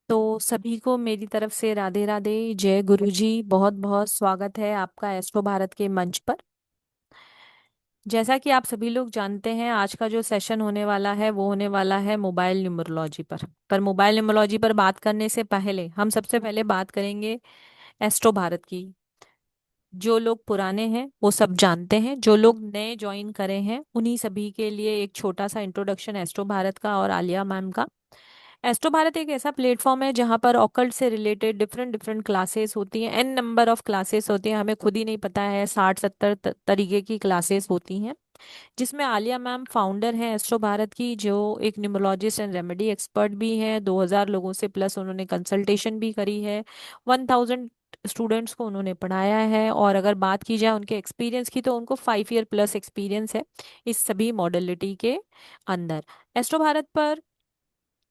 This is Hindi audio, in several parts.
तो सभी को मेरी तरफ से राधे राधे। जय गुरुजी। बहुत बहुत स्वागत है आपका एस्ट्रो भारत के मंच पर। जैसा कि आप सभी लोग जानते हैं, आज का जो सेशन होने वाला है वो होने वाला है मोबाइल न्यूमरोलॉजी पर मोबाइल न्यूमरोलॉजी पर बात करने से पहले हम सबसे पहले बात करेंगे एस्ट्रो भारत की। जो लोग पुराने हैं वो सब जानते हैं, जो लोग नए ज्वाइन करे हैं उन्हीं सभी के लिए एक छोटा सा इंट्रोडक्शन एस्ट्रो भारत का और आलिया मैम का। एस्ट्रो भारत एक ऐसा प्लेटफॉर्म है जहां पर ऑकल्ट से रिलेटेड डिफरेंट डिफरेंट क्लासेस होती हैं, एन नंबर ऑफ क्लासेस होती हैं, हमें खुद ही नहीं पता है, 60-70 तरीके की क्लासेस होती हैं। जिसमें आलिया मैम फाउंडर हैं एस्ट्रो भारत की, जो एक न्यूमरोलॉजिस्ट एंड रेमेडी एक्सपर्ट भी हैं। 2000 लोगों से प्लस उन्होंने कंसल्टेशन भी करी है। 1000 स्टूडेंट्स को उन्होंने पढ़ाया है। और अगर बात की जाए उनके एक्सपीरियंस की, तो उनको 5 ईयर प्लस एक्सपीरियंस है इस सभी मॉडलिटी के अंदर। एस्ट्रो भारत पर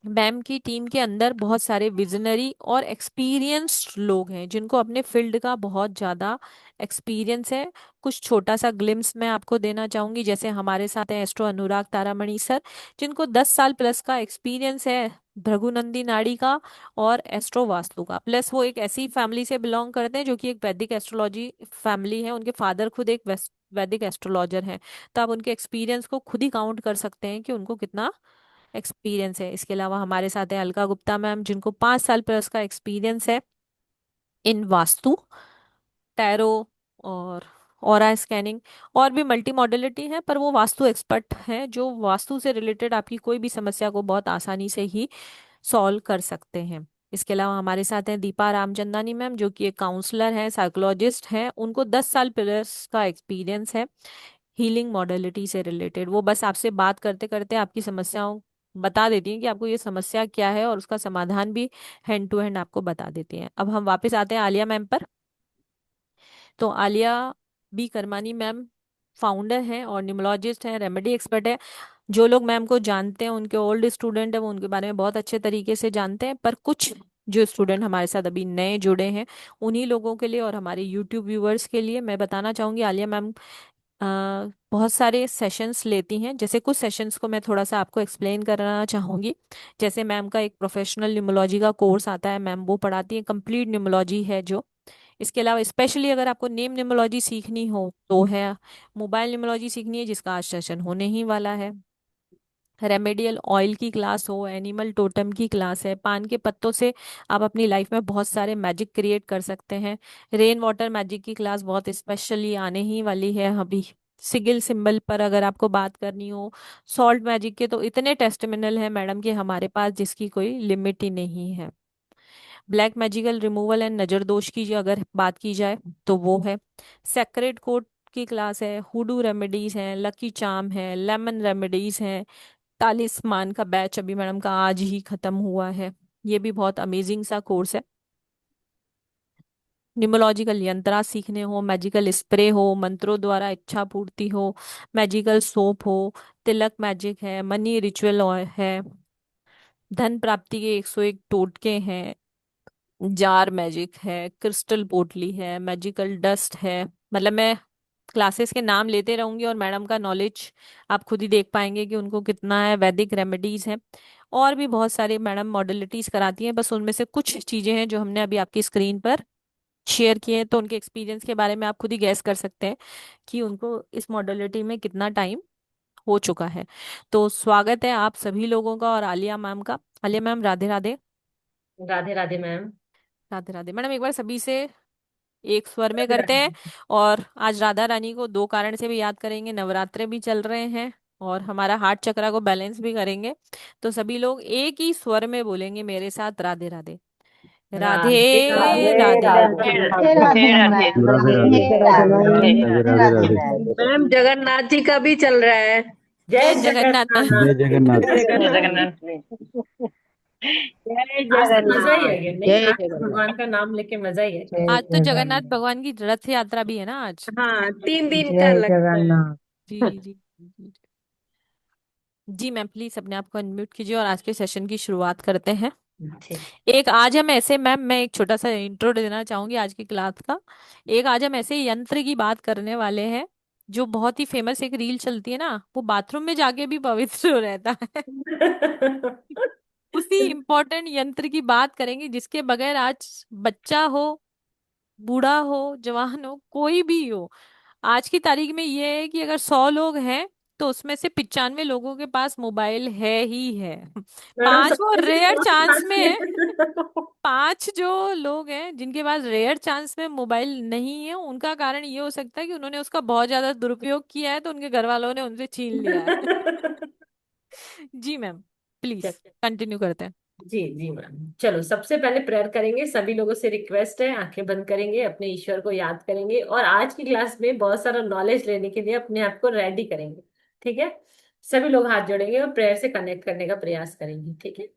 मैम की टीम के अंदर बहुत सारे विजनरी और एक्सपीरियंस्ड लोग हैं जिनको अपने फील्ड का बहुत ज़्यादा एक्सपीरियंस है। कुछ छोटा सा ग्लिम्स मैं आपको देना चाहूंगी। जैसे हमारे साथ हैं एस्ट्रो अनुराग तारामणि सर, जिनको 10 साल प्लस का एक्सपीरियंस है भृगुनंदी नाड़ी का और एस्ट्रो वास्तु का। प्लस वो एक ऐसी फैमिली से बिलोंग करते हैं जो कि एक वैदिक एस्ट्रोलॉजी फैमिली है। उनके फादर खुद एक वैदिक एस्ट्रोलॉजर हैं। तो आप उनके एक्सपीरियंस को खुद ही काउंट कर सकते हैं कि उनको कितना एक्सपीरियंस है। इसके अलावा हमारे साथ है अलका गुप्ता मैम, जिनको 5 साल प्लस का एक्सपीरियंस है इन वास्तु, टैरो और ऑरा स्कैनिंग और भी मल्टी मॉडलिटी है। पर वो वास्तु एक्सपर्ट हैं जो वास्तु से रिलेटेड आपकी कोई भी समस्या को बहुत आसानी से ही सॉल्व कर सकते हैं। इसके अलावा हमारे साथ हैं दीपा रामचंदानी मैम, जो कि एक काउंसलर हैं, साइकोलॉजिस्ट हैं। उनको 10 साल प्लस का एक्सपीरियंस है हीलिंग मॉडलिटी से रिलेटेड। वो बस आपसे बात करते करते आपकी समस्याओं बता देती हैं कि आपको ये समस्या क्या है, और उसका समाधान भी हैंड टू हैंड आपको बता देती हैं। अब हम वापस आते हैं आलिया मैम पर। तो आलिया बी करमानी मैम फाउंडर हैं और न्यूमरोलॉजिस्ट हैं, रेमेडी एक्सपर्ट है। जो लोग मैम को जानते हैं, उनके ओल्ड स्टूडेंट है, वो उनके बारे में बहुत अच्छे तरीके से जानते हैं। पर कुछ जो स्टूडेंट हमारे साथ अभी नए जुड़े हैं, उन्हीं लोगों के लिए और हमारे यूट्यूब व्यूअर्स के लिए मैं बताना चाहूंगी, आलिया मैम बहुत सारे सेशंस लेती हैं। जैसे कुछ सेशंस को मैं थोड़ा सा आपको एक्सप्लेन करना चाहूंगी। जैसे मैम का एक प्रोफेशनल न्यूमरोलॉजी का कोर्स आता है, मैम वो पढ़ाती है, कंप्लीट न्यूमरोलॉजी है जो। इसके अलावा स्पेशली अगर आपको नेम न्यूमरोलॉजी सीखनी हो तो है, मोबाइल न्यूमरोलॉजी सीखनी है जिसका आज सेशन होने ही वाला है, रेमेडियल ऑयल की क्लास हो, एनिमल टोटम की क्लास है, पान के पत्तों से आप अपनी लाइफ में बहुत सारे मैजिक क्रिएट कर सकते हैं, रेन वाटर मैजिक की क्लास बहुत स्पेशली आने ही वाली है अभी, सिगिल सिंबल पर अगर आपको बात करनी हो, सॉल्ट मैजिक के तो इतने टेस्टिमोनियल है मैडम के हमारे पास जिसकी कोई लिमिट ही नहीं है। ब्लैक मैजिकल रिमूवल एंड नजर दोष की जो अगर बात की जाए तो वो है, सेक्रेड कोड की क्लास है, हुडू रेमेडीज हैं, लकी चार्म है, लेमन रेमेडीज हैं, तालिस्मान का बैच अभी मैडम का आज ही खत्म हुआ है। ये भी बहुत अमेजिंग सा कोर्स है। न्यूमोलॉजिकल यंत्रा सीखने हो, मैजिकल स्प्रे हो, मंत्रों द्वारा इच्छा पूर्ति हो, मैजिकल सोप हो, तिलक मैजिक है, मनी रिचुअल है, धन प्राप्ति के 101 टोटके हैं, जार मैजिक है, क्रिस्टल पोटली है, मैजिकल डस्ट है। मतलब मैं क्लासेस के नाम लेते रहूंगी और मैडम का नॉलेज आप खुद ही देख पाएंगे कि उनको कितना है। वैदिक रेमेडीज है और भी बहुत सारी मैडम मॉडलिटीज कराती हैं। बस उनमें से कुछ चीजें हैं जो हमने अभी आपकी स्क्रीन पर शेयर किए हैं। तो उनके एक्सपीरियंस के बारे में आप खुद ही गैस कर सकते हैं कि उनको इस मॉडलिटी में कितना टाइम हो चुका है। तो स्वागत है आप सभी लोगों का और आलिया मैम का। Alia ma'am Radhe Radhe. Radhe Radhe ma'am. Radhe Radhe madam, एक बार सभी से एक स्वर में राधे करते हैं। राधे। और आज राधा रानी को दो कारण से भी याद करेंगे, नवरात्रे भी चल रहे हैं और हमारा हार्ट चक्रा को बैलेंस भी करेंगे। तो सभी लोग एक ही स्वर में बोलेंगे मेरे साथ, Radhe Radhe. Radhe Radhe Radhe Radhe. Radhe Radhe Radhe Radhe ma'am. Radhe Radhe Radhe. Radhe Radhe Radhe Radhe Radhe Radhe Radhe. Ma'am. Ma'am Jagannath ji का भी चल रहा है। जय जय जगन्नाथ मैम। जय जगन्नाथ। जगन्नाथ। जय जय जगन्नाथ। जगन्नाथ। जय आज तो मजा ही जगन्नाथ। है नहीं, जय आज तो जगन्नाथ। भगवान का नाम लेके मजा ही है। जय आज तो जगन्नाथ जगन्नाथ। भगवान की रथ यात्रा भी है ना आज। हाँ, 3 दिन का जय लगता है। जगन्नाथ। जी जी जी। जी मैम, प्लीज अपने आप को अनम्यूट कीजिए और आज के सेशन की शुरुआत करते हैं। ठीक। एक आज हम ऐसे, मैम मैं एक छोटा सा इंट्रो देना चाहूंगी आज की क्लास का। एक आज हम ऐसे यंत्र की बात करने वाले हैं जो बहुत ही फेमस, एक रील चलती है ना, वो बाथरूम में जाके भी पवित्र रहता है। उस उसी इम्पोर्टेंट यंत्र की बात करेंगे जिसके बगैर आज बच्चा हो, बूढ़ा हो, जवान हो, कोई भी हो, आज की तारीख में ये है कि अगर 100 लोग हैं तो उसमें से 95 लोगों के पास मोबाइल है ही है। मैडम पांच वो सबसे से रेयर कौन चांस बात में है, है? 5 जो लोग हैं जिनके पास रेयर चांस में मोबाइल नहीं है, उनका कारण ये हो सकता है कि उन्होंने उसका बहुत ज्यादा दुरुपयोग किया है तो उनके घर वालों ने उनसे छीन लिया है। जी मैम, प्लीज चल- कंटिन्यू करते हैं। जी जी मैम, चलो सबसे पहले प्रेयर करेंगे। सभी लोगों से रिक्वेस्ट है, आंखें बंद करेंगे, अपने ईश्वर को याद करेंगे और आज की क्लास में बहुत सारा नॉलेज लेने के लिए अपने आप को रेडी करेंगे। ठीक है, सभी लोग हाथ जोड़ेंगे और प्रेयर से कनेक्ट करने का प्रयास करेंगे। ठीक है,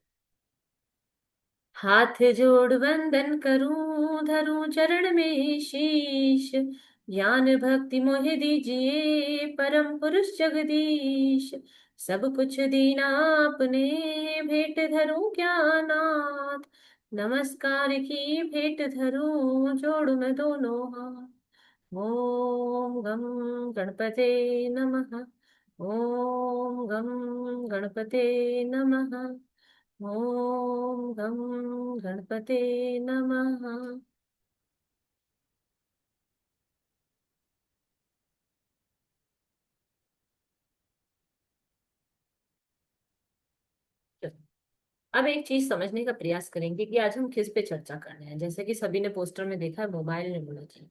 हाथ जोड़ वंदन करूं, धरूं चरण में शीश, ज्ञान भक्ति मोहि दीजिए परम पुरुष जगदीश। सब कुछ दीना आपने, भेंट धरूं क्या नाथ, नमस्कार की भेंट धरूं जोड़ मैं दोनों हाथ। ओम गम गणपते नमः, ओम गम गणपते नमः, ओम गम गणपते नमः। अब एक चीज समझने का प्रयास करेंगे कि आज हम किस पे चर्चा कर रहे हैं। जैसे कि सभी ने पोस्टर में देखा है, मोबाइल न्यूमरोलॉजी।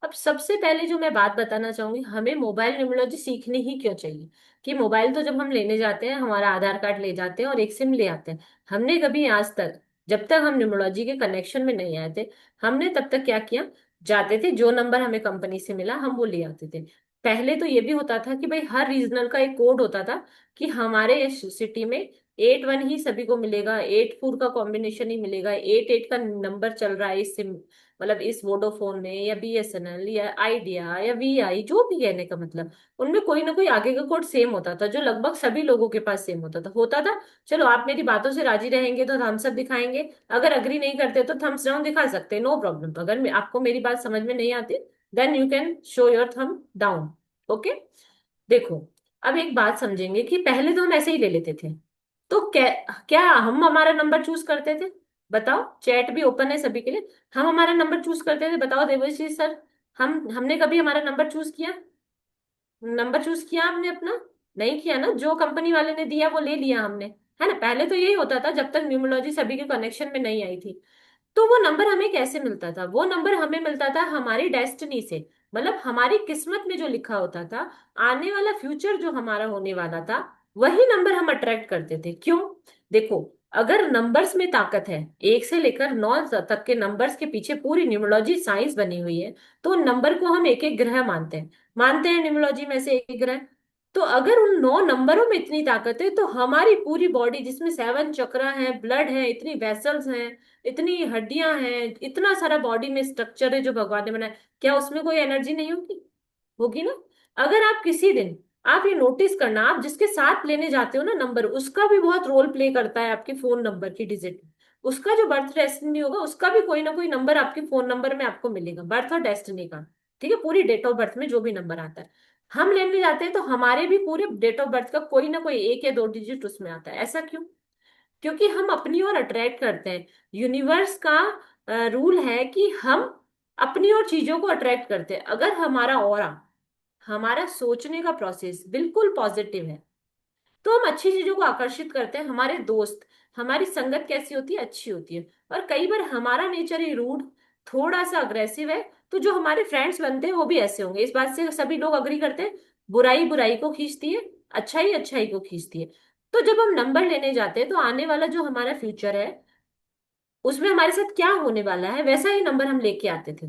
अब सबसे पहले जो मैं बात बताना चाहूंगी, हमें मोबाइल न्यूमरोलॉजी सीखनी ही क्यों चाहिए। कि मोबाइल तो जब हम लेने जाते हैं, हमारा आधार कार्ड ले जाते हैं और एक सिम ले आते हैं। हमने कभी आज तक, जब तक हम न्यूमरोलॉजी के कनेक्शन में नहीं आए थे, हमने तब तक क्या किया, जाते थे जो नंबर हमें कंपनी से मिला हम वो ले आते थे। पहले तो ये भी होता था कि भाई हर रीजनल का एक कोड होता था कि हमारे सिटी में 81 ही सभी को मिलेगा, 84 का कॉम्बिनेशन ही मिलेगा, 88 का नंबर चल रहा है इस सिम, मतलब इस वोडाफोन में या बीएसएनएल या आइडिया या वीआई, जो भी कहने का मतलब, उनमें कोई ना कोई आगे का कोड सेम होता था जो लगभग सभी लोगों के पास सेम होता था। चलो आप मेरी बातों से राजी रहेंगे तो थम्स अप दिखाएंगे, अगर अग्री नहीं करते तो थम्स डाउन दिखा सकते हैं, नो प्रॉब्लम। तो अगर आपको मेरी बात समझ में नहीं आती, then you can show your thumb down. Okay, देखो, अब एक बात समझेंगे कि पहले तो हम ऐसे ही ले लेते थे। तो क्या क्या हम हमारा नंबर चूज करते थे? बताओ, चैट भी ओपन है सभी के लिए। हम हमारा नंबर चूज करते थे, बताओ देवश्री सर। हमने कभी हमारा नंबर चूज किया? नंबर चूज किया आपने अपना? नहीं किया ना, जो कंपनी वाले ने दिया वो ले लिया हमने, है ना। पहले तो यही होता था जब तक न्यूमरोलॉजी सभी के कनेक्शन में नहीं आई थी। तो वो नंबर हमें कैसे मिलता था? वो नंबर हमें मिलता था हमारी डेस्टिनी से, मतलब हमारी किस्मत में जो लिखा होता था, आने वाला फ्यूचर जो हमारा होने वाला था, वही नंबर हम अट्रैक्ट करते थे। क्यों? देखो, अगर नंबर्स में ताकत है, 1 से लेकर 9 तक के नंबर्स के पीछे पूरी न्यूमरोलॉजी साइंस बनी हुई है, तो उन नंबर को हम एक एक ग्रह मानते हैं न्यूमरोलॉजी में से एक ग्रह। तो अगर उन 9 नंबरों में इतनी ताकत है, तो हमारी पूरी बॉडी जिसमें 7 चक्रा है, ब्लड है, इतनी वेसल्स हैं, इतनी हड्डियां हैं, इतना सारा बॉडी में स्ट्रक्चर है जो भगवान ने बनाया, क्या उसमें कोई एनर्जी नहीं होगी? होगी ना। अगर आप किसी दिन, आप ये नोटिस करना, आप जिसके साथ लेने जाते हो ना नंबर, उसका भी बहुत रोल प्ले करता है आपके फोन नंबर की डिजिट। उसका जो बर्थ डेस्टिनी होगा, उसका भी कोई ना कोई नंबर आपके फोन नंबर में आपको मिलेगा, बर्थ और डेस्टिनी का। ठीक है, पूरी डेट ऑफ बर्थ में जो भी नंबर आता है, हम लेने जाते हैं तो हमारे भी पूरे डेट ऑफ बर्थ का कोई ना कोई 1 या 2 डिजिट उसमें आता है। ऐसा क्यों? क्योंकि हम अपनी ओर अट्रैक्ट करते हैं। यूनिवर्स का रूल है कि हम अपनी ओर चीजों को अट्रैक्ट करते हैं। अगर हमारा ऑरा, हमारा सोचने का प्रोसेस बिल्कुल पॉजिटिव है, तो हम अच्छी चीजों को आकर्षित करते हैं। हमारे दोस्त, हमारी संगत कैसी होती है? अच्छी होती है। और कई बार हमारा नेचर ही रूड, थोड़ा सा अग्रेसिव है, तो जो हमारे फ्रेंड्स बनते हैं वो भी ऐसे होंगे। इस बात से सभी लोग अग्री करते हैं। बुराई बुराई को खींचती है, अच्छाई अच्छाई को खींचती है। तो जब हम नंबर लेने जाते हैं, तो आने वाला जो हमारा फ्यूचर है, उसमें हमारे साथ क्या होने वाला है, वैसा ही नंबर हम लेके आते थे।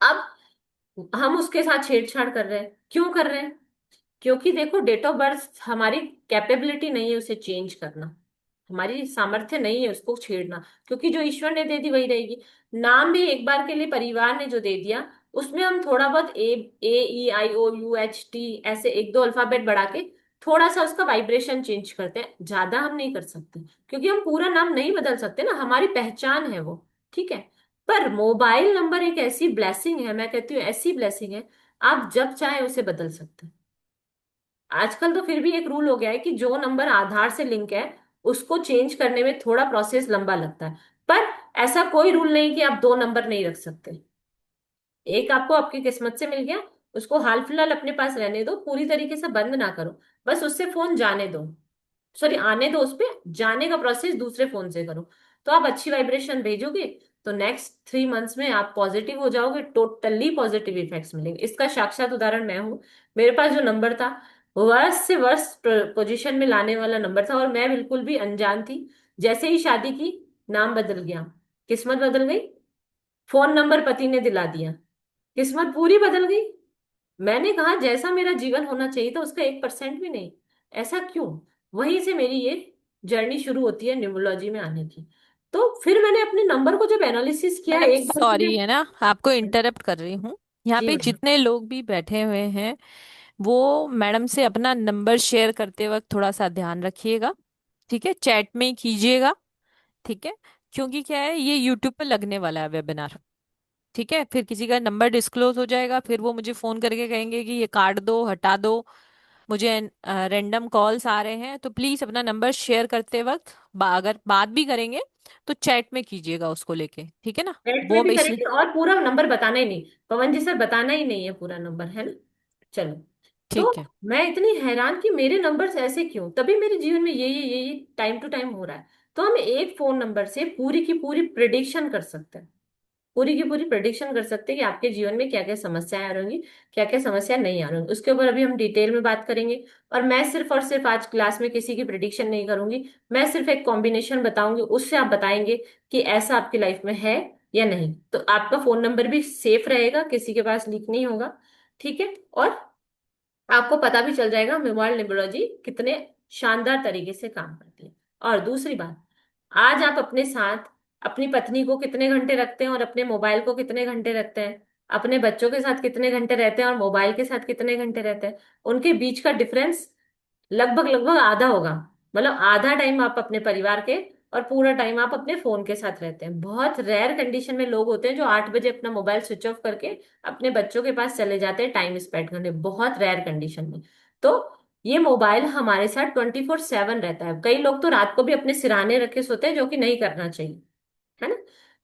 अब हम उसके साथ छेड़छाड़ कर रहे हैं। क्यों कर रहे हैं? क्योंकि देखो, डेट ऑफ बर्थ हमारी कैपेबिलिटी नहीं है उसे चेंज करना, हमारी सामर्थ्य नहीं है उसको छेड़ना, क्योंकि जो ईश्वर ने दे दी वही रहेगी। नाम भी एक बार के लिए परिवार ने जो दे दिया, उसमें हम थोड़ा बहुत A E I O U H T ऐसे 1 2 अल्फाबेट बढ़ा के थोड़ा सा उसका वाइब्रेशन चेंज करते हैं, ज्यादा हम नहीं कर सकते, क्योंकि हम पूरा नाम नहीं बदल सकते ना, हमारी पहचान है वो। ठीक है। पर मोबाइल नंबर एक ऐसी ब्लेसिंग है, मैं कहती हूँ ऐसी ब्लेसिंग है, आप जब चाहे उसे बदल सकते हैं। आजकल तो फिर भी एक रूल हो गया है कि जो नंबर आधार से लिंक है, उसको चेंज करने में थोड़ा प्रोसेस लंबा लगता है। पर ऐसा कोई रूल नहीं कि आप दो नंबर नहीं रख सकते। एक आपको आपकी किस्मत से मिल गया, उसको हाल फिलहाल अपने पास रहने दो, पूरी तरीके से बंद ना करो। बस उससे फोन जाने दो, सॉरी आने दो, उस पे जाने का प्रोसेस दूसरे फोन से करो। तो आप अच्छी वाइब्रेशन भेजोगे, तो नेक्स्ट 3 मंथ्स में आप पॉजिटिव हो जाओगे, टोटली पॉजिटिव इफेक्ट्स मिलेंगे। इसका साक्षात उदाहरण मैं हूँ। मेरे पास जो नंबर था, वर्स्ट से वर्स्ट पोजीशन में लाने वाला नंबर था, और मैं बिल्कुल भी अनजान थी। जैसे ही शादी की, नाम बदल गया, किस्मत बदल गई। फोन नंबर पति ने दिला दिया, किस्मत पूरी बदल गई। मैंने कहा जैसा मेरा जीवन होना चाहिए था उसका 1% भी नहीं। ऐसा क्यों? वहीं से मेरी ये जर्नी शुरू होती है न्यूमरोलॉजी में आने की। तो फिर मैंने अपने नंबर को जब एनालिसिस किया मैडम एक बार सॉरी मुझे। है ना, आपको इंटरप्ट कर रही हूँ। यहाँ जी पे मैडम। जितने लोग भी बैठे हुए हैं वो मैडम से अपना नंबर शेयर करते वक्त थोड़ा सा ध्यान रखिएगा। ठीक है, चैट में ही कीजिएगा। ठीक है, क्योंकि क्या है, ये यूट्यूब पे लगने वाला है वेबिनार। ठीक है, फिर किसी का नंबर डिस्क्लोज हो जाएगा, फिर वो मुझे फोन करके कहेंगे कि ये काट दो, हटा दो। मुझे रैंडम कॉल्स आ रहे हैं, तो प्लीज अपना नंबर शेयर करते वक्त अगर बात भी करेंगे तो चैट में कीजिएगा उसको लेके। ठीक है ना? नेट में वो भी इसलिए। करेंगे, और पूरा नंबर बताना ही नहीं। पवन जी सर, बताना ही नहीं है पूरा नंबर, है ना? चलो। तो ठीक है। मैं इतनी हैरान कि मेरे नंबर ऐसे क्यों, तभी मेरे जीवन में ये टाइम टू टाइम हो रहा है। तो हम एक फोन नंबर से पूरी की पूरी प्रिडिक्शन कर सकते हैं, पूरी की पूरी प्रेडिक्शन कर सकते हैं कि आपके जीवन में क्या क्या समस्याएं आ रही, क्या क्या समस्या नहीं आ रही। उसके ऊपर अभी हम डिटेल में बात करेंगे। और मैं सिर्फ और सिर्फ आज क्लास में किसी की प्रिडिक्शन नहीं करूंगी, मैं सिर्फ एक कॉम्बिनेशन बताऊंगी, उससे आप बताएंगे कि ऐसा आपकी लाइफ में है या नहीं। तो आपका फोन नंबर भी सेफ रहेगा, किसी के पास लीक नहीं होगा। ठीक है। और आपको पता भी चल जाएगा मोबाइल न्यूमरोलॉजी कितने शानदार तरीके से काम करती है। और दूसरी बात, आज आप अपने साथ अपनी पत्नी को कितने घंटे रखते हैं और अपने मोबाइल को कितने घंटे रखते हैं, अपने बच्चों के साथ कितने घंटे रहते हैं और मोबाइल के साथ कितने घंटे रहते हैं, उनके बीच का डिफरेंस लगभग लगभग आधा होगा। मतलब आधा टाइम आप अपने परिवार के और पूरा टाइम आप अपने फोन के साथ रहते हैं। बहुत रेयर कंडीशन में लोग होते हैं जो 8 बजे अपना मोबाइल स्विच ऑफ करके अपने बच्चों के पास चले जाते हैं टाइम स्पेंड करने, बहुत रेयर कंडीशन में। तो ये मोबाइल हमारे साथ 24/7 रहता है। कई लोग तो रात को भी अपने सिरहाने रखे सोते हैं, जो कि नहीं करना चाहिए, है ना?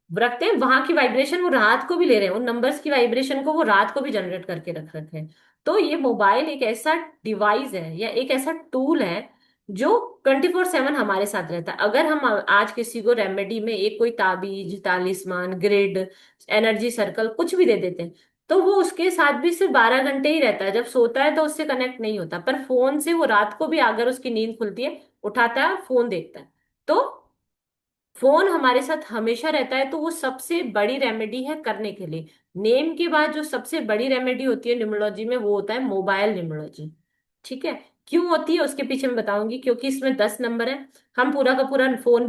रखते हैं, वहां की वाइब्रेशन वो रात को भी ले रहे हैं, उन नंबर्स की वाइब्रेशन को वो रात को भी जनरेट करके रख रखे हैं। तो ये मोबाइल एक ऐसा डिवाइस है या एक ऐसा टूल है जो 24/7 हमारे साथ रहता है। अगर हम आज किसी को रेमेडी में एक कोई ताबीज, तालिस्मान, ग्रिड, एनर्जी सर्कल कुछ भी दे देते हैं, तो वो उसके साथ भी सिर्फ 12 घंटे ही रहता है। जब सोता है तो उससे कनेक्ट नहीं होता, पर फोन से वो रात को भी अगर उसकी नींद खुलती है, उठाता है और फोन देखता है। तो फोन हमारे साथ हमेशा रहता है, तो वो सबसे बड़ी रेमेडी है करने के लिए। नेम के बाद जो सबसे बड़ी रेमेडी होती है न्यूमरोलॉजी में, वो होता है मोबाइल न्यूमरोलॉजी। ठीक है। क्यों होती है उसके पीछे मैं बताऊंगी, क्योंकि इसमें 10 नंबर है। हम पूरा का पूरा फोन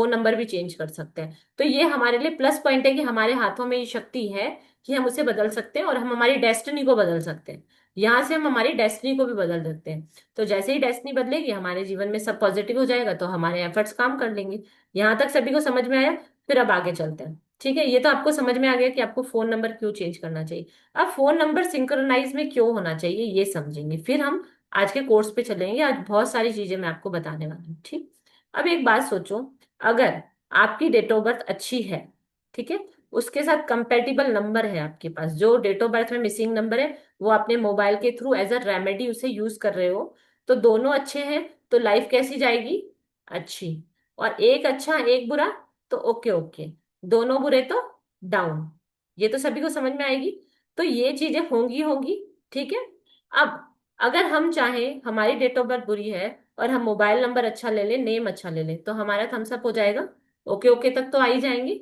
नंबर भी चेंज कर सकते हैं। तो ये हमारे लिए प्लस पॉइंट है कि हमारे हाथों में ये शक्ति है कि हम उसे बदल सकते हैं और हम हमारी डेस्टिनी को बदल सकते हैं। यहाँ से हम हमारी डेस्टिनी को भी बदल सकते हैं। तो जैसे ही डेस्टिनी बदलेगी, हमारे जीवन में सब पॉजिटिव हो जाएगा, तो हमारे एफर्ट्स काम कर लेंगे। यहाँ तक सभी को समझ में आया? फिर अब आगे चलते हैं। ठीक है, ये तो आपको समझ में आ गया कि आपको फोन नंबर क्यों चेंज करना चाहिए। अब फोन नंबर सिंक्रोनाइज में क्यों होना चाहिए ये समझेंगे, फिर हम आज के कोर्स पे चलेंगे। आज बहुत सारी चीजें मैं आपको बताने वाली हूँ। ठीक। अब एक बात सोचो, अगर आपकी डेट ऑफ बर्थ अच्छी है, ठीक है, उसके साथ कंपेटिबल नंबर है आपके पास, जो डेट ऑफ बर्थ में मिसिंग नंबर है वो आपने मोबाइल के थ्रू एज अ रेमेडी उसे यूज कर रहे हो, तो दोनों अच्छे हैं, तो लाइफ कैसी जाएगी? अच्छी। और एक अच्छा एक बुरा, तो ओके ओके। दोनों बुरे तो डाउन। ये तो सभी को समझ में आएगी। तो ये चीजें होंगी होंगी। ठीक है। अब अगर हम चाहें, हमारी डेट ऑफ बर्थ बुरी है और हम मोबाइल नंबर अच्छा ले लें, नेम अच्छा ले लें, तो हमारा थम्स अप हो जाएगा। ओके ओके तक तो आ ही जाएंगे।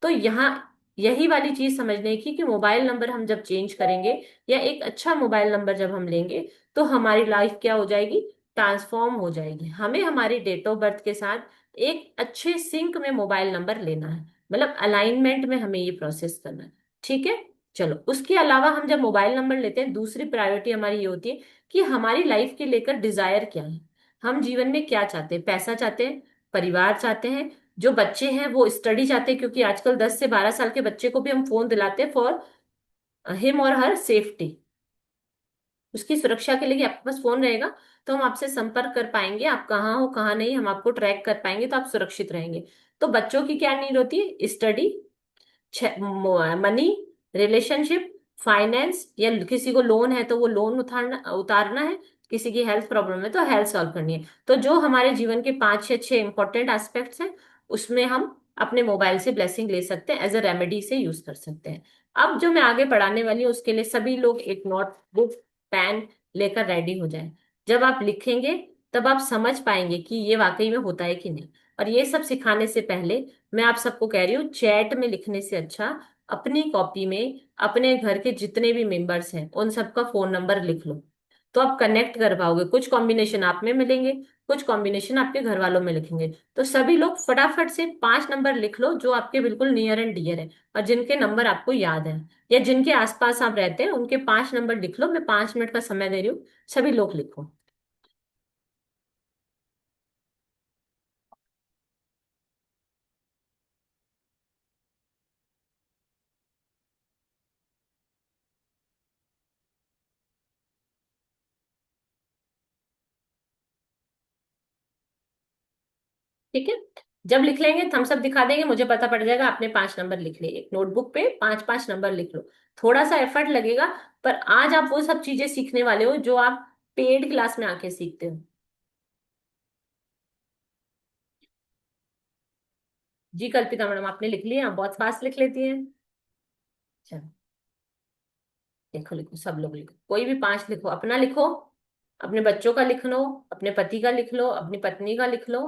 तो यहाँ यही वाली चीज समझने की कि मोबाइल नंबर हम जब चेंज करेंगे या एक अच्छा मोबाइल नंबर जब हम लेंगे, तो हमारी लाइफ क्या हो जाएगी? ट्रांसफॉर्म हो जाएगी। हमें हमारी डेट ऑफ बर्थ के साथ एक अच्छे सिंक में मोबाइल नंबर लेना है, मतलब अलाइनमेंट में हमें ये प्रोसेस करना है। ठीक है। चलो, उसके अलावा हम जब मोबाइल नंबर लेते हैं, दूसरी प्रायोरिटी हमारी ये होती है कि हमारी लाइफ के लेकर डिजायर क्या है। हम जीवन में क्या चाहते हैं? पैसा चाहते हैं, परिवार चाहते हैं, जो बच्चे हैं वो स्टडी चाहते हैं, क्योंकि आजकल 10 से 12 साल के बच्चे को भी हम फोन दिलाते हैं फॉर हिम और हर सेफ्टी। उसकी सुरक्षा के लिए कि आपके पास फोन रहेगा तो हम आपसे संपर्क कर पाएंगे, आप कहाँ हो कहाँ नहीं हम आपको ट्रैक कर पाएंगे, तो आप सुरक्षित रहेंगे। तो बच्चों की क्या नीड होती है? स्टडी, मनी, रिलेशनशिप, फाइनेंस, या किसी को लोन है तो वो लोन उतारना उतारना है, किसी की हेल्थ प्रॉब्लम है तो हेल्थ सॉल्व करनी है। तो जो हमारे जीवन के 5 या 6 इंपॉर्टेंट एस्पेक्ट्स हैं, उसमें हम अपने मोबाइल से ब्लेसिंग ले सकते हैं, एज अ रेमेडी से यूज कर सकते हैं। अब जो मैं आगे पढ़ाने वाली हूँ उसके लिए सभी लोग एक नोटबुक, पेन लेकर रेडी हो जाएं। जब आप लिखेंगे तब आप समझ पाएंगे कि ये वाकई में होता है कि नहीं। और ये सब सिखाने से पहले मैं आप सबको कह रही हूँ, चैट में लिखने से अच्छा अपनी कॉपी में अपने घर के जितने भी मेंबर्स हैं उन सबका फोन नंबर लिख लो। तो आप कनेक्ट कर पाओगे, कुछ कॉम्बिनेशन आप में मिलेंगे, कुछ कॉम्बिनेशन आपके घर वालों में लिखेंगे। तो सभी लोग फटाफट से 5 नंबर लिख लो जो आपके बिल्कुल नियर एंड डियर है, और जिनके नंबर आपको याद है या जिनके आसपास आप रहते हैं उनके 5 नंबर लिख लो। मैं 5 मिनट का समय दे रही हूँ, सभी लोग लिखो। ठीक है, जब लिख लेंगे थम्स अप दिखा देंगे, मुझे पता पड़ जाएगा आपने 5 नंबर लिख लिए। एक नोटबुक पे 5 5 नंबर लिख लो। थोड़ा सा एफर्ट लगेगा, पर आज आप वो सब चीजें सीखने वाले हो जो आप पेड क्लास में आके सीखते हो। जी कल्पिता मैडम, आपने लिख लिया? आप बहुत फास्ट लिख लेती हैं। चलो, लिखो लिखो, सब लोग लिखो, कोई भी 5 लिखो, अपना लिखो, अपने बच्चों का लिख लो, अपने पति का लिख लो, अपनी पत्नी का लिख लो,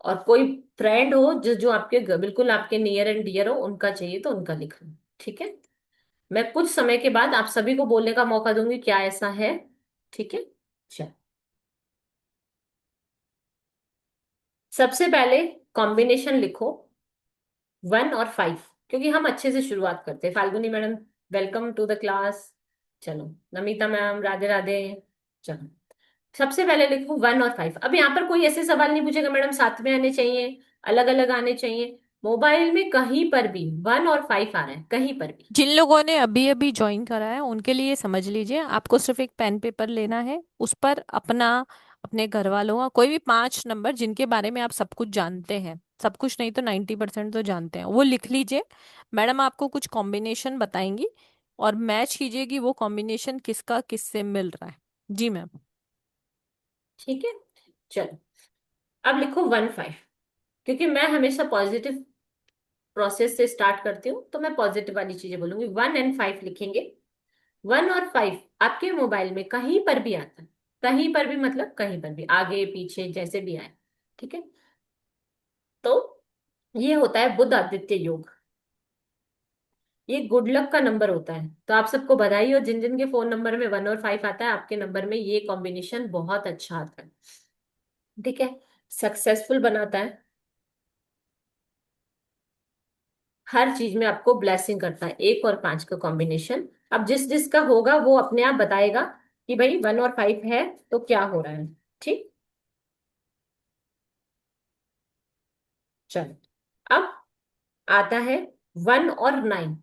और कोई फ्रेंड हो जो जो आपके बिल्कुल आपके नियर एंड डियर हो उनका चाहिए तो उनका लिख लो। ठीक है, मैं कुछ समय के बाद आप सभी को बोलने का मौका दूंगी क्या ऐसा है। ठीक है, चल, सबसे पहले कॉम्बिनेशन लिखो 1 और 5, क्योंकि हम अच्छे से शुरुआत करते हैं। Falguni madam, welcome to the class. चलो, नमिता मैम, राधे राधे। चलो, सबसे पहले लिखो 1 और 5। अब यहाँ पर कोई ऐसे सवाल नहीं पूछेगा मैडम साथ में आने चाहिए, अलग अलग आने चाहिए। मोबाइल में कहीं पर भी 1 और 5 आ रहा है, कहीं पर भी। जिन लोगों ने अभी अभी ज्वाइन करा है उनके लिए समझ लीजिए, आपको सिर्फ एक पेन पेपर लेना है, उस पर अपना, अपने घर वालों का कोई भी 5 नंबर जिनके बारे में आप सब कुछ जानते हैं, सब कुछ नहीं तो 90% तो जानते हैं, वो लिख लीजिए। मैडम आपको कुछ कॉम्बिनेशन बताएंगी और मैच कीजिए कि वो कॉम्बिनेशन किसका किससे मिल रहा है। जी मैम। ठीक है, चलो, अब लिखो 1 5, क्योंकि मैं हमेशा पॉजिटिव प्रोसेस से स्टार्ट करती हूँ तो मैं पॉजिटिव वाली चीजें बोलूंगी। 1 और 5 लिखेंगे। 1 और 5 आपके मोबाइल में कहीं पर भी आता है, कहीं पर भी मतलब कहीं पर भी, आगे पीछे जैसे भी आए। ठीक है, तो ये होता है बुध आदित्य योग। ये गुड लक का नंबर होता है, तो आप सबको बधाई हो जिन जिन के फोन नंबर में 1 और 5 आता है, आपके नंबर में ये कॉम्बिनेशन बहुत अच्छा आता है। ठीक है, सक्सेसफुल बनाता है, हर चीज में आपको ब्लेसिंग करता है। 1 और 5 का कॉम्बिनेशन, अब जिस जिसका होगा वो अपने आप बताएगा कि भाई 1 और 5 है तो क्या हो रहा है। ठीक, चलो, अब आता है 1 और 9।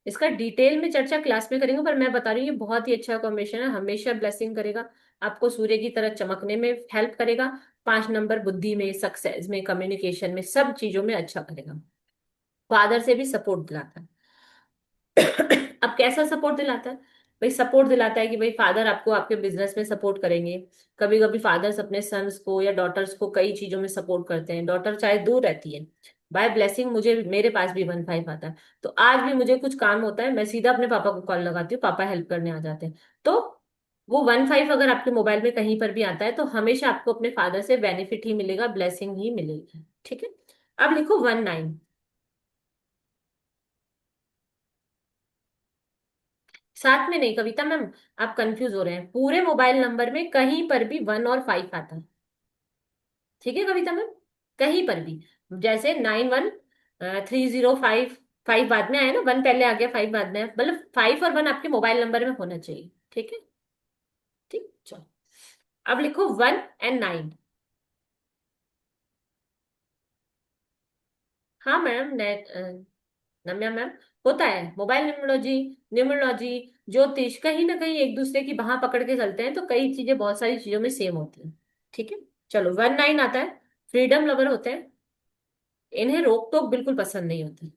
इसका डिटेल में चर्चा क्लास में करेंगे, पर मैं बता रही हूँ ये बहुत ही अच्छा कॉम्बिनेशन है, हमेशा ब्लेसिंग करेगा, आपको सूर्य की तरह चमकने में हेल्प करेगा। 5 नंबर बुद्धि में, सक्सेस में, कम्युनिकेशन में, सब चीजों में अच्छा करेगा। फादर से भी सपोर्ट दिलाता है। अब कैसा सपोर्ट दिलाता है? भाई सपोर्ट दिलाता है कि भाई फादर आपको आपके बिजनेस में सपोर्ट करेंगे। कभी कभी फादर्स अपने सन्स को या डॉटर्स को कई चीजों में सपोर्ट करते हैं, डॉटर चाहे दूर रहती है। बाय ब्लेसिंग मुझे, मेरे पास भी 1 5 आता है, तो आज भी मुझे कुछ काम होता है मैं सीधा अपने पापा को कॉल लगाती हूँ, पापा हेल्प करने आ जाते हैं। तो वो 1 5 अगर आपके मोबाइल में कहीं पर भी आता है तो हमेशा आपको अपने फादर से बेनिफिट ही मिलेगा, ब्लेसिंग ही मिलेगी। ठीक है, अब लिखो 1 9। साथ में नहीं कविता मैम, आप कंफ्यूज हो रहे हैं, पूरे मोबाइल नंबर में कहीं पर भी 1 और 5 आता है। ठीक है कविता मैम, कहीं पर भी, जैसे 9130 5, 5 बाद में आया ना, 1 पहले आ गया 5 बाद में आया, मतलब 5 और 1 आपके मोबाइल नंबर में होना चाहिए। ठीक है, ठीक, चलो, अब लिखो 1 और 9। हाँ मैम, नम्या मैम, होता है। मोबाइल न्यूमरोलॉजी, न्यूमरोलॉजी, ज्योतिष कहीं ना कहीं एक दूसरे की बाह पकड़ के चलते हैं, तो कई चीजें बहुत सारी चीजों में सेम होती हैं। ठीक है। चलो 19 आता है। फ्रीडम लवर होते हैं। इन्हें रोक टोक बिल्कुल पसंद नहीं होती।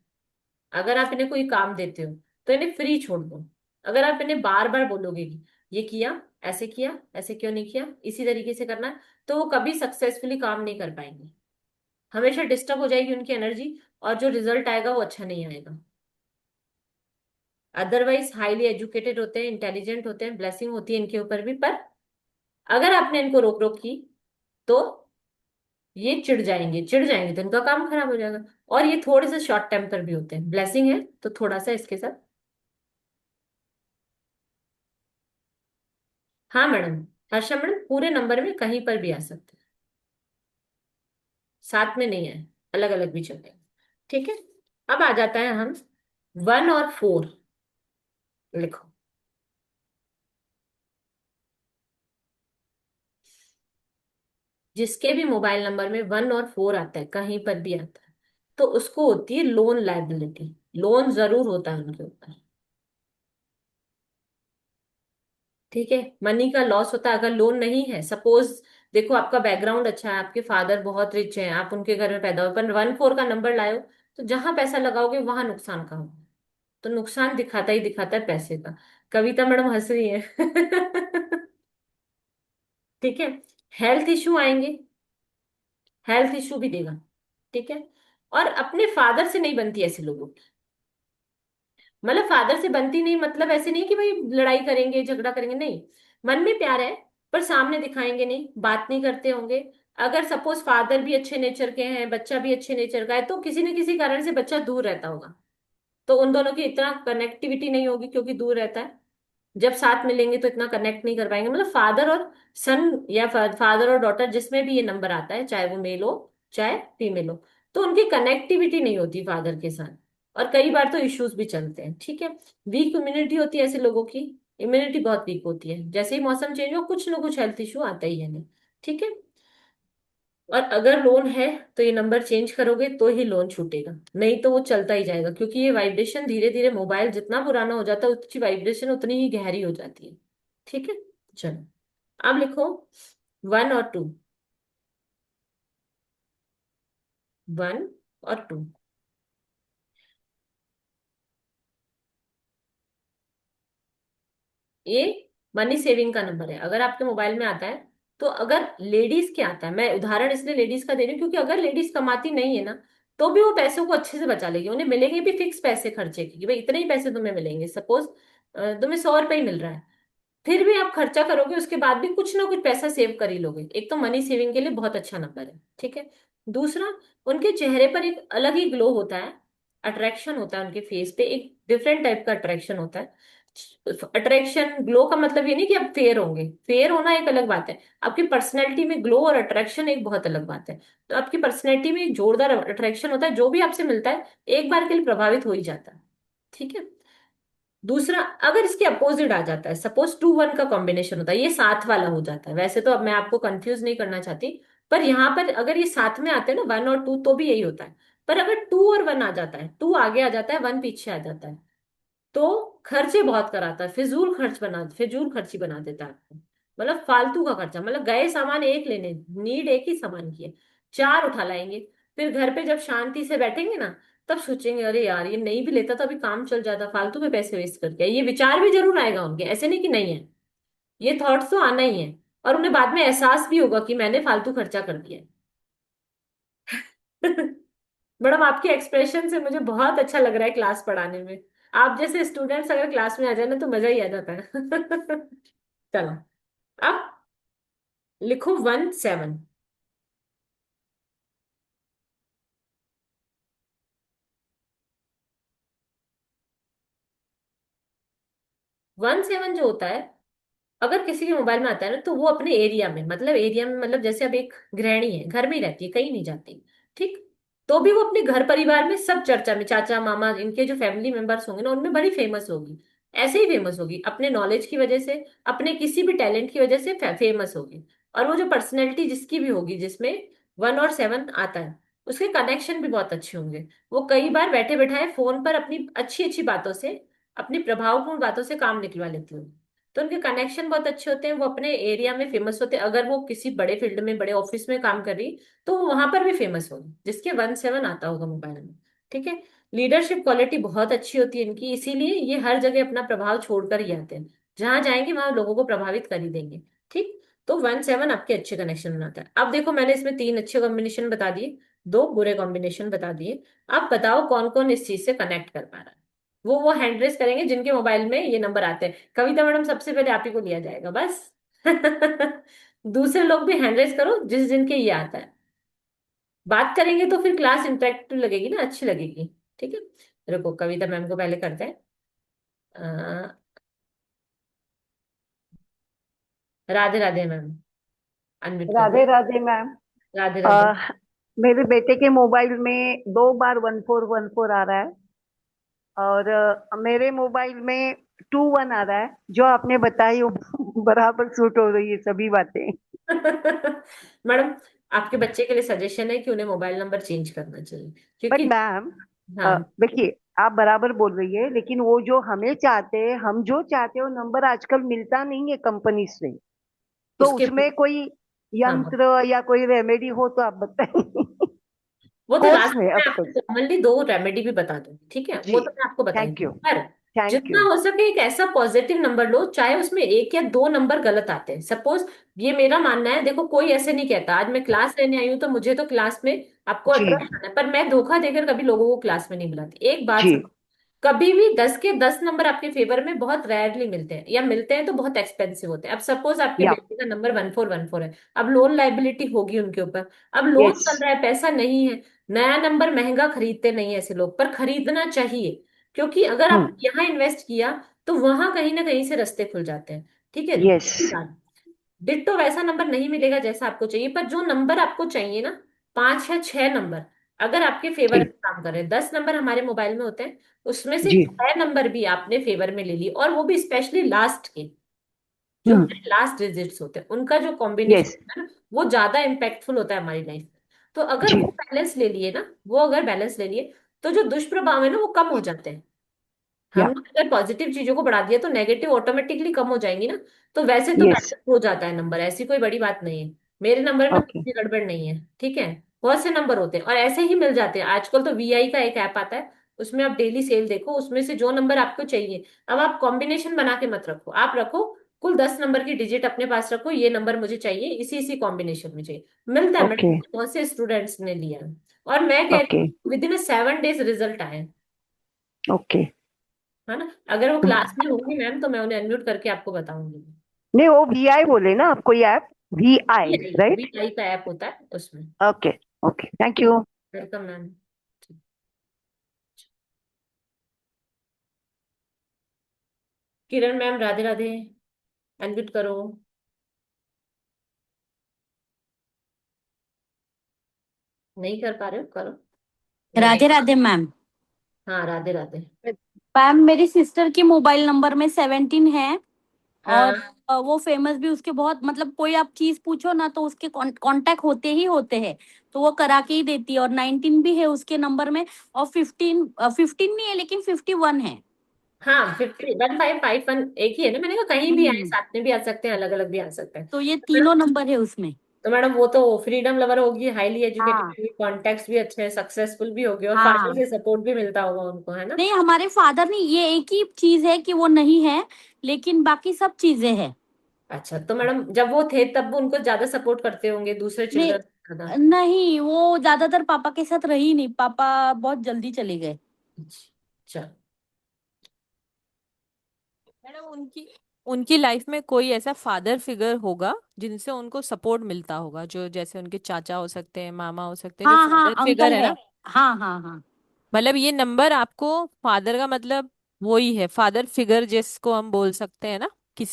अगर आप इन्हें कोई काम देते हो तो इन्हें फ्री छोड़ दो। अगर आप इन्हें बार बार बोलोगे कि ये किया, ऐसे क्यों नहीं किया, इसी तरीके से करना है, तो वो कभी सक्सेसफुली काम नहीं कर पाएंगे। हमेशा डिस्टर्ब हो जाएगी उनकी एनर्जी, और जो रिजल्ट आएगा वो अच्छा नहीं आएगा। अदरवाइज हाईली एजुकेटेड होते हैं, इंटेलिजेंट होते हैं, ब्लेसिंग होती है इनके ऊपर भी। पर अगर आपने इनको रोक रोक की तो ये चिढ़ जाएंगे तो इनका काम खराब हो जाएगा। और ये थोड़े से शॉर्ट टेम्पर भी होते हैं। ब्लेसिंग है तो थोड़ा सा इसके साथ। हाँ मैडम। हर्षा मैडम पूरे नंबर में कहीं पर भी आ सकते हैं, साथ में नहीं है, अलग अलग भी चलते हैं। ठीक है। अब आ जाता है हम 1 और 4। लिखो। जिसके भी मोबाइल नंबर में 1 और 4 आता है, कहीं पर भी आता है, तो उसको होती है लोन लाइबिलिटी। लोन जरूर होता है उनके ऊपर। ठीक है। मनी का लॉस होता है अगर लोन नहीं है। सपोज देखो आपका बैकग्राउंड अच्छा है, आपके फादर बहुत रिच हैं, आप उनके घर में पैदा हुए, पर 1 4 का नंबर लाए हो, तो जहां पैसा लगाओगे वहां नुकसान का होगा। तो नुकसान दिखाता ही दिखाता है पैसे का। कविता मैडम हंस रही है। ठीक है। हेल्थ इशू आएंगे, हेल्थ इशू भी देगा। ठीक है। और अपने फादर से नहीं बनती ऐसे लोगों की। मतलब फादर से बनती नहीं, मतलब ऐसे नहीं कि भाई लड़ाई करेंगे झगड़ा करेंगे, नहीं। मन में प्यार है, पर सामने दिखाएंगे नहीं, बात नहीं करते होंगे। अगर सपोज फादर भी अच्छे नेचर के हैं, बच्चा भी अच्छे नेचर का है, तो किसी न किसी कारण से बच्चा दूर रहता होगा। तो उन दोनों की इतना कनेक्टिविटी नहीं होगी क्योंकि दूर रहता है। जब साथ मिलेंगे तो इतना कनेक्ट नहीं कर पाएंगे। मतलब फादर और सन या फादर और डॉटर जिसमें भी ये नंबर आता है, चाहे वो मेल हो चाहे फीमेल हो, तो उनकी कनेक्टिविटी नहीं होती फादर के साथ। और कई बार तो इश्यूज भी चलते हैं। ठीक है। वीक इम्यूनिटी होती है ऐसे लोगों की। इम्यूनिटी बहुत वीक होती है, जैसे ही मौसम चेंज हो कुछ ना कुछ हेल्थ इशू आता ही है नहीं। ठीक है। और अगर लोन है तो ये नंबर चेंज करोगे तो ही लोन छूटेगा, नहीं तो वो चलता ही जाएगा, क्योंकि ये वाइब्रेशन धीरे धीरे, मोबाइल जितना पुराना हो जाता है उसकी वाइब्रेशन उतनी ही गहरी हो जाती है। ठीक है। चलो अब लिखो 1 और 2। 1 और 2। ये मनी सेविंग का नंबर है। अगर आपके मोबाइल में आता है, तो अगर लेडीज के आता है, मैं उदाहरण इसलिए लेडीज का दे रही हूँ क्योंकि अगर लेडीज कमाती नहीं है ना, तो भी वो पैसों को अच्छे से बचा लेगी। उन्हें मिलेंगे भी फिक्स पैसे खर्चे के, कि भाई इतने ही पैसे तुम्हें मिलेंगे। सपोज तुम्हें 100 रुपए ही मिल रहा है, फिर भी आप खर्चा करोगे, उसके बाद भी कुछ ना कुछ पैसा सेव कर ही लोगे। एक तो मनी सेविंग के लिए बहुत अच्छा नंबर है। ठीक है। दूसरा, उनके चेहरे पर एक अलग ही ग्लो होता है, अट्रैक्शन होता है उनके फेस पे, एक डिफरेंट टाइप का अट्रैक्शन होता है। अट्रैक्शन ग्लो का मतलब ये नहीं कि आप फेयर होंगे, फेयर होना एक अलग बात है। आपकी पर्सनैलिटी में ग्लो और अट्रैक्शन एक बहुत अलग बात है। तो आपकी पर्सनैलिटी में एक जोरदार अट्रैक्शन होता है, जो भी आपसे मिलता है एक बार के लिए प्रभावित हो ही जाता है। ठीक है। दूसरा, अगर इसके अपोजिट आ जाता है, सपोज 2 1 का कॉम्बिनेशन होता है, ये साथ वाला हो जाता है। वैसे तो अब मैं आपको कंफ्यूज नहीं करना चाहती, पर यहाँ पर अगर ये साथ में आते हैं ना 1 और 2, तो भी यही होता है। पर अगर 2 और 1 आ जाता है, 2 आगे आ जाता है 1 पीछे आ जाता है, तो खर्चे बहुत कराता है, फिजूल खर्ची बना देता है आपको। मतलब फालतू का खर्चा, मतलब गए सामान एक लेने, नीड एक ही सामान की है, 4 उठा लाएंगे। फिर घर पे जब शांति से बैठेंगे ना, तब सोचेंगे अरे यार ये नहीं भी लेता तो अभी काम चल जाता, फालतू में पैसे वेस्ट करके। ये विचार भी जरूर आएगा उनके, ऐसे नहीं कि नहीं है, ये थॉट्स तो आना ही है। और उन्हें बाद में एहसास भी होगा कि मैंने फालतू खर्चा कर दिया है। मैडम आपके एक्सप्रेशन से मुझे बहुत अच्छा लग रहा है क्लास पढ़ाने में। आप जैसे स्टूडेंट्स अगर क्लास में आ जाए ना तो मजा ही आ जाता है। चलो अब लिखो 1 7। 1 7 जो होता है, अगर किसी के मोबाइल में आता है ना, तो वो अपने एरिया में, मतलब एरिया में मतलब जैसे अब एक गृहिणी है, घर में ही रहती है, कहीं नहीं जाती। ठीक। तो भी वो अपने घर परिवार में सब चर्चा में, चाचा मामा इनके जो फैमिली मेंबर्स होंगे ना, उनमें बड़ी फेमस होगी। ऐसे ही फेमस होगी अपने नॉलेज की वजह से, अपने किसी भी टैलेंट की वजह से फेमस होगी। और वो जो पर्सनैलिटी जिसकी भी होगी, जिसमें 1 और 7 आता है, उसके कनेक्शन भी बहुत अच्छे होंगे। वो कई बार बैठे बैठाए फोन पर अपनी अच्छी अच्छी बातों से, अपनी प्रभावपूर्ण बातों से काम निकलवा लेती होंगी। तो उनके कनेक्शन बहुत अच्छे होते हैं, वो अपने एरिया में फेमस होते हैं। अगर वो किसी बड़े फील्ड में, बड़े ऑफिस में काम कर रही, तो वो वहां पर भी फेमस होगी, जिसके 1 7 आता होगा मोबाइल में। ठीक है। लीडरशिप क्वालिटी बहुत अच्छी होती है इनकी, इसीलिए ये हर जगह अपना प्रभाव छोड़कर ही आते हैं। जहां जाएंगे वहां लोगों को प्रभावित कर ही देंगे। ठीक। तो 1 7 आपके अच्छे कनेक्शन बनाता है। अब देखो, मैंने इसमें 3 अच्छे कॉम्बिनेशन बता दिए, 2 बुरे कॉम्बिनेशन बता दिए। आप बताओ कौन कौन इस चीज से कनेक्ट कर पा रहा है। वो हैंड रेस करेंगे जिनके मोबाइल में ये नंबर आते हैं। कविता मैडम, सबसे पहले आप ही को लिया जाएगा बस। दूसरे लोग भी हैंड रेस करो जिस जिनके ये आता है। बात करेंगे तो फिर क्लास इंटरेक्टिव लगेगी ना, अच्छी लगेगी। ठीक है। रुको, कविता मैम को पहले करते हैं। अ, राधे राधे मैम, अनम्यूट कर राधे दो। राधे मैम। राधे राधे। अह, मेरे बेटे के मोबाइल में 2 बार 1414 आ रहा है, और मेरे मोबाइल में 21 आ रहा है। जो आपने बताई वो बराबर सूट हो रही है सभी बातें। मैडम, आपके बच्चे के लिए सजेशन है कि उन्हें मोबाइल नंबर चेंज करना चाहिए, बट क्योंकि मैम, हाँ। देखिए, आप बराबर बोल रही है, लेकिन वो जो हमें चाहते हैं, हम जो चाहते हैं वो नंबर आजकल मिलता नहीं है कंपनी से। तो उसके उसमें कोई हाँ, यंत्र या कोई रेमेडी हो तो आप बताइए। वो तो कोर्स लास्ट में, में मैं ऑफ आपको कोर्स। कॉमनली 2 रेमेडी भी बता दूंगी। ठीक है, वो जी। तो मैं आपको थैंक बताऊंगी। यू। पर थैंक जितना यू। हो सके एक ऐसा पॉजिटिव नंबर लो, चाहे उसमें 1 या 2 नंबर गलत आते हैं। सपोज, ये मेरा मानना है, देखो कोई ऐसे नहीं कहता आज मैं क्लास लेने आई हूँ तो मुझे तो क्लास में आपको जी। 18 लाना है, पर मैं धोखा देकर कभी लोगों को क्लास में नहीं बुलाती। एक बात जी। समझ, कभी भी 10 के 10 नंबर आपके फेवर में बहुत रेयरली मिलते हैं, या मिलते हैं तो बहुत एक्सपेंसिव होते हैं। अब सपोज आपके या। बेटे का नंबर 1414 है, अब लोन लाइबिलिटी होगी उनके ऊपर। अब लोन यस। चल रहा है, पैसा नहीं है। नया नंबर महंगा खरीदते नहीं है ऐसे लोग, पर खरीदना चाहिए, क्योंकि अगर हम्म। आपने यहाँ इन्वेस्ट किया तो वहां कहीं ना कहीं से रास्ते खुल जाते हैं। ठीक है। यस। दूसरी बात, डिट्टो वैसा नंबर नहीं मिलेगा जैसा आपको चाहिए, पर जो नंबर आपको चाहिए ना, 5 या 6 नंबर, अगर आपके फेवर में ठीक। काम कर रहे हैं, 10 नंबर हमारे मोबाइल में होते हैं, उसमें से जी। 6 नंबर भी आपने फेवर में ले लिए, और वो भी स्पेशली लास्ट के, जो हम्म। हमारे लास्ट डिजिट्स होते हैं, उनका जो कॉम्बिनेशन यस। है ना, वो ज्यादा इम्पैक्टफुल होता है हमारी लाइफ में। तो अगर जी। वो बैलेंस ले लिए ना, वो अगर बैलेंस ले लिए, तो जो दुष्प्रभाव है ना वो कम हो जाते हैं। या। हमने अगर पॉजिटिव चीजों को बढ़ा दिया तो नेगेटिव ऑटोमेटिकली कम हो जाएंगी ना। तो वैसे तो यस। बैलेंस हो जाता है नंबर, ऐसी कोई बड़ी बात नहीं है। मेरे नंबर में ओके। कुछ भी गड़बड़ नहीं है। ठीक है। बहुत से नंबर होते हैं और ऐसे ही मिल जाते हैं। आजकल तो वीआई का एक ऐप आता है, उसमें आप डेली सेल देखो, उसमें से जो नंबर आपको चाहिए। अब आप कॉम्बिनेशन बना के मत रखो, आप रखो कुल 10 नंबर की डिजिट अपने पास रखो, ये नंबर मुझे चाहिए, इसी इसी कॉम्बिनेशन में चाहिए। मिलता है ओके। मैडम, बहुत से स्टूडेंट्स ने लिया है। और मैं कह रही ओके। हूँ विद इन 7 डेज रिजल्ट आए। ओके। है ना। अगर वो क्लास में होंगी मैम तो मैं उन्हें अनम्यूट करके आपको बताऊंगी। नहीं, वो VI बोले ना आप, कोई ऐप? VI, right? वीआई का ऐप होता है उसमें। Okay. Okay, thank you. Welcome ma'am. Kiran ma'am, Radhe Radhe, unmute करो। नहीं कर पा रहे हो, करो। राधे राधे। राधे मैम। हाँ, राधे राधे। मैम, मेरी सिस्टर की मोबाइल नंबर में 17 है। और हाँ वो फेमस भी उसके बहुत, मतलब कोई आप चीज पूछो ना तो उसके कांटेक्ट होते ही होते हैं। तो वो करा के ही देती है। और 19 भी है उसके नंबर में। और 15 नहीं है, लेकिन 51 है। हाँ, 15 1551 एक ही है ना। मैंने कहा कहीं भी आए, हम्म। साथ में भी आ सकते हैं, अलग अलग भी आ सकते हैं। तो ये तीनों नंबर है उसमें। तो मैडम वो तो फ्रीडम लवर होगी, हाईली एजुकेटेड हाँ। होगी, कॉन्टेक्ट्स भी अच्छे हैं, सक्सेसफुल भी होगी, और फादर हाँ। से सपोर्ट भी मिलता होगा उनको, है ना। नहीं, हमारे फादर नहीं, ये एक ही चीज है कि वो नहीं है। लेकिन बाकी सब चीजें हैं। अच्छा, तो मैडम जब वो थे तब वो उनको ज्यादा सपोर्ट करते होंगे दूसरे नहीं। चिल्ड्रन ज्यादा। नहीं, वो ज्यादातर पापा के साथ रही नहीं, पापा बहुत जल्दी चले गए। अच्छा। मैडम, उनकी उनकी लाइफ में कोई ऐसा फादर फिगर होगा जिनसे उनको सपोर्ट मिलता होगा, जो जैसे उनके चाचा हो सकते हैं, मामा हो सकते हैं, जो हाँ हाँ, फादर फिगर अंकल है है। ना। हाँ हाँ हाँ। मतलब ये नंबर आपको फादर का मतलब वही है, फादर फिगर जिसको हम बोल सकते हैं ना।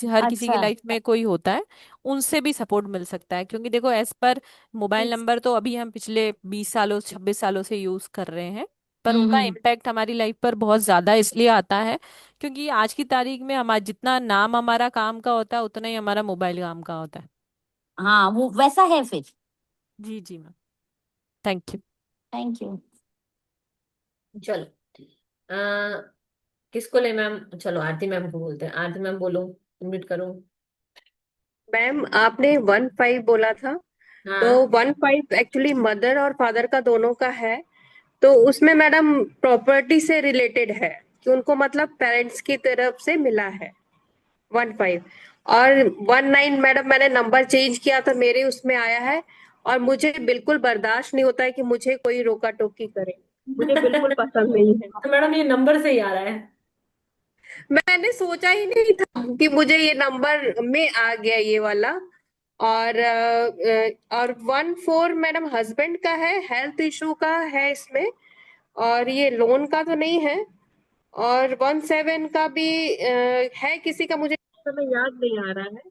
हर किसी की अच्छा। लाइफ में कोई होता है, उनसे भी सपोर्ट मिल सकता है। क्योंकि देखो, एज पर मोबाइल नंबर तो अभी हम पिछले 20 सालों 26 सालों से यूज कर रहे हैं, पर उनका हम्म। इम्पैक्ट हमारी लाइफ पर बहुत ज्यादा इसलिए आता है क्योंकि आज की तारीख में हमारा जितना नाम हमारा काम का होता है, उतना ही हमारा मोबाइल काम का होता है। हाँ, वो वैसा है फिर। जी जी ma'am, thank you. Thank you. चलो, आ, किसको ले मैम? चलो आरती मैम को बोलते हैं। आरती मैम बोलो, अनम्यूट करो। मैम आपने 1-5 बोला था, तो हाँ 1-5 एक्चुअली मदर और फादर का दोनों का है। तो उसमें मैडम प्रॉपर्टी से रिलेटेड है कि उनको मतलब पेरेंट्स की तरफ से मिला है 1-5। और 1-9 मैडम मैंने नंबर चेंज किया था, मेरे उसमें आया है। और मुझे बिल्कुल बर्दाश्त नहीं होता है कि मुझे कोई रोका टोकी करे, मुझे बिल्कुल पसंद नहीं है। तो मैडम ये नंबर से ही आ रहा है। मैंने सोचा ही नहीं था कि मुझे ये नंबर में आ गया ये वाला। और 1-4 मैडम हस्बैंड का है, हेल्थ इशू का है इसमें। और ये लोन का तो नहीं है। और 1-7 का भी है किसी का, मुझे इस समय याद नहीं आ रहा है।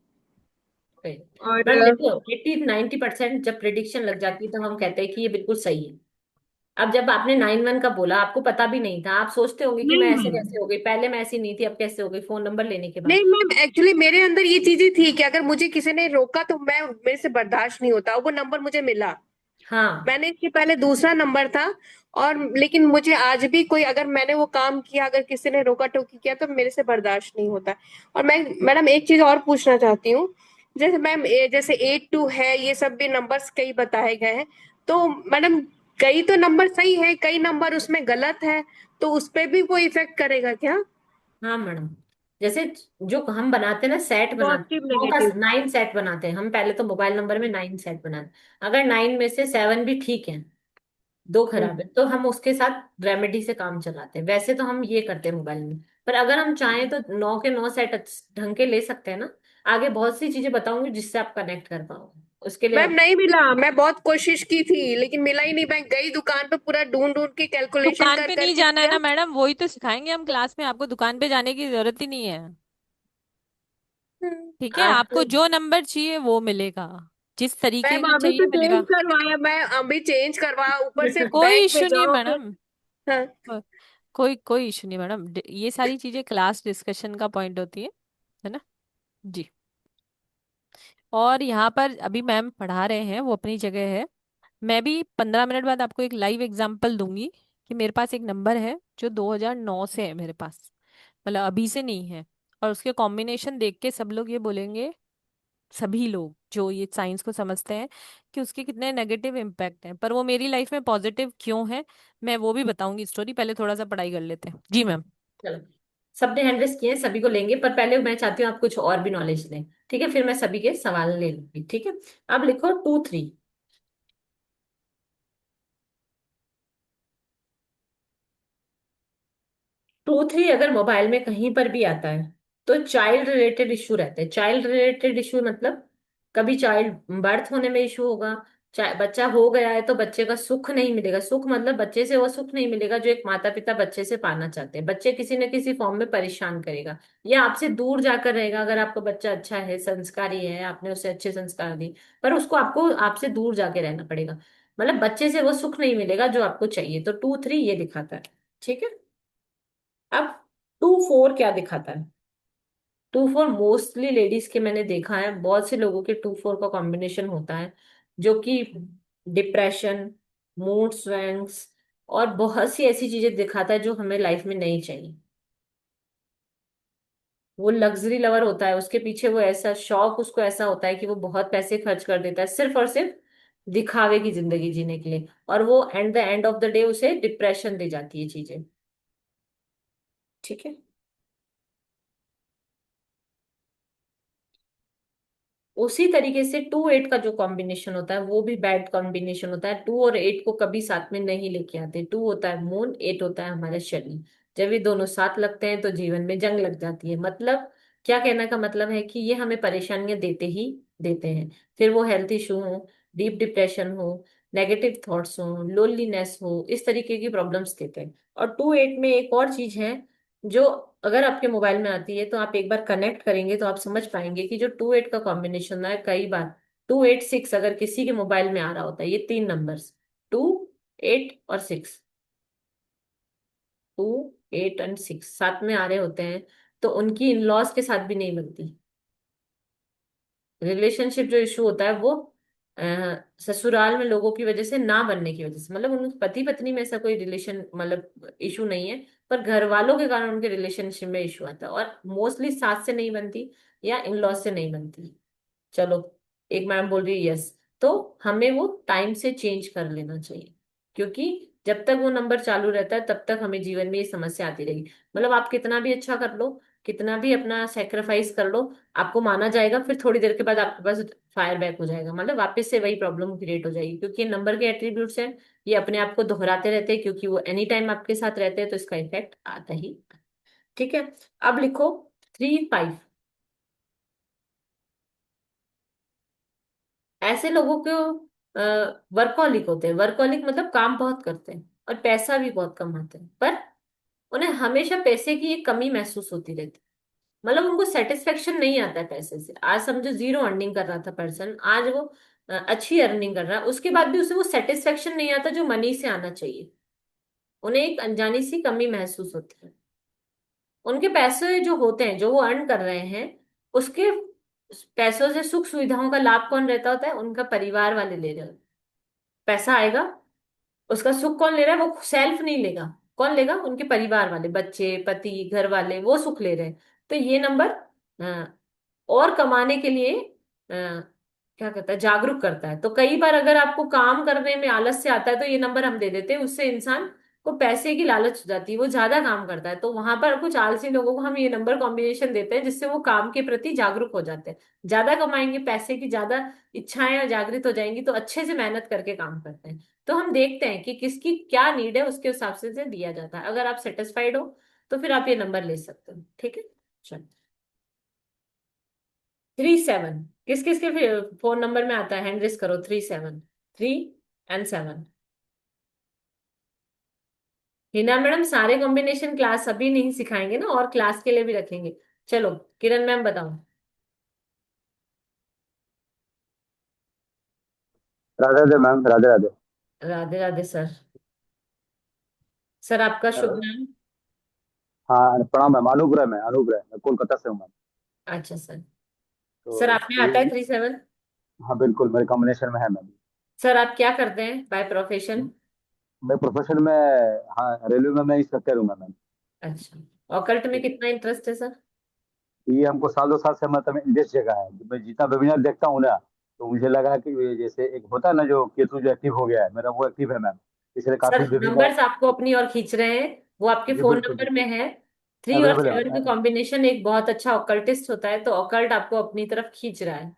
और मैम देखो, 80-90% जब प्रिडिक्शन लग जाती है तो हम कहते हैं कि ये बिल्कुल सही है। अब जब आपने 9-1 का बोला, आपको पता भी नहीं था, आप सोचते होंगे कि मैं नहीं ऐसे मैम, कैसे हो गई, पहले मैं ऐसी नहीं थी, अब कैसे हो गई फोन नंबर लेने के बाद। नहीं मैम, एक्चुअली मेरे अंदर ये चीजें थी कि अगर मुझे किसी ने रोका तो मैं, मेरे से बर्दाश्त नहीं होता। वो नंबर मुझे मिला, हाँ मैंने इसके पहले दूसरा नंबर था। और लेकिन मुझे आज भी कोई, अगर मैंने वो काम किया, अगर किसी ने रोका टोकी किया, तो मेरे से बर्दाश्त नहीं होता। और मैं मैडम एक चीज और पूछना चाहती हूँ। जैसे मैम जैसे 8-2 है, ये सब भी नंबर्स कई बताए गए हैं। तो मैडम कई तो नंबर सही है, कई नंबर उसमें गलत है, तो उस पे भी वो इफेक्ट करेगा क्या? हाँ मैडम, जैसे जो हम बनाते हैं ना, सेट बनाते पॉजिटिव हैं, 9 का नेगेटिव। 9 सेट बनाते हैं हम। पहले तो मोबाइल नंबर में 9 सेट बनाते हैं। अगर 9 में से 7 भी ठीक है, 2 खराब है, तो हम उसके साथ रेमेडी से काम चलाते हैं। वैसे तो हम ये करते हैं मोबाइल में। पर अगर हम चाहें तो 9 के 9 सेट ढंग के ले सकते हैं ना। आगे बहुत सी चीजें बताऊंगी जिससे आप कनेक्ट कर पाओ, उसके लिए मैम नहीं मिला, मैं बहुत कोशिश की थी लेकिन मिला ही नहीं। मैं गई दुकान पे, पूरा ढूंढ ढूंढ के कैलकुलेशन दुकान कर पे नहीं करके जाना है किया। ना मैडम, वही तो सिखाएंगे हम क्लास में, आपको दुकान पे जाने की जरूरत ही नहीं है। ठीक है, आपको आपको जो नंबर चाहिए वो मिलेगा, जिस तरीके मैम का अभी तो चाहिए चेंज मिलेगा। करवाया, मैं अभी चेंज करवा, ऊपर से कोई बैंक में इश्यू नहीं जाओ फिर। मैडम। हाँ। को- कोई इश्यू नहीं मैडम, ये सारी चीजें क्लास डिस्कशन का पॉइंट होती है ना। जी। और यहाँ पर अभी मैम पढ़ा रहे हैं, वो अपनी जगह है। मैं भी 15 मिनट बाद आपको एक लाइव एग्जांपल दूंगी कि मेरे पास एक नंबर है जो 2009 से है मेरे पास, मतलब अभी से नहीं है। और उसके कॉम्बिनेशन देख के सब लोग ये बोलेंगे, सभी लोग जो ये साइंस को समझते हैं, कि उसके कितने नेगेटिव इम्पैक्ट हैं, पर वो मेरी लाइफ में पॉजिटिव क्यों है, मैं वो भी बताऊंगी स्टोरी। पहले थोड़ा सा पढ़ाई कर लेते हैं जी मैम। चलो, सबने हैंड रेस किए हैं, सभी को लेंगे, पर पहले मैं चाहती हूँ आप कुछ और भी नॉलेज लें। ठीक है, फिर मैं सभी के सवाल ले लूंगी। ठीक है, अब लिखो 2-3। 2-3 अगर मोबाइल में कहीं पर भी आता है तो चाइल्ड रिलेटेड इशू रहते हैं। चाइल्ड रिलेटेड इशू मतलब कभी चाइल्ड बर्थ होने में इशू होगा। चाहे बच्चा हो गया है तो बच्चे का सुख नहीं मिलेगा। सुख मतलब बच्चे से वो सुख नहीं मिलेगा जो एक माता पिता बच्चे से पाना चाहते हैं। बच्चे किसी न किसी फॉर्म में परेशान करेगा या आपसे दूर जाकर रहेगा। अगर आपका बच्चा अच्छा है, संस्कारी है, आपने उसे अच्छे संस्कार दिए, पर उसको आपको आपसे दूर जाके रहना पड़ेगा। मतलब बच्चे से वो सुख नहीं मिलेगा जो आपको चाहिए। तो 2-3 ये दिखाता है। ठीक है, अब 2-4 क्या दिखाता है? 2-4 मोस्टली लेडीज के मैंने देखा है, बहुत से लोगों के 2-4 का कॉम्बिनेशन होता है, जो कि डिप्रेशन, मूड स्विंग्स और बहुत सी ऐसी चीजें दिखाता है जो हमें लाइफ में नहीं चाहिए। वो लग्जरी लवर होता है, उसके पीछे वो ऐसा शौक उसको ऐसा होता है कि वो बहुत पैसे खर्च कर देता है सिर्फ और सिर्फ दिखावे की जिंदगी जीने के लिए। और वो at the end of the day उसे डिप्रेशन दे जाती है चीजें। ठीक है, उसी तरीके से 2-8 का जो कॉम्बिनेशन होता है वो भी बैड कॉम्बिनेशन होता है। 2 और 8 को कभी साथ में नहीं लेके आते। 2 होता है मून, 8 होता है हमारा शनि। जब ये दोनों साथ लगते हैं तो जीवन में जंग लग जाती है। मतलब क्या कहने का मतलब है कि ये हमें परेशानियां देते ही देते हैं। फिर वो हेल्थ इशू हो, डीप डिप्रेशन हो, नेगेटिव थॉट्स हो, लोनलीनेस हो, इस तरीके की प्रॉब्लम्स देते हैं। और 2-8 में एक और चीज है जो अगर आपके मोबाइल में आती है तो आप एक बार कनेक्ट करेंगे तो आप समझ पाएंगे कि जो 2-8 का कॉम्बिनेशन है, कई बार 2-8-6 अगर किसी के मोबाइल में आ रहा होता है, ये 3 नंबर्स, 2, 8 और 6, 2, 8 और 6 साथ में आ रहे होते हैं, तो उनकी इन लॉज के साथ भी नहीं बनती। रिलेशनशिप जो इशू होता है वो ससुराल में लोगों की वजह से ना बनने की वजह से, मतलब उनके पति पत्नी में ऐसा कोई रिलेशन मतलब इशू नहीं है, पर घर वालों के कारण उनके रिलेशनशिप में इशू आता है, और मोस्टली सास से नहीं बनती या इन लॉ से नहीं बनती। चलो, एक मैम बोल रही है यस, तो हमें वो टाइम से चेंज कर लेना चाहिए, क्योंकि जब तक वो नंबर चालू रहता है तब तक हमें जीवन में ये समस्या आती रहेगी। मतलब आप कितना भी अच्छा कर लो, कितना भी अपना सेक्रीफाइस कर लो, आपको माना जाएगा, फिर थोड़ी देर के बाद आपके पास फायर बैक हो जाएगा, मतलब वापस से वही प्रॉब्लम क्रिएट हो जाएगी, क्योंकि ये नंबर के एट्रीब्यूट्स हैं, ये अपने आप को दोहराते रहते हैं, क्योंकि वो एनी टाइम आपके साथ रहते हैं, तो इसका इफेक्ट आता ही। ठीक है, अब लिखो 3 5। ऐसे लोगों को वर्कहोलिक होते हैं। वर्कहोलिक मतलब काम बहुत करते हैं और पैसा भी बहुत कमाते हैं, पर उन्हें हमेशा पैसे की एक कमी महसूस होती रहती है। मतलब उनको सेटिस्फेक्शन नहीं आता है पैसे से। आज समझो जीरो अर्निंग कर रहा था पर्सन, आज वो अच्छी अर्निंग कर रहा है, उसके बाद भी उसे वो सेटिस्फेक्शन नहीं आता जो मनी से आना चाहिए। उन्हें एक अनजानी सी कमी महसूस होती है। उनके पैसे जो होते हैं, जो वो अर्न कर रहे हैं, उसके पैसों से सुख सुविधाओं का लाभ कौन रहता होता है? उनका परिवार वाले ले रहे होते हैं। पैसा आएगा, उसका सुख कौन ले रहा है? वो सेल्फ नहीं लेगा। कौन लेगा? उनके परिवार वाले, बच्चे, पति, घर वाले, वो सुख ले रहे हैं। तो ये नंबर और कमाने के लिए क्या करता है? जागरूक करता है। तो कई बार अगर आपको काम करने में आलस से आता है तो ये नंबर हम दे देते हैं, उससे इंसान को पैसे की लालच हो जाती है, वो ज्यादा काम करता है। तो वहां पर कुछ आलसी लोगों को हम ये नंबर कॉम्बिनेशन देते हैं, जिससे वो काम के प्रति जागरूक हो जाते हैं, ज्यादा कमाएंगे, पैसे की ज्यादा इच्छाएं जागृत हो जाएंगी, तो अच्छे से मेहनत करके काम करते हैं। तो हम देखते हैं कि किसकी क्या नीड है, उसके हिसाब से दिया जाता है। अगर आप सेटिस्फाइड हो तो फिर आप ये नंबर ले सकते हो। ठीक है, चलो। 3 7 किस किस के फोन नंबर में आता है? हैंड रेस करो। 3 7, 3 और 7। हिना मैडम, सारे कॉम्बिनेशन क्लास अभी नहीं सिखाएंगे ना, और क्लास के लिए भी रखेंगे। चलो, किरण मैम बताओ। Radhe Radhe ma'am, Radhe Radhe. Radhe Radhe sir. Sir आपका शुभ हेलो। नाम? हाँ प्रणाम मैम, अनूप राय, मैं अनूप राय, मैं कोलकाता से हूँ मैम। अच्छा सर। सर तो आप में आता है 3 7? हाँ बिल्कुल, मेरे कॉम्बिनेशन में है मैम। सर आप क्या करते हैं बाय प्रोफेशन? मैं प्रोफेशन में, हाँ रेलवे में मैं इंस्ट्रक्टर हूँ मैम। अच्छा, ऑकल्ट में कितना इंटरेस्ट है सर? ये हमको साल 2 साल से मतलब इंटरेस्ट जगह है। मैं जितना वेबिनार देखता हूँ ना, तो मुझे लगा कि ये जैसे एक होता है ना जो केतु जो एक्टिव हो गया है, मेरा वो एक्टिव है मैम। इसलिए सर काफी वेबिनार। नंबर्स आपको अपनी ओर खींच रहे हैं, वो आपके जी फोन बिल्कुल नंबर में बिल्कुल। है। 3 और 7 का अवेलेबल। कॉम्बिनेशन एक बहुत अच्छा ऑकल्टिस्ट होता है, तो ऑकल्ट आपको अपनी तरफ खींच रहा है।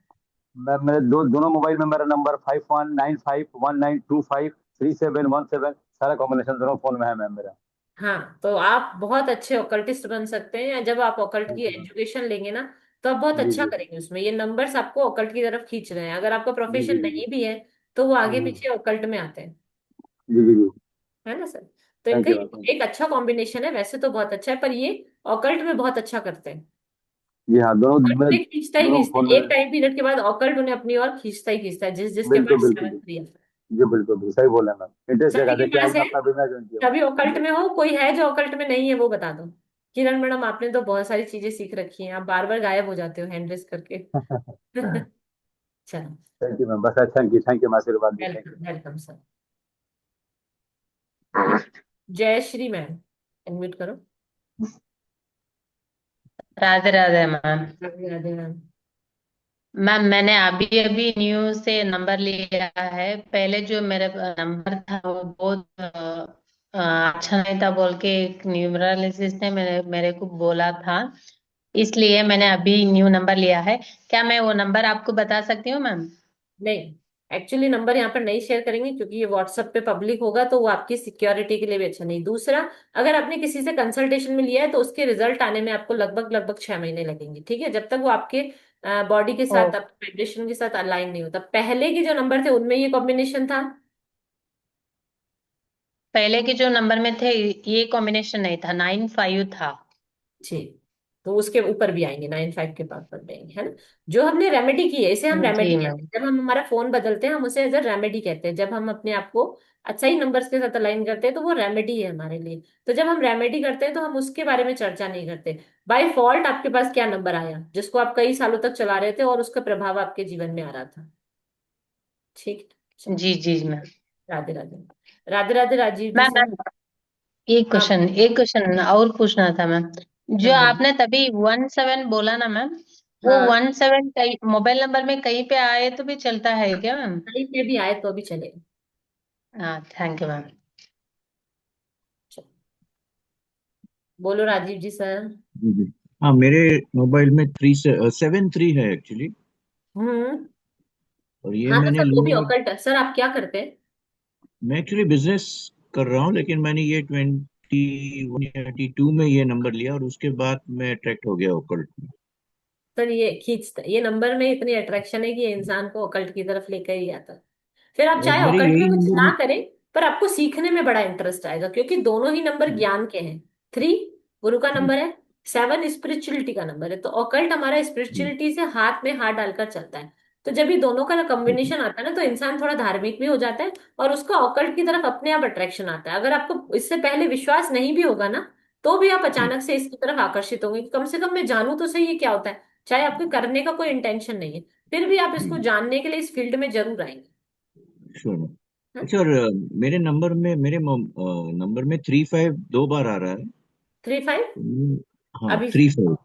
मैम मेरे दोनों मोबाइल में मेरा नंबर 519519237371 सारा कॉम्बिनेशन दोनों फोन में है मैम मेरा। हाँ, तो आप बहुत अच्छे ऑकल्टिस्ट बन सकते हैं, या जब आप ऑकल्ट की थैंक यू मैम। एजुकेशन लेंगे ना, तो आप बहुत जी अच्छा जी करेंगे उसमें। ये नंबर्स आपको ऑकल्ट की तरफ खींच रहे हैं। अगर आपका जी जी प्रोफेशन जी जी। नहीं भी है तो वो आगे हम्म, पीछे ऑकल्ट में आते हैं। जी जी जी। है ना सर? तो थैंक इनका यू मैम, थैंक एक अच्छा कॉम्बिनेशन है, वैसे तो बहुत अच्छा है, पर ये ऑकल्ट में बहुत अच्छा करते हैं। यू। जी हाँ, दोनों ऑकल्ट मैं उन्हें खींचता ही दोनों खींचता फोन है, में। एक टाइम पीरियड के बाद ऑकल्ट उन्हें अपनी ओर खींचता ही खींचता है, जिसके बिल्कुल पास बिल्कुल 7 3 है। जी बिल्कुल बिल्कुल सही बोला मैम। इंटरेस्ट जगह सभी के देखिए, आज पास मैं है? आपका बिना ज्वाइन किया हूँ। सभी ऑकल्ट जी। में हो? कोई है जो ऑकल्ट में नहीं है, वो बता दो। किरण मैडम, आपने तो बहुत सारी चीजें सीख रखी हैं, आप बार बार गायब हो जाते हो हैंड रेस करके। चलो, थैंक यू मैम, बस थैंक यू, मैं आशीर्वाद दी, थैंक वेलकम वेलकम सर। जय श्री मैम, अनम्यूट करो। Radhe Radhe ma'am. Radhe Radhe ma'am. Ma'am मैंने अभी अभी न्यू से नंबर लिया है। पहले जो मेरा नंबर था वो बहुत अच्छा नहीं था बोल के एक न्यूमरोलॉजिस्ट ने मेरे को बोला था, इसलिए मैंने अभी न्यू नंबर लिया है। क्या मैं वो नंबर आपको बता सकती हूँ मैम? नहीं, एक्चुअली नंबर यहाँ पर नहीं शेयर करेंगे, क्योंकि ये व्हाट्सएप पे पब्लिक होगा, तो वो आपकी सिक्योरिटी के लिए भी अच्छा नहीं। दूसरा, अगर आपने किसी से कंसल्टेशन में लिया है तो उसके रिजल्ट आने में आपको लगभग लगभग 6 महीने लगेंगे। ठीक है, जब तक वो आपके बॉडी के ओ, साथ, आपके वाइब्रेशन के साथ अलाइन नहीं होता। पहले के जो नंबर थे उनमें ये कॉम्बिनेशन था। पहले के जो नंबर में थे ये कॉम्बिनेशन नहीं था, 9 5 था। जी, तो उसके ऊपर भी आएंगे, 9 5 के पास पर भी आएंगे, है ना? जो हमने रेमेडी की है, इसे हम रेमेडी जी कहते मैम। हैं। जब हम हमारा फोन बदलते हैं हम उसे एज अ रेमेडी कहते हैं। जब हम अपने आप को अच्छा ही नंबर्स के साथ अलाइन करते हैं तो वो रेमेडी है हमारे लिए। तो जब हम रेमेडी करते हैं तो हम उसके बारे में चर्चा नहीं करते। बाय फॉल्ट आपके पास क्या नंबर आया जिसको आप कई सालों तक चला रहे थे और उसका प्रभाव आपके जीवन में आ रहा था? ठीक। चलो। जी जी मैम। राधे राधे। राधे राधे राजीव जी मैम सर। मैम, हाँ एक क्वेश्चन और पूछना था मैम। जो हाँ बोलिए। आपने तभी 17 बोला ना मैम, वो हाँ 17 कहीं मोबाइल नंबर में कहीं पे आए तो भी चलता है क्या मैम? कहीं पे भी आए तो भी चलेगा। हाँ, थैंक यू मैम। चलो, बोलो राजीव जी सर। जी जी। हाँ, मेरे मोबाइल में 73 है एक्चुअली। हम्म। और ये हाँ तो मैंने सर वो भी लिया। ऑकल्ट है सर, आप क्या करते हैं? मैं एक्चुअली बिजनेस कर रहा हूँ, लेकिन मैंने ये 22 में ये नंबर लिया और उसके बाद मैं अट्रैक्ट हो गया ओकल्ट में। सर ये खींचता, ये नंबर में इतनी अट्रैक्शन है कि ये इंसान को ऑकल्ट की तरफ लेकर ही आता है। फिर आप और चाहे मेरे ऑकल्ट यही में कुछ नंबर ना में। करें, पर आपको सीखने में बड़ा इंटरेस्ट आएगा, क्योंकि दोनों ही नंबर ज्ञान के हैं। 3 गुरु का जी नंबर है, 7 स्पिरिचुअलिटी का नंबर है। तो ऑकल्ट हमारा जी स्पिरिचुअलिटी से हाथ में हाथ डालकर चलता है। तो जब ये दोनों का जी कॉम्बिनेशन आता है ना, तो इंसान थोड़ा धार्मिक भी हो जाता है, और उसका ऑकल्ट की तरफ अपने आप अट्रैक्शन आता है। अगर आपको इससे पहले विश्वास नहीं भी होगा ना, तो भी आप जी। अचानक से इसकी तरफ आकर्षित होंगे कि कम से कम मैं जानूं तो सही ये क्या होता है। चाहे आपके करने का कोई इंटेंशन नहीं है, फिर भी आप इसको जी जानने के लिए इस फील्ड में जरूर आएंगे। श्योर। हाँ। अच्छा, और मेरे नंबर में नंबर में 35 दो बार आ रहा है। 3 5। हाँ, अभी 35।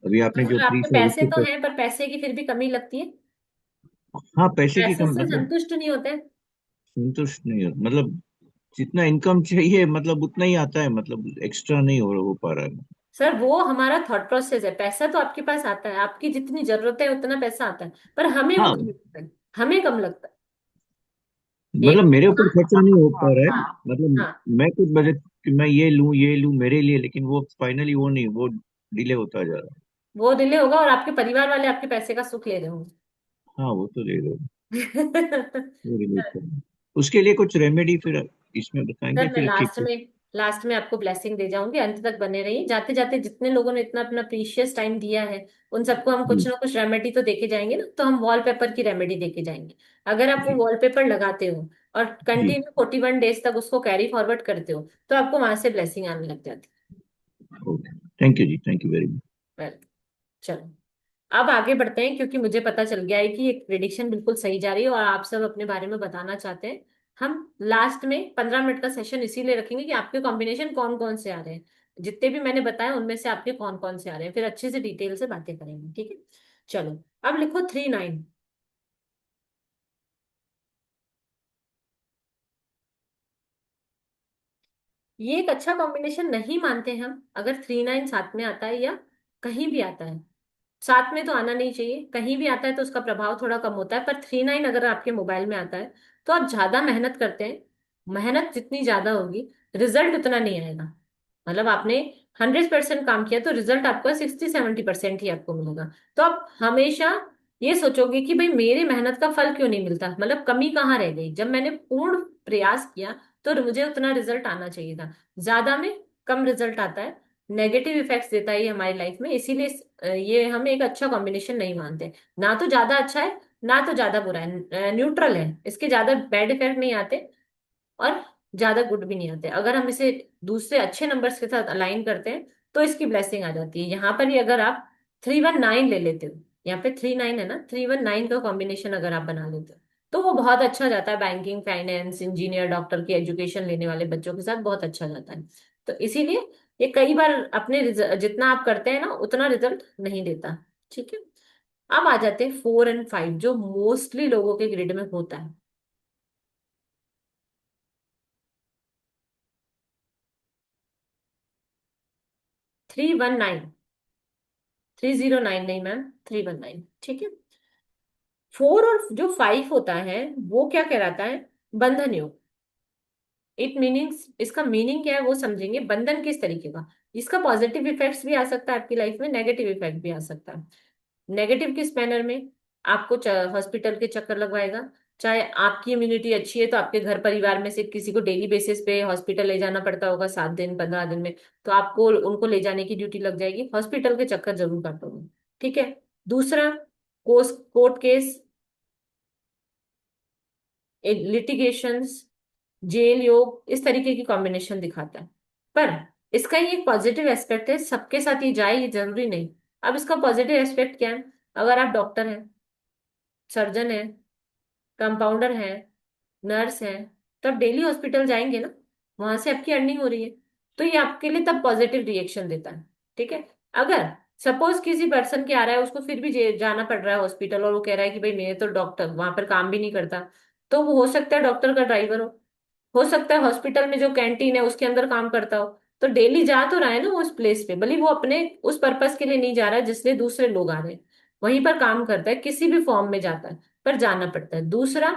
अभी तो आपने जो सर थ्री आपके फाइव पैसे उसके तो साथ। हैं, पर पैसे की फिर भी कमी लगती है। हाँ, पैसे की पैसे कम से मतलब संतुष्ट नहीं होते। संतुष्ट नहीं हो, मतलब जितना इनकम चाहिए मतलब उतना ही आता है, मतलब एक्स्ट्रा नहीं हो पा रहा है। सर वो हमारा थॉट प्रोसेस है। पैसा तो आपके पास आता है, आपकी जितनी जरूरत है उतना पैसा आता है, पर हमें वो हाँ, कम लगता है। हमें कम लगता है मतलब एक। मेरे ऊपर खर्चा नहीं हो पा रहा है। हाँ मतलब हाँ। मैं कुछ बजट कि मैं ये लूं मेरे लिए, लेकिन वो फाइनली वो नहीं, वो डिले होता जा रहा वो डिले होगा और आपके परिवार वाले आपके पैसे का सुख ले रहे होंगे। है। हाँ, वो तो ले लो। वो रिलीज करना। उसके लिए कुछ रेमेडी फिर इसमें बताएंगे सर मैं फिर, ठीक है। लास्ट में आपको ब्लेसिंग दे जाऊंगी, अंत तक बने रहिए। जाते जाते जितने लोगों ने इतना अपना प्रीशियस टाइम दिया है, उन सबको हम कुछ जी ना कुछ रेमेडी तो देके जाएंगे ना। तो हम वॉलपेपर की रेमेडी देके जाएंगे। अगर आप वो जी वॉलपेपर लगाते हो और जी। कंटिन्यू 41 डेज तक उसको कैरी फॉरवर्ड करते हो, तो आपको वहां से ब्लेसिंग आने लग जाती ओके, थैंक यू जी, थैंक यू वेरी मच। है। चलो, अब आगे बढ़ते हैं, क्योंकि मुझे पता चल गया है कि एक प्रिडिक्शन बिल्कुल सही जा रही है और आप सब अपने बारे में बताना चाहते हैं। हम लास्ट में 15 मिनट का सेशन इसीलिए रखेंगे कि आपके कॉम्बिनेशन कौन कौन से आ रहे हैं। जितने भी मैंने बताया उनमें से आपके कौन कौन से आ रहे हैं, फिर अच्छे से डिटेल से बातें करेंगे, ठीक है। चलो, अब लिखो 3 9। ये एक अच्छा कॉम्बिनेशन नहीं मानते हम, अगर 3 9 साथ में आता है या कहीं भी आता है। साथ में तो आना नहीं चाहिए, कहीं भी आता है तो उसका प्रभाव थोड़ा कम होता है, पर 3 9 अगर आपके मोबाइल में आता है तो आप ज्यादा मेहनत करते हैं। मेहनत जितनी ज्यादा होगी, रिजल्ट उतना नहीं आएगा। मतलब आपने 100% काम किया तो रिजल्ट आपका 60 70% ही आपको मिलेगा। तो आप हमेशा ये सोचोगे कि भाई मेरी मेहनत का फल क्यों नहीं मिलता, मतलब कमी कहाँ रह गई। जब मैंने पूर्ण प्रयास किया तो मुझे उतना रिजल्ट आना चाहिए था। ज्यादा में कम रिजल्ट आता है, नेगेटिव इफेक्ट्स देता है ये हमारी लाइफ में। इसीलिए ये हम एक अच्छा कॉम्बिनेशन नहीं मानते। ना तो ज्यादा अच्छा है, ना तो ज्यादा बुरा है, न्यूट्रल है। इसके ज्यादा बैड इफेक्ट नहीं आते और ज्यादा गुड भी नहीं आते। अगर हम इसे दूसरे अच्छे नंबर्स के साथ अलाइन करते हैं तो इसकी ब्लेसिंग आ जाती है। यहाँ पर ही अगर आप 3 1 9 ले लेते हो, यहाँ पे 3 9 है ना, 3 1 9 का कॉम्बिनेशन अगर आप बना लेते हो तो वो बहुत अच्छा जाता है। बैंकिंग, फाइनेंस, इंजीनियर, डॉक्टर की एजुकेशन लेने वाले बच्चों के साथ बहुत अच्छा जाता है। तो इसीलिए ये कई बार अपने जितना आप करते हैं ना उतना रिजल्ट नहीं देता, ठीक है। अब आ जाते हैं 4 और 5, जो मोस्टली लोगों के ग्रिड में होता है। 3 1 9। 3 0 9 नहीं मैम, 3 1 9, ठीक है। 4 और जो 5 होता है वो क्या कहलाता है? बंधन योग। इट मीनिंग्स, इसका मीनिंग क्या है वो समझेंगे। बंधन किस तरीके का? इसका पॉजिटिव इफेक्ट्स भी आ सकता है आपकी लाइफ में, नेगेटिव इफेक्ट भी आ सकता है। नेगेटिव किस मैनर में? आपको हॉस्पिटल के चक्कर लगवाएगा। चाहे आपकी इम्यूनिटी अच्छी है तो आपके घर परिवार में से किसी को डेली बेसिस पे हॉस्पिटल ले जाना पड़ता होगा, 7 दिन 15 दिन में, तो आपको उनको ले जाने की ड्यूटी लग जाएगी। हॉस्पिटल के चक्कर जरूर काटोगे, ठीक है। दूसरा, कोर्ट केस, लिटिगेशंस, जेल योग, इस तरीके की कॉम्बिनेशन दिखाता है। पर इसका ये एक पॉजिटिव एस्पेक्ट है, सबके साथ ये जाए ये जरूरी नहीं। अब इसका पॉजिटिव एस्पेक्ट क्या है? अगर आप डॉक्टर हैं, सर्जन है, कंपाउंडर है, नर्स है, तो आप डेली हॉस्पिटल जाएंगे ना, वहां से आपकी अर्निंग हो रही है, तो ये आपके लिए तब पॉजिटिव रिएक्शन देता है। ठीक है। अगर सपोज किसी पर्सन के आ रहा है, उसको फिर भी जाना पड़ रहा है हॉस्पिटल, और वो कह रहा है कि भाई मेरे तो डॉक्टर वहां पर काम भी नहीं करता, तो वो हो सकता है डॉक्टर का ड्राइवर हो सकता है हॉस्पिटल में जो कैंटीन है उसके अंदर काम करता हो, तो डेली जा तो रहा है ना वो उस प्लेस पे, भले वो अपने उस पर्पस के लिए नहीं जा रहा है जिसलिए दूसरे लोग आ रहे हैं, वहीं पर काम करता है, किसी भी फॉर्म में जाता है, पर जाना पड़ता है। दूसरा,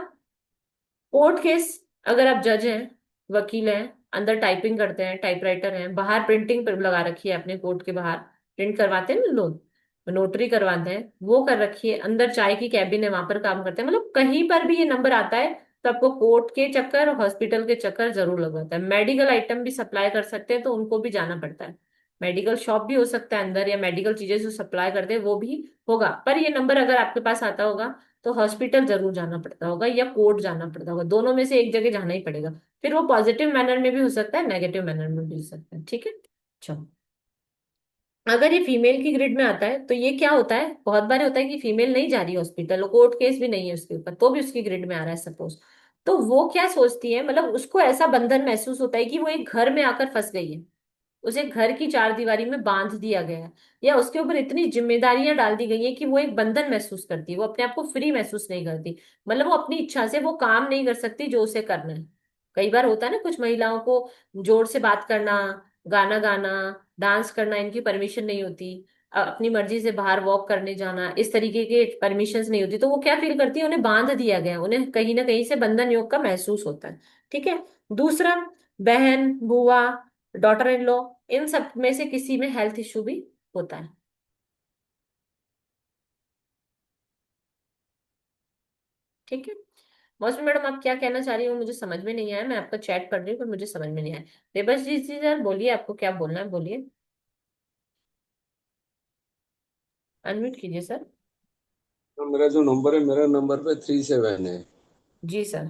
कोर्ट केस, अगर आप जज हैं, वकील हैं, अंदर टाइपिंग करते हैं, टाइपराइटर हैं, बाहर प्रिंटिंग पर लगा रखी है अपने कोर्ट के बाहर, प्रिंट करवाते हैं ना लोग, नोटरी करवाते हैं, वो कर रखी है, अंदर चाय की कैबिन है वहां पर काम करते हैं, मतलब कहीं पर भी ये नंबर आता है तो आपको कोर्ट के चक्कर और हॉस्पिटल के चक्कर जरूर लगवाता है। मेडिकल आइटम भी सप्लाई कर सकते हैं तो उनको भी जाना पड़ता है, मेडिकल शॉप भी हो सकता है अंदर, या मेडिकल चीजें जो सप्लाई करते हैं वो भी होगा, पर ये नंबर अगर आपके पास आता होगा तो हॉस्पिटल जरूर जाना पड़ता होगा या कोर्ट जाना पड़ता होगा, दोनों में से एक जगह जाना ही पड़ेगा। फिर वो पॉजिटिव मैनर में भी हो सकता है, नेगेटिव मैनर में भी हो सकता है। ठीक है। चलो, अगर ये फीमेल की ग्रिड में आता है तो ये क्या होता है, बहुत बार होता है कि फीमेल नहीं जा रही हॉस्पिटल, कोर्ट केस भी नहीं है उसके ऊपर, तो भी उसकी ग्रिड में आ रहा है सपोज, तो वो क्या सोचती है, मतलब उसको ऐसा बंधन महसूस होता है कि वो एक घर में आकर फंस गई है, उसे घर की चार दीवारी में बांध दिया गया है, या उसके ऊपर इतनी जिम्मेदारियां डाल दी गई हैं कि वो एक बंधन महसूस करती है, वो अपने आप को फ्री महसूस नहीं करती, मतलब वो अपनी इच्छा से वो काम नहीं कर सकती जो उसे करना है। कई बार होता है ना, कुछ महिलाओं को जोर से बात करना, गाना गाना, डांस करना, इनकी परमिशन नहीं होती, अपनी मर्जी से बाहर वॉक करने जाना, इस तरीके के परमिशंस नहीं होती, तो वो क्या फील करती है, उन्हें बांध दिया गया है, उन्हें कहीं ना कहीं से बंधन योग का महसूस होता है। ठीक है। दूसरा, बहन, बुआ, डॉटर इन लॉ, इन सब में से किसी में हेल्थ इश्यू भी होता है। ठीक है। मौसमी मैडम, आप क्या कहना चाह रही हो, मुझे समझ में नहीं आया, मैं आपका चैट पढ़ रही हूँ पर मुझे समझ में नहीं आया। बेबस जी सर बोलिए, आपको क्या बोलना है, बोलिए, अनम्यूट कीजिए सर। तो मेरा जो नंबर है, मेरा नंबर पे 37 है। जी सर।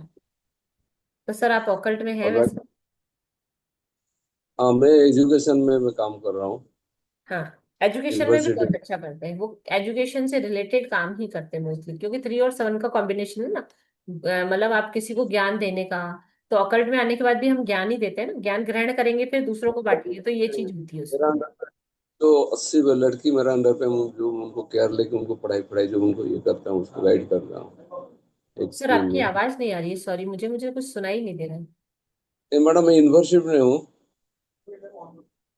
तो सर आप ऑकल्ट में है और वैसे? हाँ, मैं एजुकेशन में मैं काम कर रहा हूँ। हाँ, एजुकेशन में भी यूनिवर्सिटी। बहुत अच्छा करते हैं वो, एजुकेशन से रिलेटेड काम ही करते हैं मोस्टली, क्योंकि 3 और 7 का कॉम्बिनेशन है ना, मतलब आप किसी को ज्ञान देने का, तो अकल्ट में आने के बाद भी हम ज्ञान ही देते हैं ना, ज्ञान ग्रहण करेंगे फिर दूसरों को बांटेंगे, तो ये चीज होती है मेरा उसमें। अंडर पे तो 80 लड़की मेरा अंडर पे, जो उनको केयर लेके उनको पढ़ाई पढ़ाई जो उनको ये करता हूँ, उसको गाइड कर रहा हूँ एक सर टीम आपकी में। आवाज नहीं आ रही है, सॉरी, मुझे मुझे कुछ सुनाई नहीं दे रहा है। ये मैडम, मैं यूनिवर्सिटी में हूँ,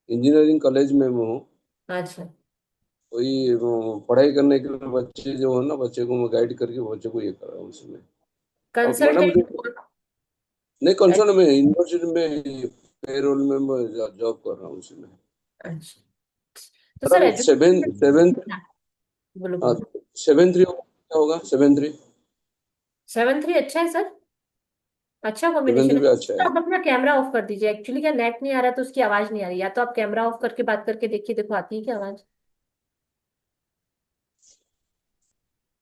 इंजीनियरिंग कॉलेज में मैं हूँ। अच्छा। वही पढ़ाई करने के लिए बच्चे जो है ना, बच्चे को मैं गाइड करके बच्चे को ये कर रहा हूँ उसमें। अब मैडम कंसल्टेंट। नहीं, कंसर्न में यूनिवर्सिटी में पेरोल में मैं जॉब कर रहा हूँ उसमें। अच्छा, तो sir madam education seven seven में, बोलो बोलो। 7-3 क्या होगा? 7-3। 7-3 अच्छा है सर, अच्छा सेवन कॉम्बिनेशन थ्री है। भी अच्छा है। आप अपना कैमरा ऑफ कर दीजिए, एक्चुअली क्या नेट नहीं आ रहा तो उसकी आवाज नहीं आ रही, या तो आप कैमरा ऑफ करके बात करके देखिए, देखो आती है क्या आवाज।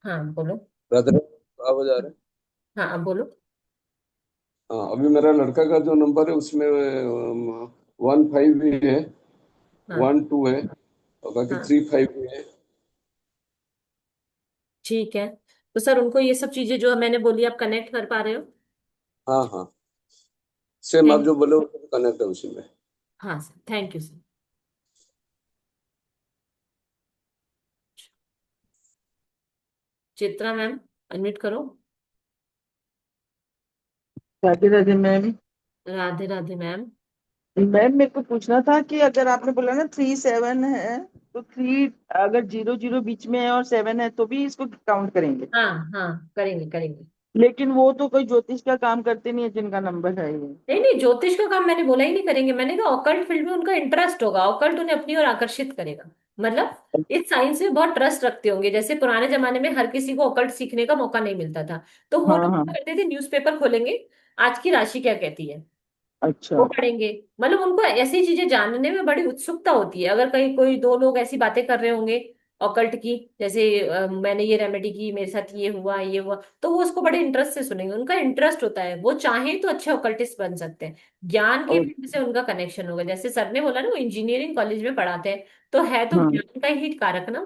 हाँ बोलो। रात आवाज आ रहा है। हाँ अब बोलो। हाँ, अभी मेरा लड़का का जो नंबर है उसमें 15 भी है, हाँ 12 है, और बाकी हाँ 35 भी है। ठीक है, तो सर उनको ये सब चीजें जो मैंने बोली आप कनेक्ट कर पा रहे हो? हाँ हाँ, सेम आप थैंक, जो बोले वो कनेक्ट है उसी में। हाँ sir, thank you sir. Chitra ma'am, unmute करो। Radhe Radhe ma'am. Radhe Radhe ma'am. Ma'am मेरे को पूछना था कि अगर आपने बोला ना 37 है, तो 3 अगर 0 0 बीच में है और 7 है तो भी इसको काउंट करेंगे? हाँ हाँ, करेंगे करेंगे। लेकिन वो तो कोई ज्योतिष का काम करते नहीं है जिनका नंबर है ये। नहीं नहीं, ज्योतिष का काम मैंने बोला ही नहीं करेंगे, मैंने कहा ऑकल्ट फील्ड में उनका इंटरेस्ट होगा, ऑकल्ट उन्हें अपनी ओर आकर्षित करेगा, मतलब इस साइंस में बहुत ट्रस्ट रखते होंगे, जैसे पुराने जमाने में हर किसी को ऑकल्ट सीखने का मौका नहीं मिलता था, तो वो हाँ लोग हाँ। क्या करते थे, न्यूज़पेपर खोलेंगे, आज की राशि क्या कहती है, वो अच्छा। पढ़ेंगे, मतलब उनको ऐसी चीजें जानने में बड़ी उत्सुकता होती है, अगर कहीं कोई दो लोग ऐसी बातें कर रहे होंगे ऑकल्ट की, जैसे मैंने ये रेमेडी की, मेरे साथ ये हुआ, तो वो उसको बड़े इंटरेस्ट से सुनेंगे, उनका इंटरेस्ट होता है, वो चाहे तो अच्छे ऑकल्टिस्ट बन सकते हैं, ज्ञान के और फील्ड से उनका कनेक्शन होगा, जैसे सर ने बोला ना वो इंजीनियरिंग कॉलेज में पढ़ाते हैं, तो है तो हाँ ज्ञान का ही कारक ना।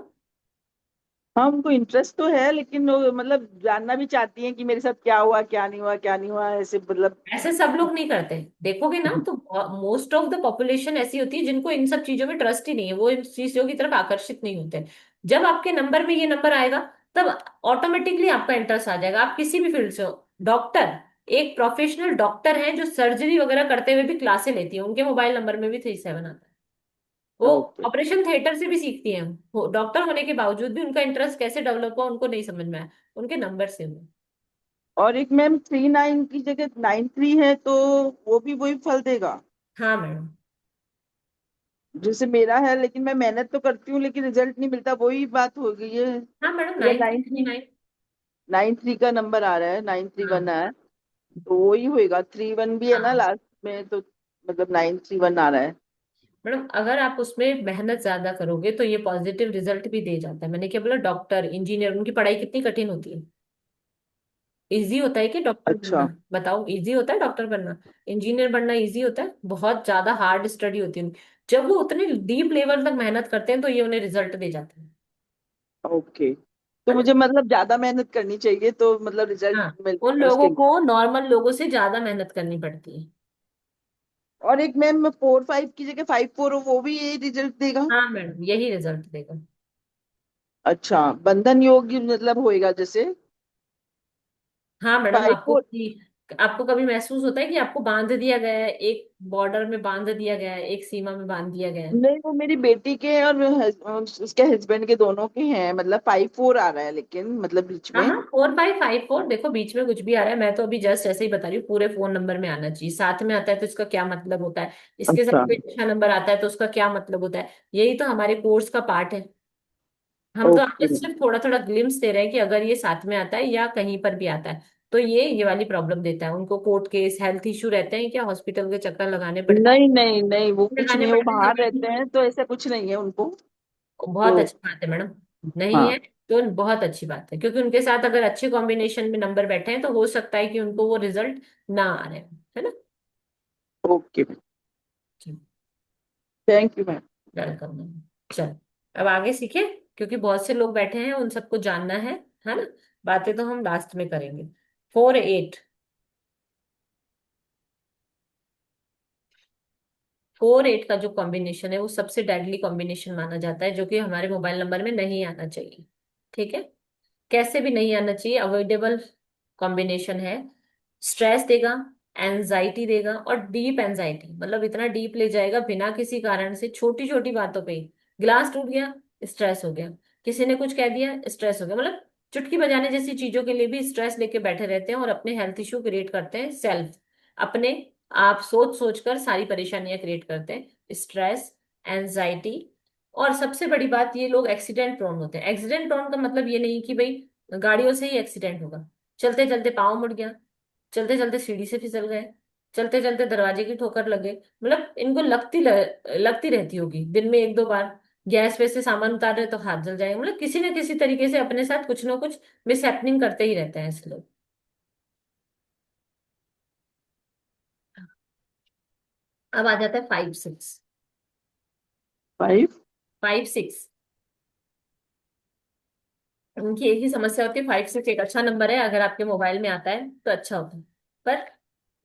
हाँ, उनको इंटरेस्ट तो है, लेकिन वो मतलब जानना भी चाहती हैं कि मेरे साथ क्या हुआ, क्या नहीं हुआ, क्या नहीं हुआ, ऐसे मतलब। ऐसे सब लोग नहीं करते, देखोगे ना तो मोस्ट ऑफ द पॉपुलेशन ऐसी होती है जिनको इन सब चीजों में ट्रस्ट ही नहीं है, वो इन चीजों की तरफ आकर्षित नहीं होते। जब आपके नंबर में ये नंबर आएगा तब ऑटोमेटिकली आपका इंटरेस्ट आ जाएगा, आप किसी भी फील्ड से हो। डॉक्टर, एक प्रोफेशनल डॉक्टर हैं जो सर्जरी वगैरह करते हुए भी क्लासे लेती है, उनके मोबाइल नंबर में भी 37 आता है। वो ओके। ऑपरेशन थिएटर से भी सीखती हैं, डॉक्टर होने के बावजूद भी उनका इंटरेस्ट कैसे डेवलप हुआ उनको नहीं समझ में आया, उनके नंबर से हुआ। और एक मैम 39 की जगह 93 है, तो वो भी वही फल देगा? हाँ मैडम। जैसे मेरा है, लेकिन मैं मेहनत तो करती हूँ लेकिन रिजल्ट नहीं मिलता, वही बात हो गई है। हाँ मैडम, अगर 9 3 9। 93 का नंबर आ रहा है, 931 हाँ है, तो वही होएगा। 31 भी है ना हाँ लास्ट में, तो मतलब 931 आ रहा है। मैडम, अगर आप उसमें मेहनत ज्यादा करोगे तो ये पॉजिटिव रिजल्ट भी दे जाता है। मैंने क्या बोला, डॉक्टर इंजीनियर उनकी पढ़ाई कितनी कठिन होती है। इजी होता है कि डॉक्टर बनना? अच्छा। बताओ, इजी होता है डॉक्टर बनना? इंजीनियर बनना इजी होता है? बहुत ज्यादा हार्ड स्टडी होती है उनकी। जब वो उतने डीप लेवल तक मेहनत करते हैं तो ये उन्हें रिजल्ट दे जाते हैं। ओके, तो है ना? मुझे मतलब ज्यादा मेहनत करनी चाहिए तो मतलब रिजल्ट हाँ, मिलता उन है लोगों उसके। को नॉर्मल लोगों से ज्यादा मेहनत करनी पड़ती है। और एक मैम 45 की जगह 54 हो, वो भी यही रिजल्ट देगा? हाँ मैडम, यही रिजल्ट देगा। अच्छा, बंधन योग मतलब होएगा जैसे हाँ मैडम, 54। आपको कभी महसूस होता है कि आपको बांध दिया गया है, एक बॉर्डर में बांध दिया गया है, एक सीमा में बांध दिया गया है? नहीं, वो मेरी बेटी के और उसके हस्बैंड के दोनों के हैं, मतलब 54 आ रहा है, लेकिन मतलब बीच हाँ में। हाँ, 4 5 5 4, देखो बीच में कुछ भी आ रहा है, मैं तो अभी जस्ट ऐसे ही बता रही हूँ, पूरे फोन नंबर में आना चाहिए। साथ में आता है तो इसका क्या मतलब होता है, इसके साथ अच्छा। कोई अच्छा नंबर आता है तो उसका क्या मतलब होता है, यही तो हमारे कोर्स का पार्ट है। हम तो आपको ओके। सिर्फ थोड़ा थोड़ा ग्लिम्स दे रहे हैं कि अगर ये साथ में आता है या कहीं पर भी आता है तो ये वाली प्रॉब्लम देता है। उनको कोर्ट केस हेल्थ इशू रहते हैं क्या, हॉस्पिटल के चक्कर लगाने पड़ते हैं? नहीं नहीं नहीं, वो कुछ लगाने नहीं है, वो पड़ते हैं बाहर जब। रहते हैं तो ऐसा कुछ नहीं है उनको। बहुत तो अच्छी बात है मैडम। नहीं हाँ। है तो बहुत अच्छी बात है, क्योंकि उनके साथ अगर अच्छे कॉम्बिनेशन में नंबर बैठे हैं तो हो सकता है कि उनको वो रिजल्ट ना आ रहे हैं, है ना? Okay, thank you ma'am. Welcome ma'am. चल, अब आगे सीखे, क्योंकि बहुत से लोग बैठे हैं उन सबको जानना है ना? बातें तो हम लास्ट में करेंगे। 4 8, 4 8 का जो कॉम्बिनेशन है वो सबसे डेडली कॉम्बिनेशन माना जाता है, जो कि हमारे मोबाइल नंबर में नहीं आना चाहिए। ठीक है? कैसे भी नहीं आना चाहिए, अवॉइडेबल कॉम्बिनेशन है। स्ट्रेस देगा, एंजाइटी देगा, और डीप एंजाइटी, मतलब इतना डीप ले जाएगा बिना किसी कारण से, छोटी छोटी बातों पे ही। गिलास टूट गया, स्ट्रेस हो गया। किसी ने कुछ कह दिया, स्ट्रेस हो गया। मतलब चुटकी बजाने जैसी चीजों के लिए भी स्ट्रेस लेके बैठे रहते हैं और अपने हेल्थ इश्यू क्रिएट करते हैं सेल्फ, अपने आप सोच सोच कर सारी परेशानियां क्रिएट करते हैं, स्ट्रेस, एंजाइटी। और सबसे बड़ी बात, ये लोग एक्सीडेंट प्रोन होते हैं। एक्सीडेंट प्रोन का मतलब ये नहीं कि भाई गाड़ियों से ही एक्सीडेंट होगा। चलते चलते पाँव मुड़ गया, चलते चलते सीढ़ी से फिसल गए, चलते चलते दरवाजे की ठोकर लग गई, मतलब इनको लगती रहती होगी दिन में 1 2 बार। गैस पे से सामान उतार रहे तो हाथ जल जाएगा, मतलब किसी न किसी तरीके से अपने साथ कुछ ना कुछ मिस हैपनिंग करते ही रहते हैं ऐसे लोग। अब आ जाता है 5 6। 5। 5 6, उनकी एक ही समस्या होती है। 5 6 एक अच्छा नंबर है, अगर आपके मोबाइल में आता है तो अच्छा होता है। पर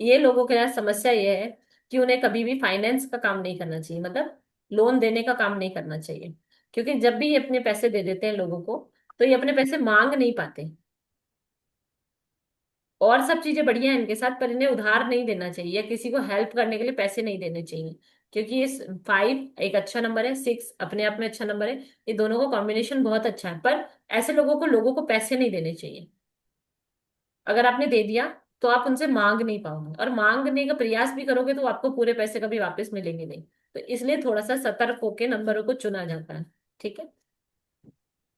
ये लोगों के साथ समस्या ये है कि उन्हें कभी भी फाइनेंस का काम नहीं करना चाहिए, मतलब लोन देने का काम नहीं करना चाहिए। क्योंकि जब भी ये अपने पैसे दे देते हैं लोगों को तो ये अपने पैसे मांग नहीं पाते। और सब चीजें बढ़िया है इनके साथ, पर इन्हें उधार नहीं देना चाहिए या किसी को हेल्प करने के लिए पैसे नहीं देने चाहिए। क्योंकि इस 5 एक अच्छा नंबर है, 6 अपने आप में अच्छा नंबर है, ये दोनों का कॉम्बिनेशन बहुत अच्छा है। पर ऐसे लोगों को पैसे नहीं देने चाहिए। अगर आपने दे दिया तो आप उनसे मांग नहीं पाओगे, और मांगने का प्रयास भी करोगे तो आपको पूरे पैसे कभी वापस मिलेंगे नहीं। तो इसलिए थोड़ा सा सतर्क होकर नंबरों को चुना जाता है। ठीक है?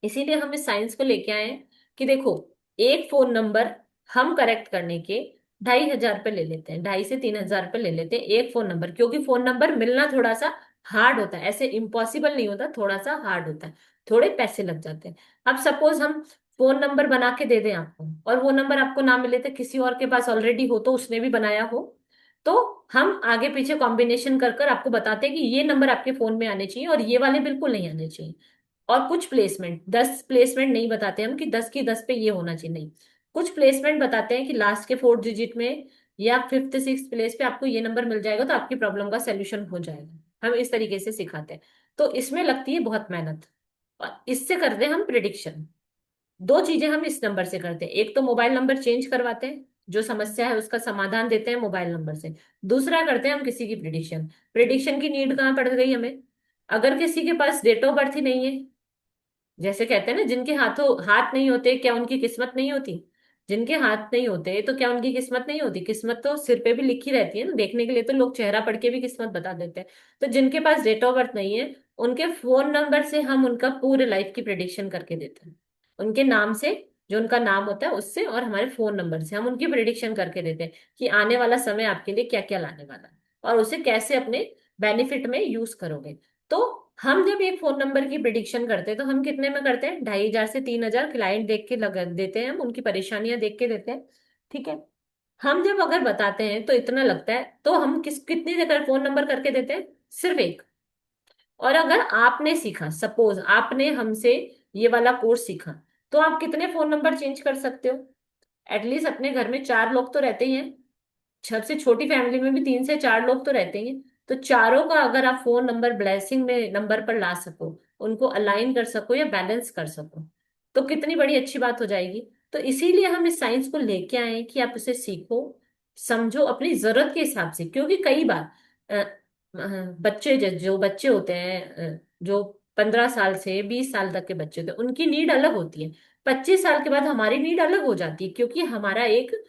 इसीलिए हम इस साइंस को लेके आए हैं कि देखो, एक फोन नंबर हम करेक्ट करने के 2,500 रुपये ले लेते हैं, 2,500 से 3,000 रुपये ले लेते हैं एक फोन नंबर, क्योंकि फोन नंबर मिलना थोड़ा सा हार्ड होता है। ऐसे इम्पॉसिबल नहीं होता, थोड़ा सा हार्ड होता है, थोड़े पैसे लग जाते हैं। अब सपोज हम फोन नंबर बना के दे दें आपको, और वो नंबर आपको ना मिले तो किसी और के पास ऑलरेडी हो, तो उसने भी बनाया हो, तो हम आगे पीछे कॉम्बिनेशन कर कर आपको बताते हैं कि ये नंबर आपके फोन में आने चाहिए और ये वाले बिल्कुल नहीं आने चाहिए। और कुछ प्लेसमेंट, 10 प्लेसमेंट नहीं बताते हम कि 10 की 10 पे ये होना चाहिए, नहीं। कुछ प्लेसमेंट बताते हैं कि लास्ट के 4 डिजिट में या फिफ्थ सिक्स प्लेस पे आपको ये नंबर मिल जाएगा तो आपकी प्रॉब्लम का सोल्यूशन हो जाएगा। हम इस तरीके से सिखाते हैं। तो इसमें लगती है बहुत मेहनत। और इससे करते हैं हम प्रिडिक्शन। 2 चीजें हम इस नंबर से करते हैं, एक तो मोबाइल नंबर चेंज करवाते हैं, जो समस्या है उसका समाधान देते हैं मोबाइल नंबर से। दूसरा करते हैं हम किसी की प्रिडिक्शन। प्रिडिक्शन की नीड कहाँ पड़ गई हमें? अगर किसी के पास डेट ऑफ बर्थ ही नहीं है, जैसे कहते हैं ना, जिनके हाथों हाथ नहीं होते क्या उनकी किस्मत नहीं होती? जिनके हाथ नहीं होते तो क्या उनकी किस्मत नहीं होती? किस्मत तो सिर पे भी लिखी रहती है ना, देखने के लिए तो लोग चेहरा पढ़ के भी किस्मत बता देते हैं। तो जिनके पास डेट ऑफ बर्थ नहीं है, उनके फोन नंबर से हम उनका पूरे लाइफ की प्रिडिक्शन करके देते हैं। उनके नाम से, जो उनका नाम होता है उससे, और हमारे फोन नंबर से हम उनकी प्रिडिक्शन करके देते हैं कि आने वाला समय आपके लिए क्या क्या लाने वाला है और उसे कैसे अपने बेनिफिट में यूज करोगे। तो हम जब एक फोन नंबर की प्रिडिक्शन करते हैं तो हम कितने में करते हैं? 2,500 से 3,000 क्लाइंट देख के लगा देते हैं, हम उनकी परेशानियां देख के देते हैं। ठीक है। हम जब अगर बताते हैं तो इतना लगता है, तो हम कितनी जगह फोन नंबर करके देते हैं? सिर्फ एक। और अगर आपने सीखा, सपोज आपने हमसे ये वाला कोर्स सीखा, तो आप कितने फोन नंबर चेंज कर सकते हो? एटलीस्ट अपने घर में 4 लोग तो रहते ही हैं। सबसे छोटी फैमिली में भी 3 से 4 लोग तो रहते ही हैं। तो चारों का अगर आप फोन नंबर ब्लेसिंग में नंबर पर ला सको, उनको अलाइन कर सको या बैलेंस कर सको, तो कितनी बड़ी अच्छी बात हो जाएगी। तो इसीलिए हम इस साइंस को लेके आए हैं कि आप उसे सीखो, समझो अपनी जरूरत के हिसाब से। क्योंकि कई बार बच्चे, जो बच्चे होते हैं, जो 15 साल से 20 साल तक के बच्चे होते हैं, उनकी नीड अलग होती है। 25 साल के बाद हमारी नीड अलग हो जाती है, क्योंकि हमारा एक,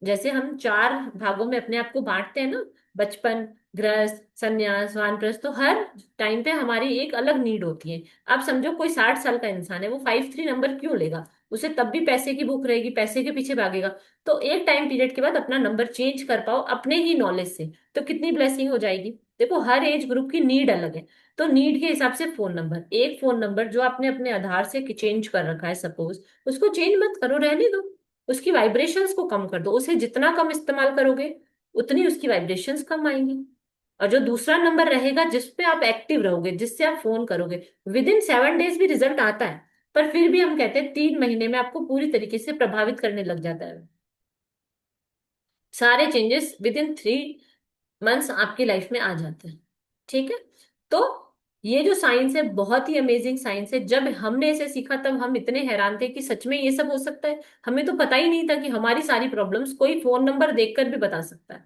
जैसे हम 4 भागों में अपने आप को बांटते हैं ना, बचपन, गृहस्थ, संन्यास, वानप्रस्थ, तो हर टाइम पे हमारी एक अलग नीड होती है। आप समझो कोई 60 साल का इंसान है, वो 5 3 नंबर क्यों लेगा? उसे तब भी पैसे की भूख रहेगी, पैसे के पीछे भागेगा। तो एक टाइम पीरियड के बाद अपना नंबर चेंज कर पाओ अपने ही नॉलेज से, तो कितनी ब्लेसिंग हो जाएगी। देखो, हर एज ग्रुप की नीड अलग है। तो नीड के हिसाब से फोन नंबर, एक फोन नंबर जो आपने अपने आधार से चेंज कर रखा है सपोज, उसको चेंज मत करो, रहने दो। उसकी वाइब्रेशंस को कम कर दो, उसे जितना कम इस्तेमाल करोगे उतनी उसकी वाइब्रेशंस कम आएंगी। और जो दूसरा नंबर रहेगा जिस पे आप एक्टिव रहोगे, जिससे आप फोन करोगे, विद इन 7 डेज भी रिजल्ट आता है। पर फिर भी हम कहते हैं 3 महीने में आपको पूरी तरीके से प्रभावित करने लग जाता है। सारे चेंजेस विद इन 3 मंथ्स आपकी लाइफ में आ जाते हैं। ठीक है। तो ये जो साइंस है बहुत ही अमेजिंग साइंस है। जब हमने इसे सीखा तब हम इतने हैरान थे कि सच में ये सब हो सकता है। हमें तो पता ही नहीं था कि हमारी सारी प्रॉब्लम्स कोई फोन नंबर देखकर भी बता सकता है।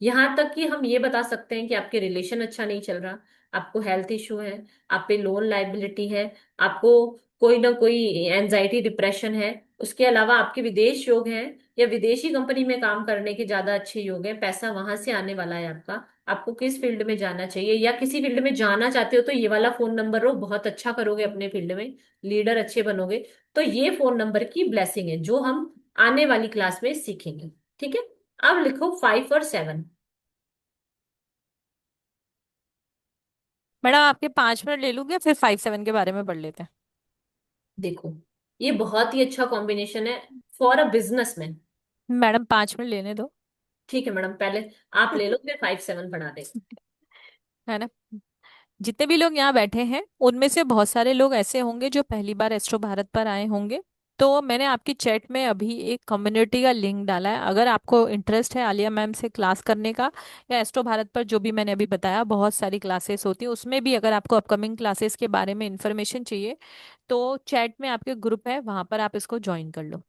यहाँ तक कि हम ये बता सकते हैं कि आपके रिलेशन अच्छा नहीं चल रहा, आपको हेल्थ इशू है, आप पे लोन लाइबिलिटी है, आपको कोई ना कोई एंजाइटी डिप्रेशन है, उसके अलावा आपके विदेश योग हैं, या विदेशी कंपनी में काम करने के ज्यादा अच्छे योग हैं, पैसा वहां से आने वाला है आपका, आपको किस फील्ड में जाना चाहिए, या किसी फील्ड में जाना चाहते हो तो ये वाला फोन नंबर लो, बहुत अच्छा करोगे अपने फील्ड में, लीडर अच्छे बनोगे। तो ये फोन नंबर की ब्लेसिंग है जो हम आने वाली क्लास में सीखेंगे। ठीक है। अब लिखो 5 और 7। मैडम आपके 5 मिनट ले लूंगी, फिर 5 7 के बारे में पढ़ लेते हैं। देखो, ये बहुत ही अच्छा कॉम्बिनेशन है for a businessman. Madam 5 minute लेने दो। ठीक है मैडम, पहले आप ले लो, फिर 5 7 पढ़ा दे। है ना? जितने भी लोग यहाँ बैठे हैं उनमें से बहुत सारे लोग ऐसे होंगे जो पहली बार एस्ट्रो भारत पर आए होंगे। तो मैंने आपकी चैट में अभी एक कम्युनिटी का लिंक डाला है, अगर आपको इंटरेस्ट है आलिया मैम से क्लास करने का, या एस्ट्रो भारत पर जो भी मैंने अभी बताया बहुत सारी क्लासेस होती हैं, उसमें भी अगर आपको अपकमिंग क्लासेस के बारे में इंफॉर्मेशन चाहिए तो चैट में आपके ग्रुप है, वहां पर आप इसको ज्वाइन कर लो।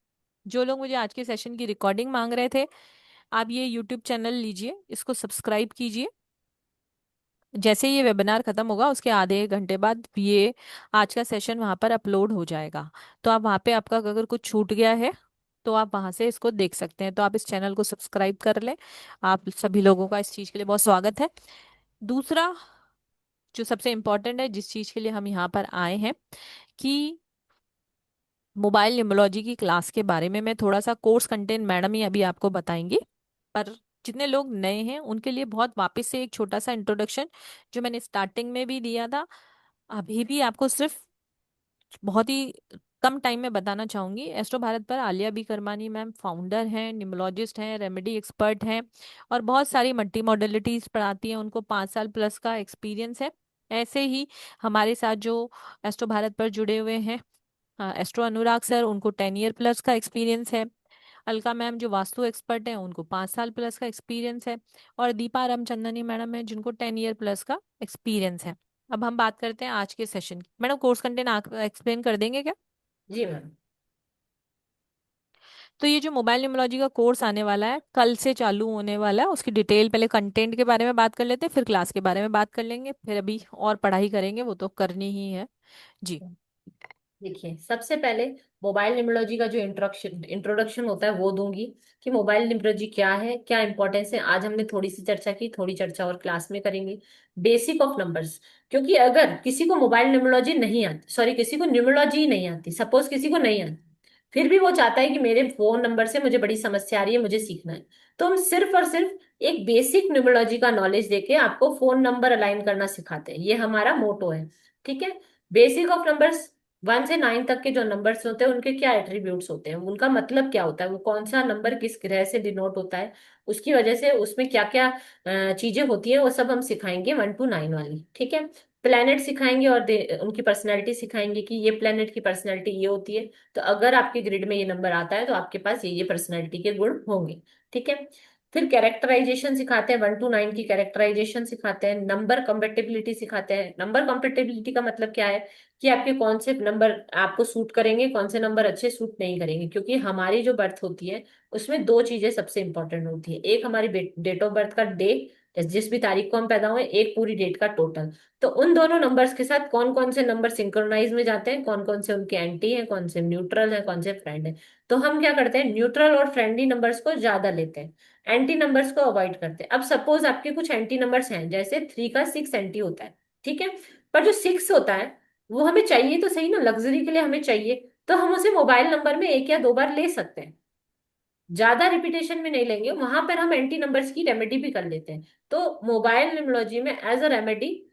जो लोग मुझे आज के सेशन की रिकॉर्डिंग मांग रहे थे, आप ये यूट्यूब चैनल लीजिए, इसको सब्सक्राइब कीजिए। जैसे ये वेबिनार खत्म होगा उसके आधे एक घंटे बाद ये आज का सेशन वहां पर अपलोड हो जाएगा। तो आप वहां पे, आपका अगर कुछ छूट गया है तो आप वहां से इसको देख सकते हैं। तो आप इस चैनल को सब्सक्राइब कर लें। आप सभी लोगों का इस चीज के लिए बहुत स्वागत है। दूसरा, जो सबसे इम्पोर्टेंट है, जिस चीज के लिए हम यहाँ पर आए हैं, कि मोबाइल न्यूमरोलॉजी की क्लास के बारे में मैं थोड़ा सा कोर्स कंटेंट मैडम ही अभी आपको बताएंगी। पर जितने लोग नए हैं उनके लिए बहुत वापस से एक छोटा सा इंट्रोडक्शन जो मैंने स्टार्टिंग में भी दिया था, अभी भी आपको सिर्फ बहुत ही कम टाइम में बताना चाहूंगी। एस्ट्रो भारत पर आलिया बी करमानी मैम फाउंडर हैं, न्यूमरोलॉजिस्ट हैं, रेमेडी एक्सपर्ट हैं, और बहुत सारी मल्टी मॉडलिटीज पढ़ाती हैं। उनको 5 साल प्लस का एक्सपीरियंस है। ऐसे ही हमारे साथ जो एस्ट्रो भारत पर जुड़े हुए हैं, एस्ट्रो अनुराग सर, उनको 10 ईयर प्लस का एक्सपीरियंस है। अलका मैम जो वास्तु एक्सपर्ट हैं, उनको 5 साल प्लस का एक्सपीरियंस है। और दीपा रामचंदनी मैडम है, जिनको 10 ईयर प्लस का एक्सपीरियंस है। अब हम बात करते हैं आज के सेशन की। मैडम कोर्स कंटेंट आप एक्सप्लेन कर देंगे क्या? जी मैम। तो ये जो मोबाइल न्यूमरोलॉजी का कोर्स आने वाला है, कल से चालू होने वाला है, उसकी डिटेल पहले कंटेंट के बारे में बात कर लेते हैं, फिर क्लास के बारे में बात कर लेंगे, फिर अभी और पढ़ाई करेंगे, वो तो करनी ही है। जी। देखिए, सबसे पहले मोबाइल न्यूमरोलॉजी का जो इंट्रोडक्शन इंट्रोडक्शन होता है वो दूंगी कि मोबाइल न्यूमरोलॉजी क्या है, क्या इंपॉर्टेंस है। आज हमने थोड़ी सी चर्चा की, थोड़ी चर्चा और क्लास में करेंगे। बेसिक ऑफ नंबर्स, क्योंकि अगर किसी को मोबाइल न्यूमरोलॉजी नहीं आती, सॉरी किसी को न्यूमरोलॉजी नहीं आती, सपोज किसी को नहीं आती, फिर भी वो चाहता है कि मेरे फोन नंबर से मुझे बड़ी समस्या आ रही है, मुझे सीखना है, तो हम सिर्फ और सिर्फ एक बेसिक न्यूमरोलॉजी का नॉलेज देके आपको फोन नंबर अलाइन करना सिखाते हैं। ये हमारा मोटो है। ठीक है। बेसिक ऑफ नंबर्स, 1 से 9 तक के जो नंबर्स होते हैं उनके क्या एट्रीब्यूट्स होते हैं, उनका मतलब क्या होता है, वो कौन सा नंबर किस ग्रह से डिनोट होता है, उसकी वजह से उसमें क्या क्या चीजें होती है, वो सब हम सिखाएंगे 1 to 9 वाली। ठीक है। प्लेनेट सिखाएंगे और उनकी पर्सनैलिटी सिखाएंगे कि ये प्लेनेट की पर्सनैलिटी ये होती है, तो अगर आपके ग्रिड में ये नंबर आता है तो आपके पास ये पर्सनैलिटी के गुण होंगे। ठीक है। फिर कैरेक्टराइजेशन सिखाते हैं, 1 to 9 की कैरेक्टराइजेशन सिखाते हैं। नंबर कंपेटिबिलिटी सिखाते हैं। नंबर कंपेटिबिलिटी का मतलब क्या है कि आपके कौन से नंबर आपको सूट करेंगे, कौन से नंबर अच्छे सूट नहीं करेंगे, क्योंकि हमारी जो बर्थ होती है उसमें दो चीजें सबसे इंपॉर्टेंट होती है। एक हमारी डेट ऑफ बर्थ का डे, जिस भी तारीख को हम पैदा हुए, एक पूरी डेट का टोटल। तो उन दोनों नंबर्स के साथ कौन कौन से नंबर सिंक्रोनाइज में जाते हैं, कौन कौन से उनके एंटी हैं, कौन से न्यूट्रल है, कौन से फ्रेंड है। तो हम क्या करते हैं, न्यूट्रल और फ्रेंडली नंबर्स को ज्यादा लेते हैं, एंटी नंबर्स को अवॉइड करते हैं। अब सपोज आपके कुछ एंटी नंबर्स हैं, जैसे 3 का 6 एंटी होता है। ठीक है। पर जो 6 होता है वो हमें चाहिए तो सही ना, लग्जरी के लिए हमें चाहिए, तो हम उसे मोबाइल नंबर में 1 या 2 बार ले सकते हैं, ज्यादा रिपीटेशन में नहीं लेंगे, वहां पर हम एंटी नंबर्स की रेमेडी भी कर लेते हैं। तो मोबाइल न्यूमरोलॉजी में as a remedy,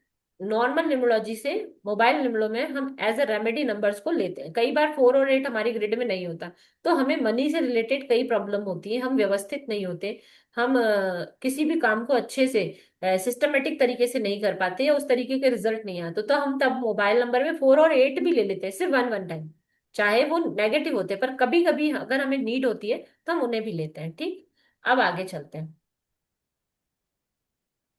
normal numerology से मोबाइल न्यूमरो में हम एज अ रेमेडी नंबर्स को लेते हैं। कई बार 4 और 8 हमारी ग्रिड में नहीं होता, तो हमें मनी से रिलेटेड कई प्रॉब्लम होती है, हम व्यवस्थित नहीं होते, हम किसी भी काम को अच्छे से सिस्टमेटिक तरीके से नहीं कर पाते, या उस तरीके के रिजल्ट नहीं आते, तो हम तब मोबाइल नंबर में 4 और 8 भी ले लेते हैं, सिर्फ वन वन टाइम, चाहे वो नेगेटिव होते हैं, पर कभी कभी अगर हमें नीड होती है तो हम उन्हें भी लेते हैं। ठीक। अब आगे चलते हैं।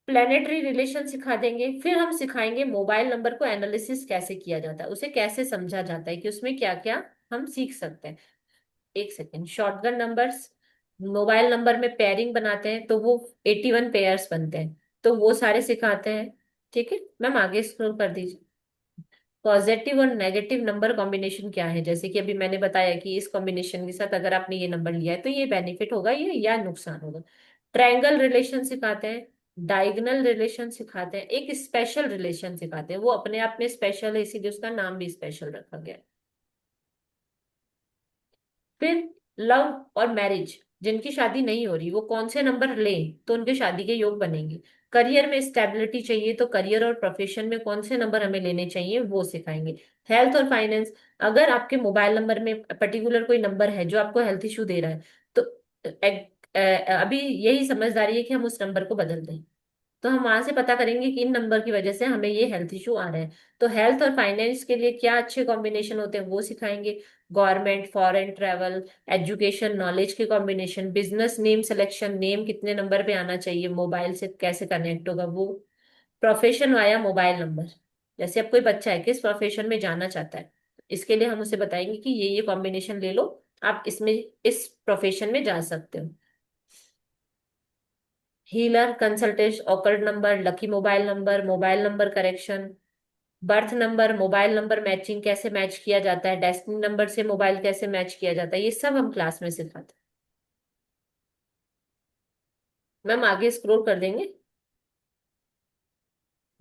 प्लेनेटरी रिलेशन सिखा देंगे, फिर हम सिखाएंगे मोबाइल नंबर को एनालिसिस कैसे किया जाता है, उसे कैसे समझा जाता है, कि उसमें क्या क्या हम सीख सकते हैं। एक second. Shotgun numbers, mobile number में पेयरिंग बनाते हैं तो वो 81 पेयर्स बनते हैं, तो वो सारे सिखाते हैं। ठीक है मैम, आगे स्क्रॉल कर दीजिए। पॉजिटिव और नेगेटिव नंबर कॉम्बिनेशन क्या है, जैसे कि अभी मैंने बताया कि इस कॉम्बिनेशन के साथ अगर आपने ये नंबर लिया है तो ये बेनिफिट होगा, ये या नुकसान होगा। ट्रायंगल रिलेशन सिखाते हैं, डायगोनल रिलेशन सिखाते हैं, एक स्पेशल रिलेशन सिखाते हैं, वो अपने आप में स्पेशल है इसीलिए उसका नाम भी स्पेशल रखा गया है। फिर लव और मैरिज, जिनकी शादी नहीं हो रही वो कौन से नंबर लें तो उनके शादी के योग बनेंगे। करियर में स्टेबिलिटी चाहिए तो करियर और प्रोफेशन में कौन से नंबर हमें लेने चाहिए वो सिखाएंगे। हेल्थ और फाइनेंस, अगर आपके मोबाइल नंबर में पर्टिकुलर कोई नंबर है जो आपको हेल्थ इशू दे रहा है, तो अभी यही समझदारी है कि हम उस नंबर को बदल दें, तो हम वहां से पता करेंगे कि इन नंबर की वजह से हमें ये हेल्थ इशू आ रहे हैं। तो हेल्थ और फाइनेंस के लिए क्या अच्छे कॉम्बिनेशन होते हैं वो सिखाएंगे। Government, foreign travel, education, knowledge के combination, business name selection, name कितने नंबर पे आना चाहिए, मोबाइल से कैसे कनेक्ट होगा वो। प्रोफेशन वाया मोबाइल नंबर, जैसे अब कोई बच्चा है किस प्रोफेशन में जाना चाहता है, इसके लिए हम उसे बताएंगे कि ये कॉम्बिनेशन ले लो, आप इसमें इस प्रोफेशन में जा सकते हो। Healer, consultant, occult number, lucky mobile number correction, birth number, mobile number matching कैसे मैच किया जाता है, डेस्टिनी नंबर से मोबाइल कैसे मैच किया जाता है, ये सब हम क्लास में सिखाते हैं। मैम आगे स्क्रॉल कर देंगे।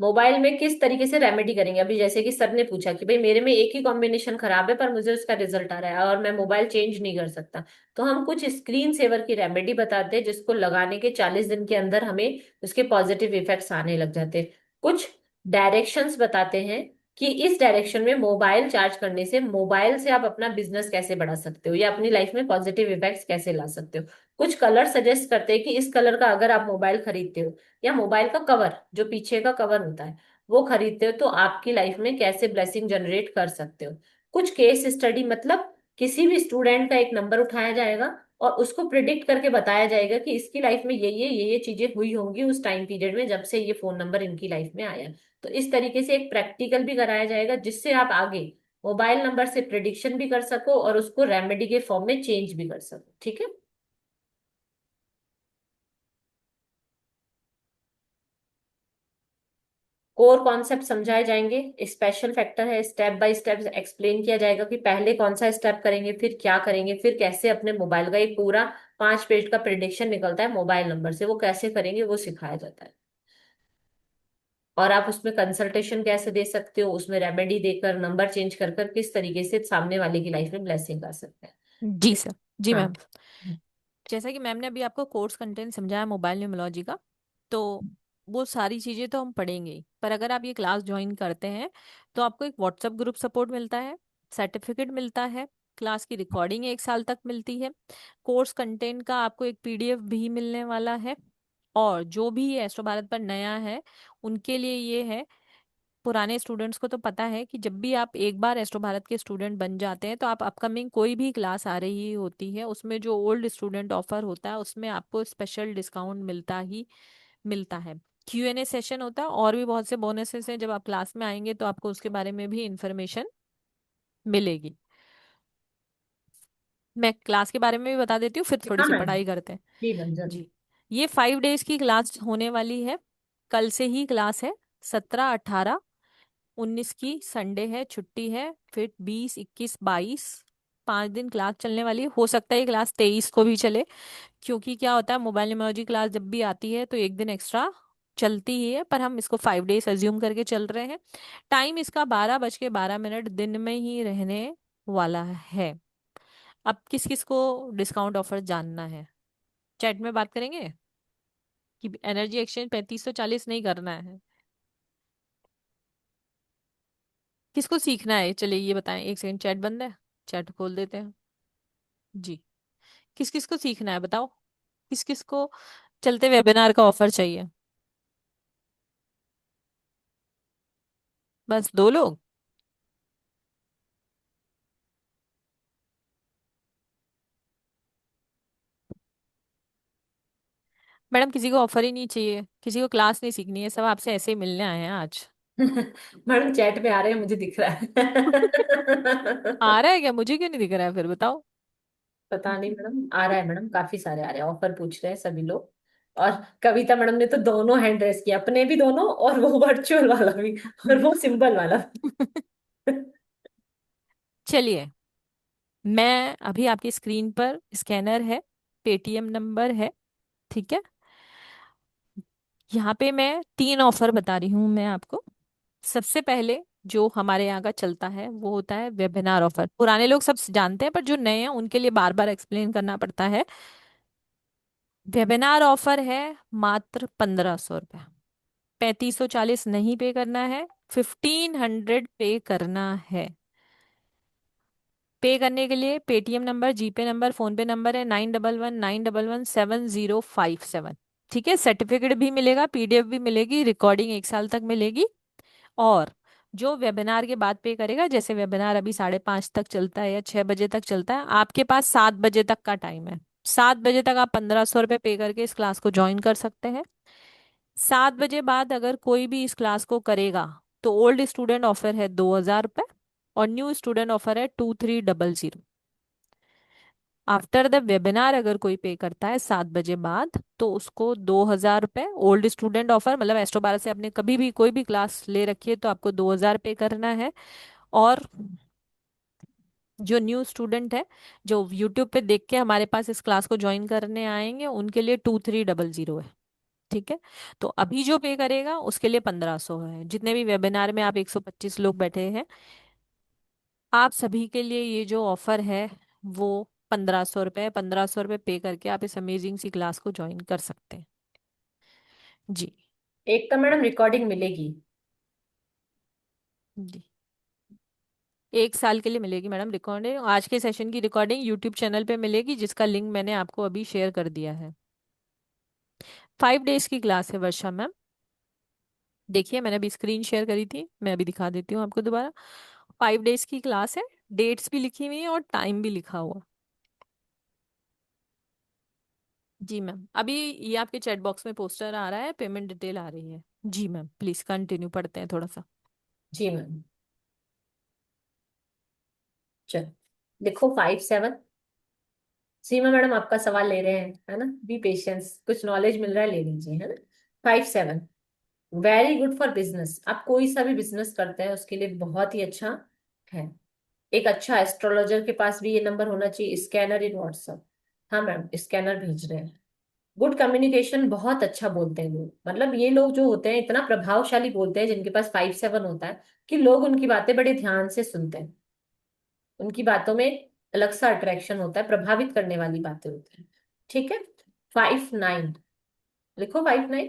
मोबाइल में किस तरीके से रेमेडी करेंगे, अभी जैसे कि सर ने पूछा कि भाई मेरे में एक ही कॉम्बिनेशन खराब है पर मुझे उसका रिजल्ट आ रहा है और मैं मोबाइल चेंज नहीं कर सकता, तो हम कुछ स्क्रीन सेवर की रेमेडी बताते हैं जिसको लगाने के 40 दिन के अंदर हमें उसके पॉजिटिव इफेक्ट्स आने लग जाते हैं। कुछ डायरेक्शंस बताते हैं कि इस डायरेक्शन में मोबाइल चार्ज करने से मोबाइल से आप अपना बिजनेस कैसे बढ़ा सकते हो या अपनी लाइफ में पॉजिटिव इफेक्ट्स कैसे ला सकते हो। कुछ कलर सजेस्ट करते हैं कि इस कलर का अगर आप मोबाइल खरीदते हो, या मोबाइल का कवर जो पीछे का कवर होता है, वो खरीदते हो तो आपकी लाइफ में कैसे ब्लेसिंग जनरेट कर सकते हो। कुछ केस स्टडी, मतलब किसी भी स्टूडेंट का एक नंबर उठाया जाएगा और उसको प्रिडिक्ट करके बताया जाएगा कि इसकी लाइफ में ये चीजें हुई होंगी उस टाइम पीरियड में जब से ये फोन नंबर इनकी लाइफ में आया। तो इस तरीके से एक प्रैक्टिकल भी कराया जाएगा जिससे आप आगे मोबाइल नंबर से प्रिडिक्शन भी कर सको और उसको रेमेडी के फॉर्म में चेंज भी कर सको। ठीक है। कोर कॉन्सेप्ट समझाए जाएंगे, स्पेशल फैक्टर है, स्टेप बाय स्टेप एक्सप्लेन किया जाएगा कि पहले कौन सा स्टेप करेंगे, फिर क्या करेंगे, फिर कैसे अपने मोबाइल का एक पूरा 5 पेज का प्रिडिक्शन निकलता है मोबाइल नंबर से, वो कैसे करेंगे वो सिखाया जाता है। और आप उसमें कंसल्टेशन कैसे दे सकते हो, उसमें रेमेडी देकर नंबर चेंज कर कर किस तरीके से सामने वाले की लाइफ में ब्लेसिंग कर सकते हैं। जी सर। जी हाँ। मैम। जैसा कि मैम ने अभी आपको कोर्स कंटेंट समझाया मोबाइल न्यूमोलॉजी का, तो वो सारी चीज़ें तो हम पढ़ेंगे ही, पर अगर आप ये क्लास ज्वाइन करते हैं तो आपको एक व्हाट्सएप ग्रुप सपोर्ट मिलता है, सर्टिफिकेट मिलता है, क्लास की रिकॉर्डिंग 1 साल तक मिलती है, कोर्स कंटेंट का आपको एक पीडीएफ भी मिलने वाला है। और जो भी एस्ट्रो भारत पर नया है उनके लिए ये है, पुराने स्टूडेंट्स को तो पता है कि जब भी आप एक बार एस्ट्रो भारत के स्टूडेंट बन जाते हैं तो आप अपकमिंग कोई भी क्लास आ रही होती है उसमें जो ओल्ड स्टूडेंट ऑफर होता है उसमें आपको स्पेशल डिस्काउंट मिलता ही मिलता है। क्यूएनए सेशन होता है और भी बहुत से बोनसेस हैं, जब आप क्लास में आएंगे तो आपको उसके बारे में भी इंफॉर्मेशन मिलेगी। मैं क्लास के बारे में भी बता देती हूँ, फिर थोड़ी हाँ सी मैम। पढ़ाई करते हैं। जी मैम जरूर। जी। ये 5 डेज की क्लास होने वाली है। कल से ही क्लास है। 17, 18, 19 की संडे है, छुट्टी है। फिर 20, 21, 22 5 दिन क्लास चलने वाली है। हो सकता है ये क्लास 23 को भी चले, क्योंकि क्या होता है मोबाइल न्यूमरोलॉजी क्लास जब भी आती है तो एक दिन एक्स्ट्रा चलती ही है, पर हम इसको 5 डेज अज्यूम करके चल रहे हैं। टाइम इसका 12:12 दिन में ही रहने वाला है। अब किस किस को डिस्काउंट ऑफर जानना है, चैट में बात करेंगे कि एनर्जी एक्सचेंज 3540 नहीं करना है। किसको सीखना है चलिए ये बताएं, 1 सेकंड, चैट बंद है, चैट खोल देते हैं। जी। किस किस को सीखना है बताओ, किस किस को चलते वेबिनार का ऑफर चाहिए? बस 2 लोग। मैडम किसी को ऑफर ही नहीं चाहिए, किसी को क्लास नहीं सीखनी है, सब आपसे ऐसे ही मिलने आए हैं आज। मैडम चैट में आ रहे हैं, मुझे दिख रहा है। आ रहा है क्या? मुझे क्यों नहीं दिख रहा है फिर बताओ। पता नहीं मैडम, आ रहा है मैडम, काफी सारे आ रहे हैं, ऑफर पूछ रहे हैं सभी लोग। और कविता मैडम ने तो दोनों हैंड रेस किया, अपने भी दोनों और वो वर्चुअल वाला भी और वो सिंबल वाला भी। चलिए, मैं अभी आपकी स्क्रीन पर स्कैनर है, पेटीएम नंबर है, ठीक है। यहाँ पे मैं 3 ऑफर बता रही हूँ मैं आपको। सबसे पहले जो हमारे यहाँ का चलता है वो होता है वेबिनार ऑफर। पुराने लोग सब जानते हैं पर जो नए हैं उनके लिए बार बार एक्सप्लेन करना पड़ता है। वेबिनार ऑफर है मात्र 1500 रुपये। 3540 नहीं पे करना है, 1500 पे करना है। पे करने के लिए पेटीएम नंबर, जीपे नंबर, फोन पे नंबर है 9119117057। ठीक है। सर्टिफिकेट भी मिलेगा, पीडीएफ भी मिलेगी, रिकॉर्डिंग 1 साल तक मिलेगी। और जो वेबिनार के बाद पे करेगा, जैसे वेबिनार अभी 5:30 तक चलता है या 6 बजे तक चलता है, आपके पास 7 बजे तक का टाइम है। 7 बजे तक आप 1500 रुपये पे करके इस क्लास को ज्वाइन कर सकते हैं। 7 बजे बाद अगर कोई भी इस क्लास को करेगा तो ओल्ड स्टूडेंट ऑफर है 2000 रुपये और न्यू स्टूडेंट ऑफर है 2300। आफ्टर द वेबिनार अगर कोई पे करता है 7 बजे बाद तो उसको 2000 रुपये ओल्ड स्टूडेंट ऑफर, मतलब एस्ट्रो 12 से आपने कभी भी कोई भी क्लास ले रखी है तो आपको 2000 पे करना है। और जो न्यू स्टूडेंट है जो यूट्यूब पे देख के हमारे पास इस क्लास को ज्वाइन करने आएंगे उनके लिए 2300 है। ठीक है। तो अभी जो पे करेगा उसके लिए 1500 है। जितने भी वेबिनार में आप 125 लोग बैठे हैं, आप सभी के लिए ये जो ऑफर है वो 1500 रुपये। 1500 रुपये पे करके आप इस अमेजिंग सी क्लास को ज्वाइन कर सकते हैं। जी। एक तो मैडम रिकॉर्डिंग मिलेगी। जी। 1 साल के लिए मिलेगी मैडम रिकॉर्डिंग। आज के सेशन की रिकॉर्डिंग यूट्यूब चैनल पे मिलेगी जिसका लिंक मैंने आपको अभी शेयर कर दिया है। 5 डेज की क्लास है वर्षा मैम। देखिए मैंने अभी स्क्रीन शेयर करी थी, मैं अभी दिखा देती हूँ आपको दोबारा। 5 डेज की क्लास है, डेट्स भी लिखी हुई है और टाइम भी लिखा हुआ। जी मैम, अभी ये आपके चैट बॉक्स में पोस्टर आ रहा है, पेमेंट डिटेल आ रही है। जी मैम, प्लीज कंटिन्यू, पढ़ते हैं थोड़ा सा। जी मैम, चल देखो 5-7। सीमा मैडम आपका सवाल ले रहे हैं, है ना? बी पेशेंस, कुछ नॉलेज मिल रहा है, ले लीजिए, है ना? 5-7 वेरी गुड फॉर बिजनेस। आप कोई सा भी बिजनेस करते हैं उसके लिए बहुत ही अच्छा है। एक अच्छा एस्ट्रोलॉजर के पास भी ये नंबर होना चाहिए। स्कैनर इन व्हाट्सएप। हाँ मैम, स्कैनर भेज रहे हैं। गुड कम्युनिकेशन, बहुत अच्छा बोलते हैं लोग। मतलब ये लोग जो होते हैं इतना प्रभावशाली बोलते हैं जिनके पास 5-7 होता है, कि लोग उनकी बातें बड़े ध्यान से सुनते हैं। उनकी बातों में अलग सा अट्रैक्शन होता है, प्रभावित करने वाली बातें होती हैं। ठीक है। 5-9 लिखो, 5-9।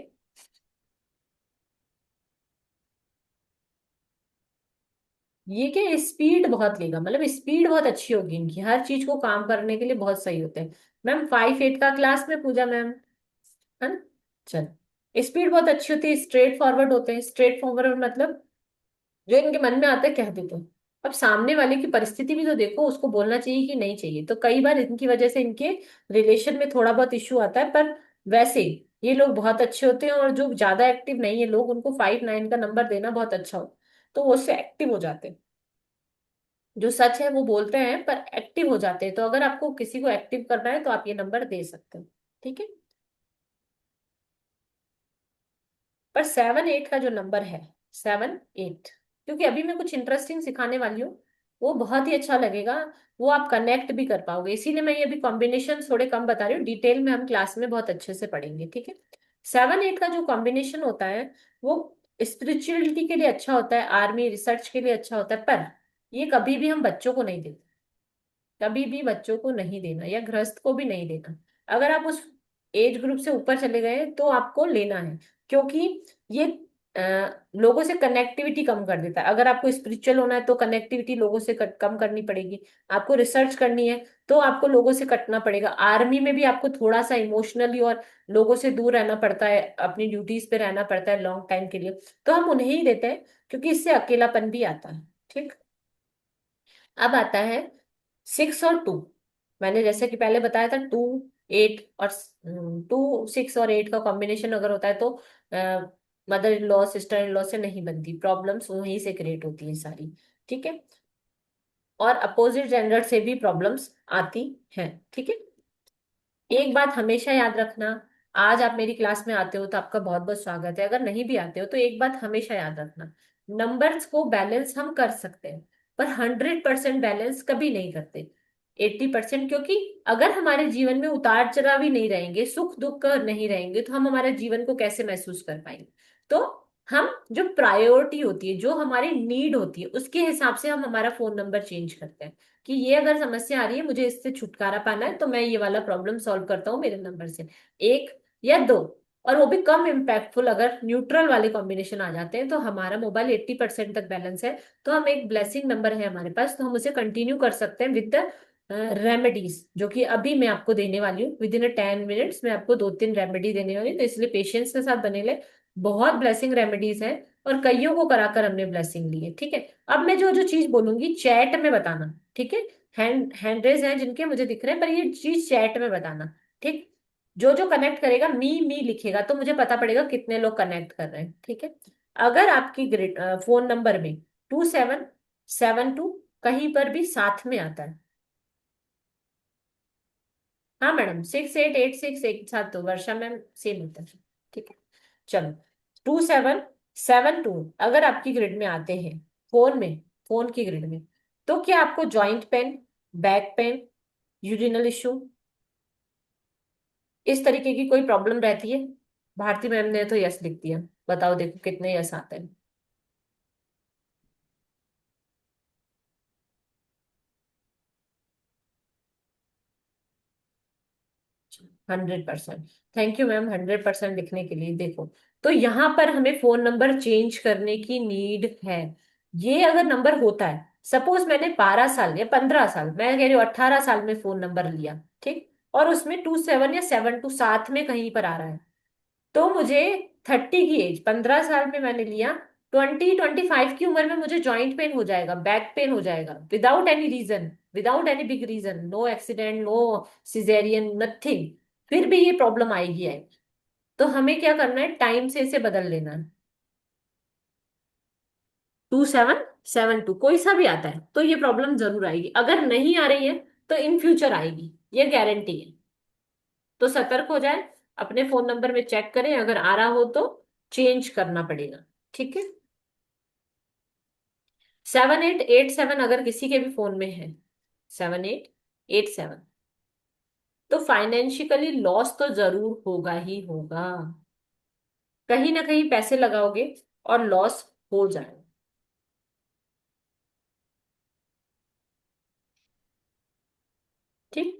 ये क्या स्पीड बहुत लेगा, मतलब स्पीड बहुत अच्छी होगी इनकी, हर चीज को काम करने के लिए बहुत सही होते हैं। मैम 5-8 का क्लास में पूजा मैम, है ना? चल, स्पीड बहुत अच्छी होती है, स्ट्रेट फॉरवर्ड होते हैं। स्ट्रेट फॉरवर्ड मतलब जो इनके मन में आता है कह देते हैं। अब सामने वाले की परिस्थिति भी तो देखो, उसको बोलना चाहिए कि नहीं चाहिए। तो कई बार इनकी वजह से इनके रिलेशन में थोड़ा बहुत इश्यू आता है, पर वैसे ये लोग बहुत अच्छे होते हैं। और जो ज्यादा एक्टिव नहीं है लोग, उनको 5-9 का नंबर देना बहुत अच्छा हो, तो वो उससे एक्टिव हो जाते हैं। जो सच है वो बोलते हैं पर एक्टिव हो जाते हैं। तो अगर आपको किसी को एक्टिव करना है तो आप ये नंबर दे सकते हो। ठीक है। पर 7-8 का जो नंबर है, 7-8, क्योंकि अभी मैं कुछ इंटरेस्टिंग सिखाने वाली हूँ, वो बहुत ही अच्छा लगेगा। वो आप कनेक्ट भी कर पाओगे, इसीलिए मैं ये अभी कॉम्बिनेशन थोड़े कम बता रही हूँ। डिटेल में हम क्लास में बहुत अच्छे से पढ़ेंगे। ठीक है। 7-8 का जो कॉम्बिनेशन होता है वो स्पिरिचुअलिटी के लिए अच्छा होता है, आर्मी रिसर्च के लिए अच्छा होता है। पर ये कभी भी हम बच्चों को नहीं देते, कभी भी बच्चों को नहीं देना, या गृहस्थ को भी नहीं देना। अगर आप उस एज ग्रुप से ऊपर चले गए तो आपको लेना है, क्योंकि ये लोगों से कनेक्टिविटी कम कर देता है। अगर आपको स्पिरिचुअल होना है तो कनेक्टिविटी लोगों से कम करनी पड़ेगी। आपको रिसर्च करनी है तो आपको लोगों से कटना पड़ेगा। आर्मी में भी आपको थोड़ा सा इमोशनली और लोगों से दूर रहना पड़ता है, अपनी ड्यूटीज पे रहना पड़ता है लॉन्ग टाइम के लिए। तो हम उन्हें ही देते हैं, क्योंकि इससे अकेलापन भी आता है। ठीक। अब आता है 6 और 2। मैंने जैसे कि पहले बताया था, 2-8 और 2-6 और 8 का कॉम्बिनेशन अगर होता है तो mother in law sister in law से नहीं बनती, प्रॉब्लम्स वहीं से क्रिएट होती है सारी। ठीक है। और अपोजिट जेंडर से भी प्रॉब्लम्स आती हैं। ठीक है। एक बात हमेशा याद रखना, आज आप मेरी क्लास में आते हो तो आपका बहुत बहुत स्वागत है। अगर नहीं भी आते हो तो एक बात हमेशा याद रखना, नंबर्स को बैलेंस हम कर सकते हैं, पर 100% बैलेंस कभी नहीं करते। 80%, क्योंकि अगर हमारे जीवन में उतार चढ़ाव ही नहीं रहेंगे, सुख दुख नहीं रहेंगे, तो हम हमारे जीवन को कैसे महसूस कर पाएंगे? तो हम जो प्रायोरिटी होती है, जो हमारी नीड होती है, उसके हिसाब से हम हमारा फोन नंबर चेंज करते हैं। कि ये अगर समस्या आ रही है, मुझे इससे छुटकारा पाना है, तो मैं ये वाला प्रॉब्लम सॉल्व करता हूँ मेरे नंबर से, 1 या 2। और वो भी कम इम्पैक्टफुल, अगर न्यूट्रल वाले कॉम्बिनेशन आ जाते हैं तो हमारा मोबाइल 80% तक बैलेंस है, तो हम एक ब्लेसिंग नंबर है हमारे पास, तो हम उसे कंटिन्यू कर सकते हैं विद द रेमेडीज, जो कि अभी मैं आपको देने वाली हूँ। विद इन 10 मिनट्स मैं आपको 2-3 रेमेडी देने वाली हूँ, तो इसलिए पेशेंस के साथ बने ले। बहुत ब्लेसिंग रेमेडीज है, और कईयों को कराकर हमने ब्लेसिंग ली है। ठीक है। अब मैं जो जो चीज बोलूंगी चैट में बताना। ठीक है। हैंड रेज हैं जिनके मुझे दिख रहे हैं, पर ये चीज चैट में बताना। ठीक। जो जो कनेक्ट करेगा मी लिखेगा, तो मुझे पता पड़ेगा कितने लोग कनेक्ट कर रहे हैं। ठीक है। अगर आपकी ग्रिड फोन नंबर में 2772 कहीं पर भी साथ में आता है, हाँ मैडम, 6-8-8-6 एक साथ, तो वर्षा मैम सेम होता है। ठीक है। चलो, 2772 अगर आपकी ग्रिड में आते हैं, फोन में, फोन की ग्रिड में, तो क्या आपको joint pain, back pain, urinal issue, इस तरीके की कोई प्रॉब्लम रहती है? भारती मैम ने तो यस लिख दिया, बताओ देखो कितने यस आते हैं। 100%। थैंक यू मैम 100% लिखने के लिए। देखो, तो यहाँ पर हमें फोन नंबर चेंज करने की नीड है। ये अगर नंबर होता है, सपोज मैंने 12 साल या 15 साल, मैं कह रही हूँ 18 साल में फोन नंबर लिया, ठीक, और उसमें 27 या 72 साथ में कहीं पर आ रहा है, तो मुझे 30 की एज, 15 साल में मैंने लिया, 25 की उम्र में मुझे जॉइंट पेन हो जाएगा, बैक पेन हो जाएगा, without any reason, without any big reason, no accident, no caesarean, nothing, फिर भी ये प्रॉब्लम आएगी आएगी। तो हमें क्या करना है, टाइम से इसे बदल लेना है। 2772 कोई सा भी आता है तो ये प्रॉब्लम जरूर आएगी, अगर नहीं आ रही है तो इन फ्यूचर आएगी, ये गारंटी है। तो सतर्क हो जाए, अपने फोन नंबर में चेक करें, अगर आ रहा हो तो चेंज करना पड़ेगा। ठीक है, 7887 अगर किसी के भी फोन में है, 7887, तो फाइनेंशियली लॉस तो जरूर होगा ही होगा, कहीं ना कहीं पैसे लगाओगे और लॉस हो जाएगा। ठीक,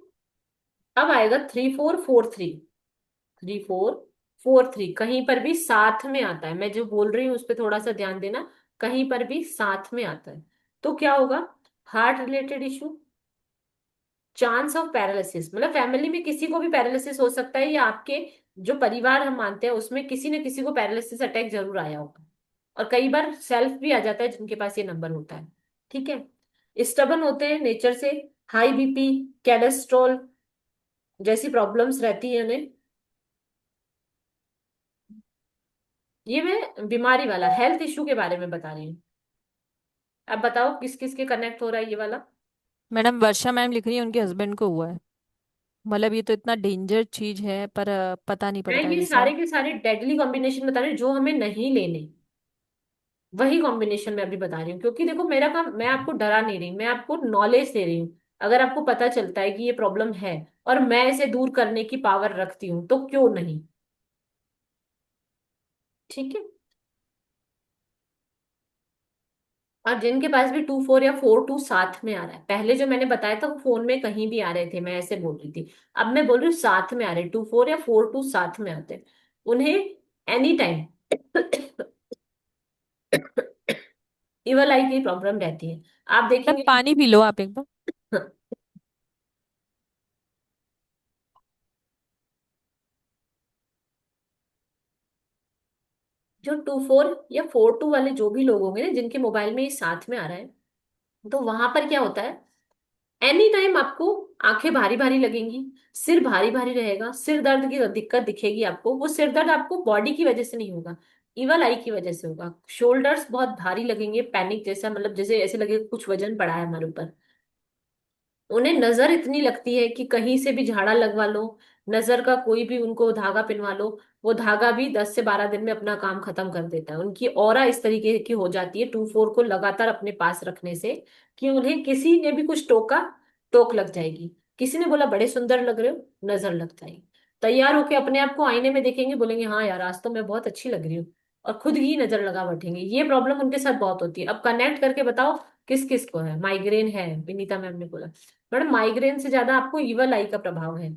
अब आएगा 3443, 3443 कहीं पर भी साथ में आता है, मैं जो बोल रही हूँ उस पर थोड़ा सा ध्यान देना, कहीं पर भी साथ में आता है तो क्या होगा, heart related issue, chance of paralysis, मतलब फैमिली में किसी को भी पैरालिसिस हो सकता है, या आपके जो परिवार हम मानते हैं उसमें किसी न किसी को पैरालिसिस अटैक जरूर आया होगा, और कई बार सेल्फ भी आ जाता है जिनके पास ये नंबर होता है। ठीक है, स्टबन होते हैं नेचर से, हाई बीपी, कोलेस्ट्रॉल जैसी प्रॉब्लम्स रहती है उन्हें। ये मैं बीमारी वाला हेल्थ इशू के बारे में बता रही हूँ। अब बताओ किस किस के कनेक्ट हो रहा है ये वाला। मैडम वर्षा मैम लिख रही है उनके हस्बैंड को हुआ है। मतलब ये तो इतना डेंजर चीज है पर पता नहीं मैं पड़ता है ये जैसा। सारे के सारे डेडली कॉम्बिनेशन बता रही हूँ जो हमें नहीं लेने, वही कॉम्बिनेशन मैं अभी बता रही हूँ, क्योंकि देखो मेरा काम, मैं आपको डरा नहीं रही, मैं आपको नॉलेज दे रही हूँ। अगर आपको पता चलता है कि ये प्रॉब्लम है और मैं इसे दूर करने की पावर रखती हूँ तो क्यों नहीं। ठीक है, और जिनके पास भी 24 या 42 साथ में आ रहा है, पहले जो मैंने बताया था वो फोन में कहीं भी आ रहे थे, मैं ऐसे बोल रही थी, अब मैं बोल रही हूँ साथ में आ रहे, 24 या 42 साथ में आते हैं, उन्हें एनी टाइम इवल आई की प्रॉब्लम रहती है। आप मैम देखेंगे पानी पी लो आप एक बार। जो 24 या 42 वाले जो भी लोग होंगे ना जिनके मोबाइल में ये साथ में आ रहा है, तो वहां पर क्या होता है, एनी टाइम आपको आंखें भारी भारी लगेंगी, सिर भारी भारी रहेगा, सिर दर्द की दिक्कत दिखेगी आपको, वो सिर दर्द आपको बॉडी की वजह से नहीं होगा, इवल आई की वजह से होगा। शोल्डर्स बहुत भारी लगेंगे, पैनिक जैसा, मतलब जैसे ऐसे लगेगा कुछ वजन पड़ा है हमारे ऊपर। उन्हें नजर इतनी लगती है कि कहीं से भी झाड़ा लगवा लो, नजर का कोई भी उनको धागा पिनवा लो, वो धागा भी 10 से 12 दिन में अपना काम खत्म कर देता है। उनकी ऑरा इस तरीके की हो जाती है 24 को लगातार अपने पास रखने से, कि उन्हें किसी ने भी कुछ टोका, टोक लग जाएगी, किसी ने बोला बड़े सुंदर लग रहे हो, नजर लग जाएगी, तैयार होके अपने आप को आईने में देखेंगे, बोलेंगे हाँ यार आज तो मैं बहुत अच्छी लग रही हूँ, और खुद ही नजर लगा बैठेंगे। ये प्रॉब्लम उनके साथ बहुत होती है। अब कनेक्ट करके बताओ किस किस को है, माइग्रेन है, विनीता मैम ने बोला, मैडम माइग्रेन से ज्यादा आपको ईवल आई का प्रभाव है।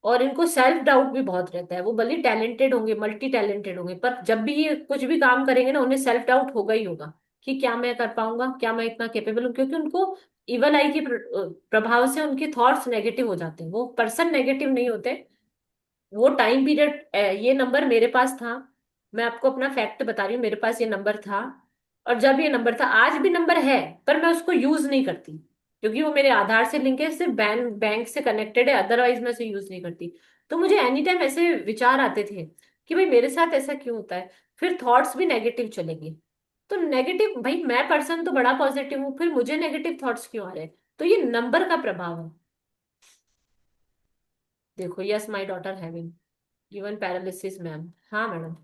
और इनको सेल्फ डाउट भी बहुत रहता है, वो भले टैलेंटेड होंगे, मल्टी टैलेंटेड होंगे, पर जब भी ये कुछ भी काम करेंगे ना उन्हें सेल्फ डाउट होगा ही होगा, कि क्या मैं कर पाऊंगा, क्या मैं इतना केपेबल हूँ, क्योंकि उनको ईवल आई के प्रभाव से उनके थॉट्स नेगेटिव हो जाते हैं, वो पर्सन नेगेटिव नहीं होते। वो टाइम पीरियड, ये नंबर मेरे पास था, मैं आपको अपना फैक्ट बता रही हूँ, मेरे पास ये नंबर था, और जब ये नंबर था, आज भी नंबर है, पर मैं उसको यूज नहीं करती, क्योंकि वो मेरे आधार से लिंक है, सिर्फ बैंक बैंक से कनेक्टेड है, अदरवाइज मैं उसे यूज नहीं करती। तो मुझे एनी टाइम ऐसे विचार आते थे कि भाई मेरे साथ ऐसा क्यों होता है, फिर थॉट्स भी नेगेटिव चलेंगे। तो नेगेटिव, भाई मैं पर्सन तो बड़ा पॉजिटिव हूँ, फिर मुझे नेगेटिव थॉट्स क्यों आ रहे हैं, तो ये नंबर का प्रभाव है। देखो, yes my daughter having given paralysis ma'am, हाँ मैडम,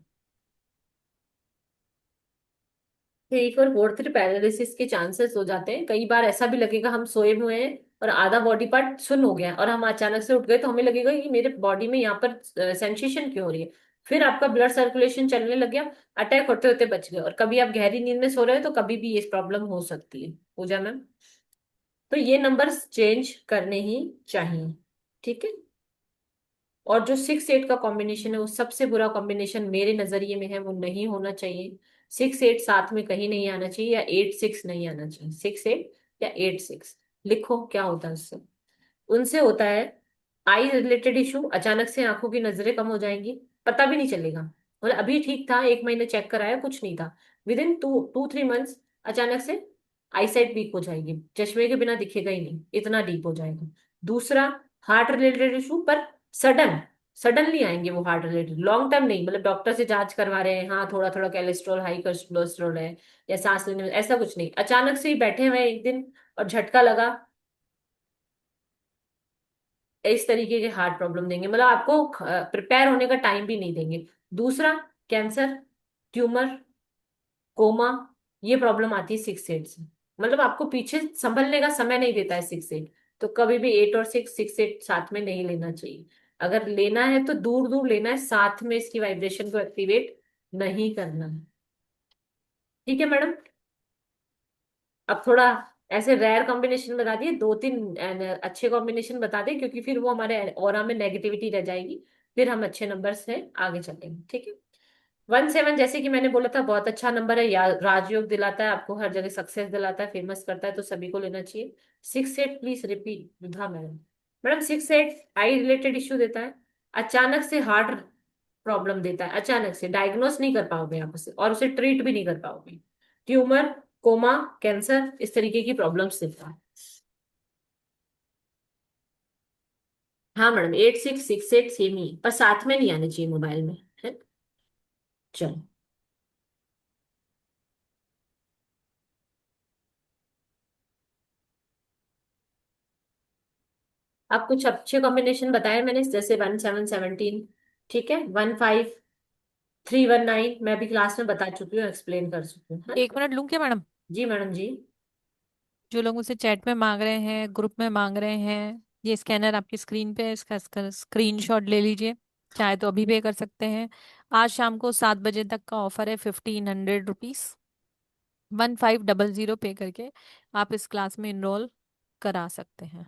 3443 पैरालिसिस के चांसेस हो जाते हैं। कई बार ऐसा भी लगेगा हम सोए हुए हैं और आधा बॉडी पार्ट सुन्न हो गया है, और हम अचानक से उठ गए तो हमें लगेगा कि मेरे बॉडी में यहाँ पर सेंसेशन क्यों हो रही है, फिर आपका ब्लड सर्कुलेशन चलने लग गया, अटैक होते होते बच गए, और कभी आप गहरी नींद में सो रहे हो तो कभी भी ये प्रॉब्लम हो सकती है। पूजा मैम, तो ये नंबर्स चेंज करने ही चाहिए। ठीक है, और जो 6 8 का कॉम्बिनेशन है वो सबसे बुरा कॉम्बिनेशन मेरे नजरिए में है, वो नहीं होना चाहिए। 6 8 साथ में कहीं नहीं आना चाहिए, या 8 6 नहीं आना चाहिए, 6 8 या 8 6। लिखो क्या होता है उससे, उनसे होता है आई रिलेटेड इशू, अचानक से आंखों की नजरें कम हो जाएंगी, पता भी नहीं चलेगा। मतलब अभी ठीक था, 1 महीने चेक कराया कुछ नहीं था, विद इन 2-3 मंथ्स अचानक से आईसाइट वीक हो जाएगी, चश्मे के बिना दिखेगा ही नहीं, इतना डीप हो जाएगा। दूसरा, हार्ट रिलेटेड इशू, पर सडनली आएंगे वो, हार्ट रिलेटेड, लॉन्ग टर्म नहीं, मतलब डॉक्टर से जांच करवा रहे हैं, हाँ थोड़ा थोड़ा कोलेस्ट्रॉल, हाई कोलेस्ट्रॉल है या सांस लेने में, ऐसा कुछ नहीं, अचानक से ही बैठे हुए एक दिन और झटका लगा, इस तरीके के हार्ट प्रॉब्लम देंगे, मतलब आपको प्रिपेयर होने का टाइम भी नहीं देंगे। दूसरा, कैंसर, ट्यूमर, कोमा, ये प्रॉब्लम आती है 6-8 से, मतलब आपको पीछे संभलने का समय नहीं देता है 6-8। तो कभी भी 8 और 6-6-8 साथ में नहीं लेना चाहिए। अगर लेना है तो दूर दूर लेना है, साथ में इसकी वाइब्रेशन को एक्टिवेट नहीं करना है। ठीक है मैडम। अब थोड़ा ऐसे रेयर कॉम्बिनेशन बता दिए, 2-3 अच्छे कॉम्बिनेशन बता दें, क्योंकि फिर वो हमारे ऑरा में नेगेटिविटी रह जाएगी, फिर हम अच्छे नंबर से आगे चलेंगे। ठीक है। 17 जैसे कि मैंने बोला था, बहुत अच्छा नंबर है, या राजयोग दिलाता है आपको, हर जगह सक्सेस दिलाता है, फेमस करता है, तो सभी को लेना चाहिए। 6-8 प्लीज रिपीट विधा madam. Madam 6-8 I related issue देता है, अचानक से हार्ट प्रॉब्लम देता है, अचानक से डायग्नोस नहीं कर पाओगे आप उसे, और उसे ट्रीट भी नहीं कर पाओगे। ट्यूमर, कोमा, कैंसर, इस तरीके की प्रॉब्लम्स देता है। हाँ मैडम, 8-6-6-8 सेम ही, पर साथ में नहीं आने चाहिए मोबाइल में, है। चलो, अब कुछ अच्छे कॉम्बिनेशन बताए मैंने, जैसे 17-17, ठीक है, 15-3-19, मैं भी क्लास में बता चुकी हूँ, एक्सप्लेन कर चुकी हूँ, है? 1 मिनट लूँ क्या मैडम? जी मैडम जी। जो लोग मुझसे चैट में मांग रहे हैं, ग्रुप में मांग रहे हैं, ये स्कैनर आपकी स्क्रीन पे है, इसका स्क्रीनशॉट ले लीजिए, चाहे तो अभी पे कर सकते हैं। आज शाम को 7 बजे तक का ऑफर है, 1500 रुपीज, 1500 पे करके आप इस क्लास में इनरोल करा सकते हैं।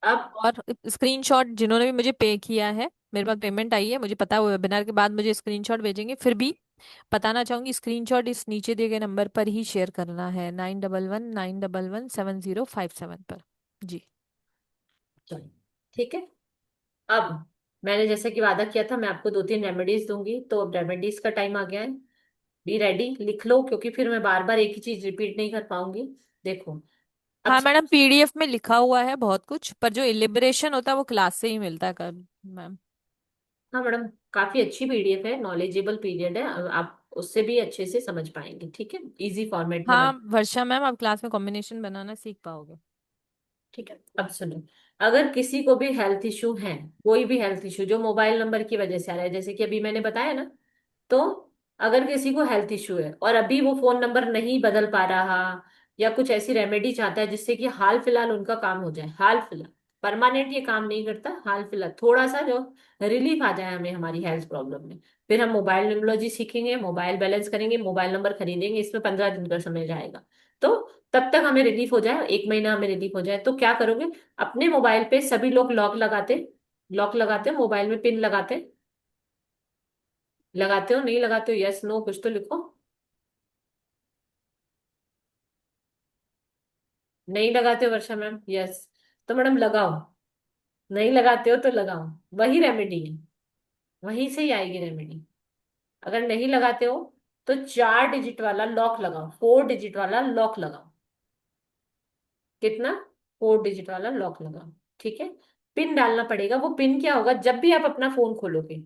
अब और स्क्रीनशॉट जिन्होंने भी मुझे पे किया है, मेरे पास पेमेंट आई है, मुझे पता है वो वेबिनार के बाद मुझे स्क्रीनशॉट भेजेंगे, फिर भी बताना चाहूंगी, स्क्रीनशॉट इस नीचे दिए गए नंबर पर ही शेयर करना है, 9119117057 पर। जी। चलो, ठीक है। अब मैंने जैसे कि वादा किया था, मैं आपको 2-3 रेमेडीज दूंगी, तो अब रेमेडीज का टाइम आ गया है। बी रेडी, लिख लो, क्योंकि फिर मैं बार बार एक ही चीज रिपीट नहीं कर पाऊंगी। देखो, अब हाँ मैडम, पीडीएफ में लिखा हुआ है बहुत कुछ, पर जो इलिबरेशन होता है वो क्लास से ही मिलता है कर मैम। हाँ मैडम, काफी अच्छी पीडीएफ है, नॉलेजेबल पीरियड है, अब आप उससे भी अच्छे से समझ पाएंगे, ठीक है, इजी फॉर्मेट में हाँ बन। वर्षा मैम, आप क्लास में कॉम्बिनेशन बनाना सीख पाओगे। ठीक है, अब सुनो, अगर किसी को भी हेल्थ इशू है, कोई भी हेल्थ इशू जो मोबाइल नंबर की वजह से आ रहा है, जैसे कि अभी मैंने बताया ना, तो अगर किसी को हेल्थ इशू है और अभी वो फोन नंबर नहीं बदल पा रहा, या कुछ ऐसी रेमेडी चाहता है जिससे कि हाल फिलहाल उनका काम हो जाए, हाल फिलहाल, परमानेंट ये काम नहीं करता, हाल फिलहाल थोड़ा सा जो रिलीफ आ जाए हमें हमारी हेल्थ प्रॉब्लम में, फिर हम मोबाइल न्यूमरोलॉजी सीखेंगे, मोबाइल बैलेंस करेंगे, मोबाइल नंबर खरीदेंगे, इसमें 15 दिन का समय जाएगा। तो तब तक हमें रिलीफ हो जाए, 1 महीना हमें रिलीफ हो जाए, तो क्या करोगे, अपने मोबाइल पे सभी लोग लॉक लगाते मोबाइल में पिन लगाते हो, नहीं लगाते हो, यस नो कुछ तो लिखो। नहीं लगाते हो वर्षा मैम, यस। तो मैडम लगाओ, नहीं लगाते हो तो लगाओ, वही रेमेडी है, वहीं से ही आएगी रेमेडी। अगर नहीं लगाते हो तो 4 डिजिट वाला लॉक लगाओ, 4 डिजिट वाला लॉक लगाओ। कितना? 4 डिजिट वाला लॉक लगाओ, ठीक है। पिन डालना पड़ेगा, वो पिन क्या होगा, जब भी आप अपना फोन खोलोगे,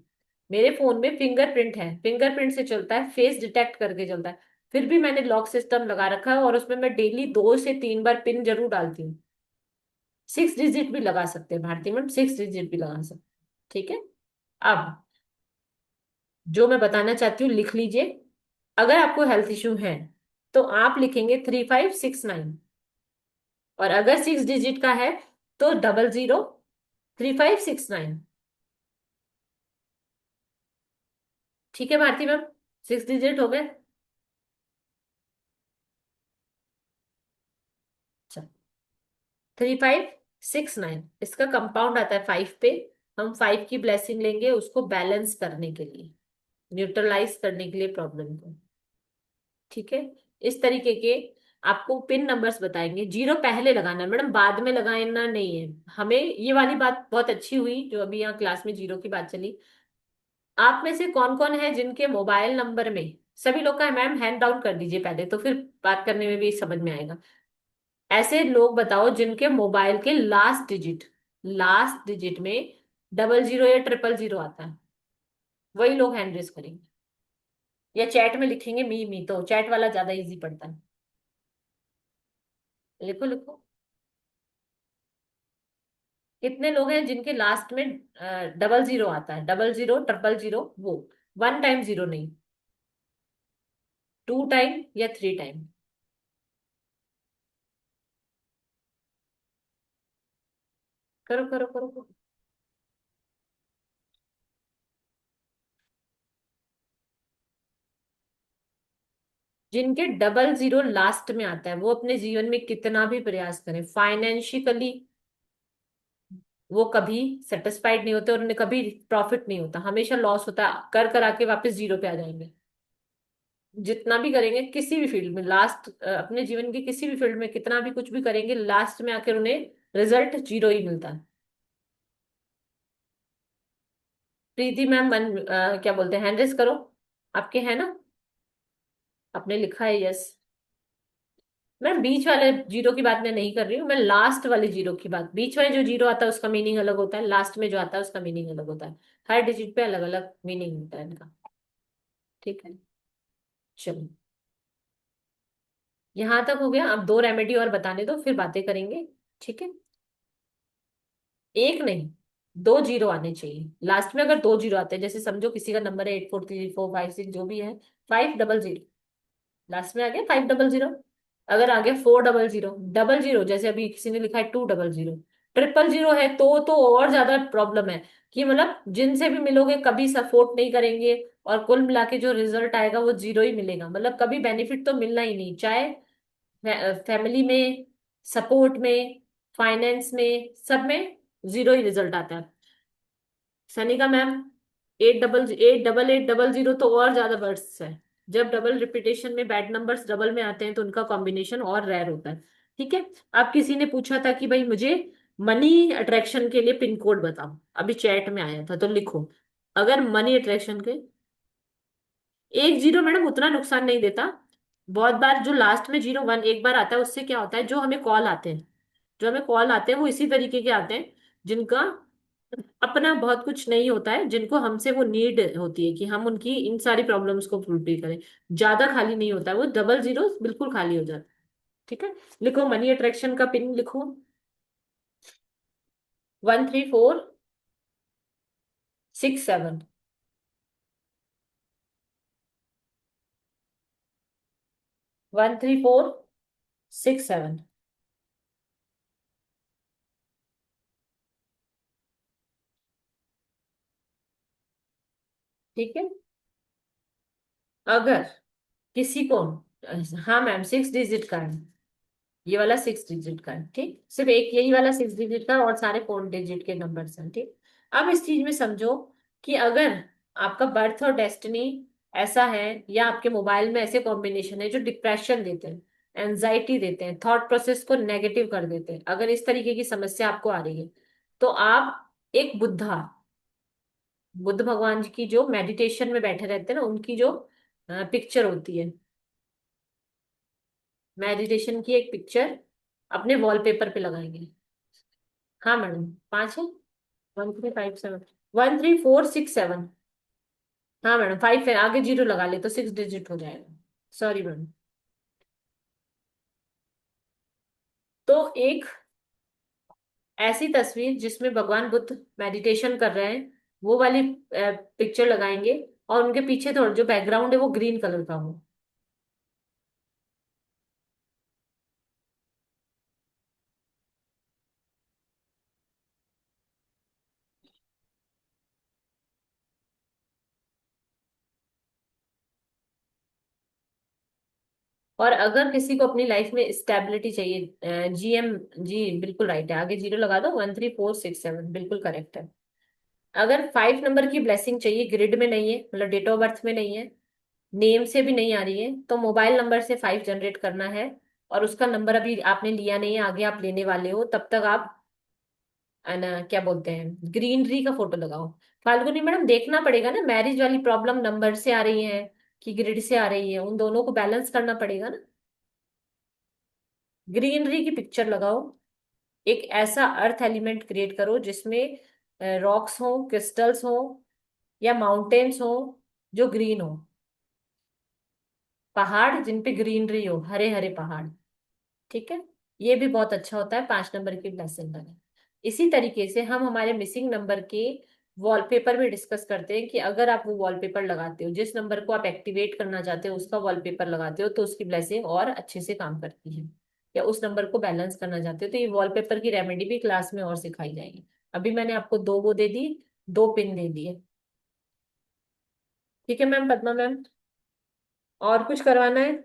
मेरे फोन में फिंगरप्रिंट है, फिंगरप्रिंट से चलता है, फेस डिटेक्ट करके चलता है, फिर भी मैंने लॉक सिस्टम लगा रखा है, और उसमें मैं डेली 2 से 3 बार पिन जरूर डालती हूँ। 6 डिजिट भी लगा सकते हैं भारती मैम, 6 डिजिट भी लगा सकते हैं, ठीक है। अब जो मैं बताना चाहती हूँ लिख लीजिए, अगर आपको हेल्थ इशू है तो आप लिखेंगे 3569, और अगर 6 डिजिट का है तो 003569। ठीक है भारती मैम, 6 डिजिट हो गए। 3569, इसका कंपाउंड आता है 5 पे, हम 5 की ब्लेसिंग लेंगे उसको बैलेंस करने के लिए, न्यूट्रलाइज करने के लिए प्रॉब्लम को, ठीक है। इस तरीके के आपको पिन नंबर्स बताएंगे। जीरो पहले लगाना है मैडम, बाद में लगाना नहीं है। हमें ये वाली बात बहुत अच्छी हुई जो अभी यहाँ क्लास में जीरो की बात चली। आप में से कौन कौन है जिनके मोबाइल नंबर में, सभी लोग का है मैम, हैंड डाउन कर दीजिए पहले, तो फिर बात करने में भी समझ में आएगा। ऐसे लोग बताओ जिनके मोबाइल के लास्ट डिजिट में 00 या 000 आता है, वही लोग हैंड रेस करेंगे या चैट में लिखेंगे मी, तो चैट वाला ज्यादा इजी पड़ता है। लिखो लिखो, कितने लोग हैं जिनके लास्ट में 00 आता है, 00 000, वो 1 टाइम जीरो नहीं, 2 टाइम या 3 टाइम। करो करो करो करो। जिनके 00 लास्ट में आता है वो अपने जीवन में कितना भी प्रयास करें, फाइनेंशियली वो कभी सेटिस्फाइड नहीं होते और उन्हें कभी प्रॉफिट नहीं होता, हमेशा लॉस होता है, कर कर आके वापस जीरो पे आ जाएंगे। जितना भी करेंगे किसी भी फील्ड में, लास्ट अपने जीवन के किसी भी फील्ड में कितना भी कुछ भी करेंगे, लास्ट में आकर उन्हें रिजल्ट जीरो ही मिलता है। प्रीति मैम क्या बोलते हैं, हैंड रेस करो, आपके है ना, आपने लिखा है यस। मैं बीच वाले जीरो की बात मैं नहीं कर रही हूँ, मैं लास्ट वाले जीरो की बात, बीच में जो जीरो आता है उसका मीनिंग अलग होता है, लास्ट में जो आता है उसका मीनिंग अलग होता है, हर डिजिट पे अलग अलग मीनिंग होता है इनका। ठीक है, चलो यहां तक हो गया। अब दो रेमेडी और बताने दो फिर बातें करेंगे, ठीक है। एक नहीं, दो जीरो आने चाहिए लास्ट में। अगर दो जीरो आते हैं, जैसे समझो किसी का नंबर है 843456 जो भी है, 500, लास्ट में आ गया 500। अगर आ गया 400, 00, जैसे अभी किसी ने लिखा है 200, 000 है, तो और ज्यादा प्रॉब्लम है कि मतलब जिनसे भी मिलोगे कभी सपोर्ट नहीं करेंगे, और कुल मिला के जो रिजल्ट आएगा वो जीरो ही मिलेगा, मतलब कभी बेनिफिट तो मिलना ही नहीं, चाहे फैमिली में, सपोर्ट में, फाइनेंस में, सब में जीरो ही रिजल्ट आता है। सनिका मैम, 888800 तो और ज्यादा वर्स्ट है। जब डबल रिपीटेशन में बैड नंबर्स डबल में आते हैं तो उनका कॉम्बिनेशन और रेयर होता है। ठीक है। अब किसी ने पूछा था कि भाई मुझे मनी अट्रैक्शन के लिए पिन कोड बताओ, अभी चैट में आया था, तो लिखो। अगर मनी अट्रैक्शन के, एक जीरो मैडम उतना नुकसान नहीं देता। बहुत बार जो लास्ट में 01 एक बार आता है, उससे क्या होता है, जो हमें कॉल आते हैं, जो हमें कॉल आते हैं वो इसी तरीके के आते हैं जिनका अपना बहुत कुछ नहीं होता है, जिनको हमसे वो नीड होती है कि हम उनकी इन सारी प्रॉब्लम्स को फुलफिल करें। ज्यादा खाली नहीं होता है वो, डबल जीरो बिल्कुल खाली हो जाता है। ठीक है, लिखो मनी अट्रैक्शन का पिन लिखो, 13467, 13467। ठीक है। अगर किसी को, हाँ मैम 6 डिजिट का है, ये वाला 6 डिजिट का है, ठीक, सिर्फ एक यही वाला 6 डिजिट का, और सारे 4 डिजिट के नंबर्स हैं। ठीक, अब इस चीज में समझो कि अगर आपका बर्थ और डेस्टिनी ऐसा है, या आपके मोबाइल में ऐसे कॉम्बिनेशन है जो डिप्रेशन देते हैं, एंजाइटी देते हैं, थॉट प्रोसेस को नेगेटिव कर देते हैं, अगर इस तरीके की समस्या आपको आ रही है, तो आप एक बुद्ध भगवान जी की जो मेडिटेशन में बैठे रहते हैं ना, उनकी जो पिक्चर होती है, मेडिटेशन की एक पिक्चर अपने वॉलपेपर पे लगाएंगे। हाँ मैडम, पांच है, 1357, 13467। हाँ मैडम, फाइव है, आगे जीरो लगा ले तो 6 डिजिट हो जाएगा, सॉरी मैडम। तो एक ऐसी तस्वीर जिसमें भगवान बुद्ध मेडिटेशन कर रहे हैं, वो वाली पिक्चर लगाएंगे, और उनके पीछे थोड़ा जो बैकग्राउंड है वो ग्रीन कलर का हो। और अगर किसी को अपनी लाइफ में स्टेबिलिटी चाहिए, जीएम, जी बिल्कुल राइट है, आगे जीरो लगा दो, 13467 बिल्कुल करेक्ट है। अगर 5 नंबर की ब्लेसिंग चाहिए, ग्रिड में नहीं है, मतलब डेट ऑफ बर्थ में नहीं है, नेम से भी नहीं आ रही है, तो मोबाइल नंबर से 5 जनरेट करना है, और उसका नंबर अभी आपने लिया नहीं है, आगे आप लेने वाले हो, तब तक आप क्या बोलते हैं, ग्रीनरी का फोटो लगाओ। फाल्गुनी मैडम देखना पड़ेगा ना, मैरिज वाली प्रॉब्लम नंबर से आ रही है कि ग्रिड से आ रही है, उन दोनों को बैलेंस करना पड़ेगा ना। ग्रीनरी की पिक्चर लगाओ। एक ऐसा अर्थ एलिमेंट क्रिएट करो जिसमें रॉक्स हो, क्रिस्टल्स हो, या माउंटेन्स हो जो ग्रीन हो, पहाड़ जिन पे ग्रीनरी हो, हरे हरे पहाड़। ठीक है, ये भी बहुत अच्छा होता है 5 नंबर की ब्लेसिंग का। इसी तरीके से हम हमारे मिसिंग नंबर के वॉलपेपर में डिस्कस करते हैं कि अगर आप वो वॉलपेपर लगाते हो, जिस नंबर को आप एक्टिवेट करना चाहते हो उसका वॉलपेपर लगाते हो, तो उसकी ब्लेसिंग और अच्छे से काम करती है। या उस नंबर को बैलेंस करना चाहते हो तो ये वॉलपेपर की रेमेडी भी क्लास में और सिखाई जाएगी। अभी मैंने आपको 2 वो दे दी, 2 पिन दे दिए। ठीक है मैम, पद्मा मैम, और कुछ करवाना है?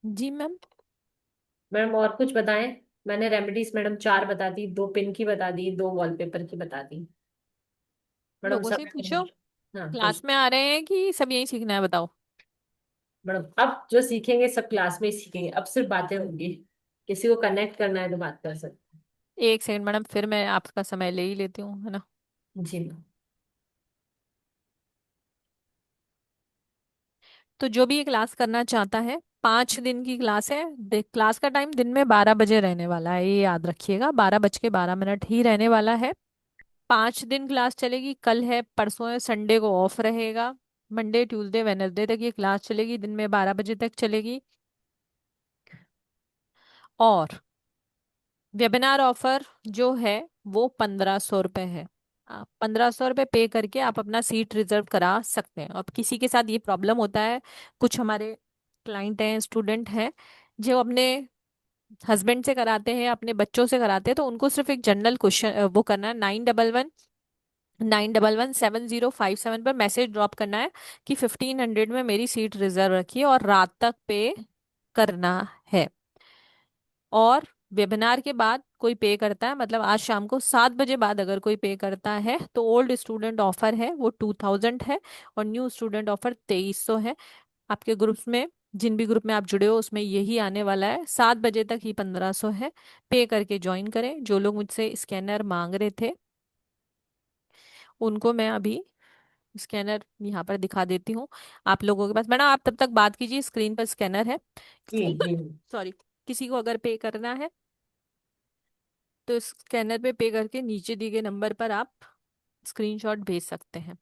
जी मैम। मैम और कुछ बताएं। मैंने रेमेडीज मैडम 4 बता दी, 2 पिन की बता दी, 2 वॉलपेपर की बता दी। मैडम लोगों से समय पूछो, नहीं। हाँ क्लास पूछ। में आ रहे हैं कि सब यही सीखना है, बताओ। मैडम अब जो सीखेंगे सब क्लास में ही सीखेंगे, अब सिर्फ बातें होंगी, किसी को कनेक्ट करना है तो बात कर सकते एक सेकंड मैडम, फिर मैं आपका समय ले ही लेती हूँ, है ना। हैं। जी मैम। तो जो भी ये क्लास करना चाहता है, 5 दिन की क्लास है। क्लास का टाइम दिन में 12 बजे रहने वाला है, ये याद रखिएगा, 12 बज के 12 मिनट ही रहने वाला है। 5 दिन क्लास चलेगी, कल है, परसों है, संडे को ऑफ रहेगा। मंडे ट्यूसडे वेनसडे तक ये क्लास चलेगी, दिन में 12 बजे तक चलेगी। और वेबिनार ऑफर जो है वो 1500 रुपये है। आप 1500 रुपये पे करके आप अपना सीट रिजर्व करा सकते हैं। अब किसी के साथ ये प्रॉब्लम होता है, कुछ हमारे क्लाइंट हैं, स्टूडेंट हैं, जो अपने हस्बैंड से कराते हैं, अपने बच्चों से कराते हैं, तो उनको सिर्फ एक जनरल क्वेश्चन वो करना है, 9111 9117 पर मैसेज ड्रॉप करना है कि 1500 में मेरी सीट रिजर्व रखिए, और रात तक पे करना है। और वेबिनार के बाद कोई पे करता है, मतलब आज शाम को 7 बजे बाद अगर कोई पे करता है, तो ओल्ड स्टूडेंट ऑफर है वो 2000 है, और न्यू स्टूडेंट ऑफर 2300 है। आपके ग्रुप्स में, जिन भी ग्रुप में आप जुड़े हो उसमें यही आने वाला है, 7 बजे तक ही 1500 है। पे करके ज्वाइन करें। जो लोग मुझसे स्कैनर मांग रहे थे उनको मैं अभी स्कैनर यहाँ पर दिखा देती हूँ आप लोगों के पास। मैडम आप तब तक बात कीजिए, स्क्रीन पर स्कैनर है। जी जी। सॉरी। किसी को अगर पे करना है तो स्कैनर पे पे करके नीचे दिए गए नंबर पर आप स्क्रीनशॉट भेज सकते हैं।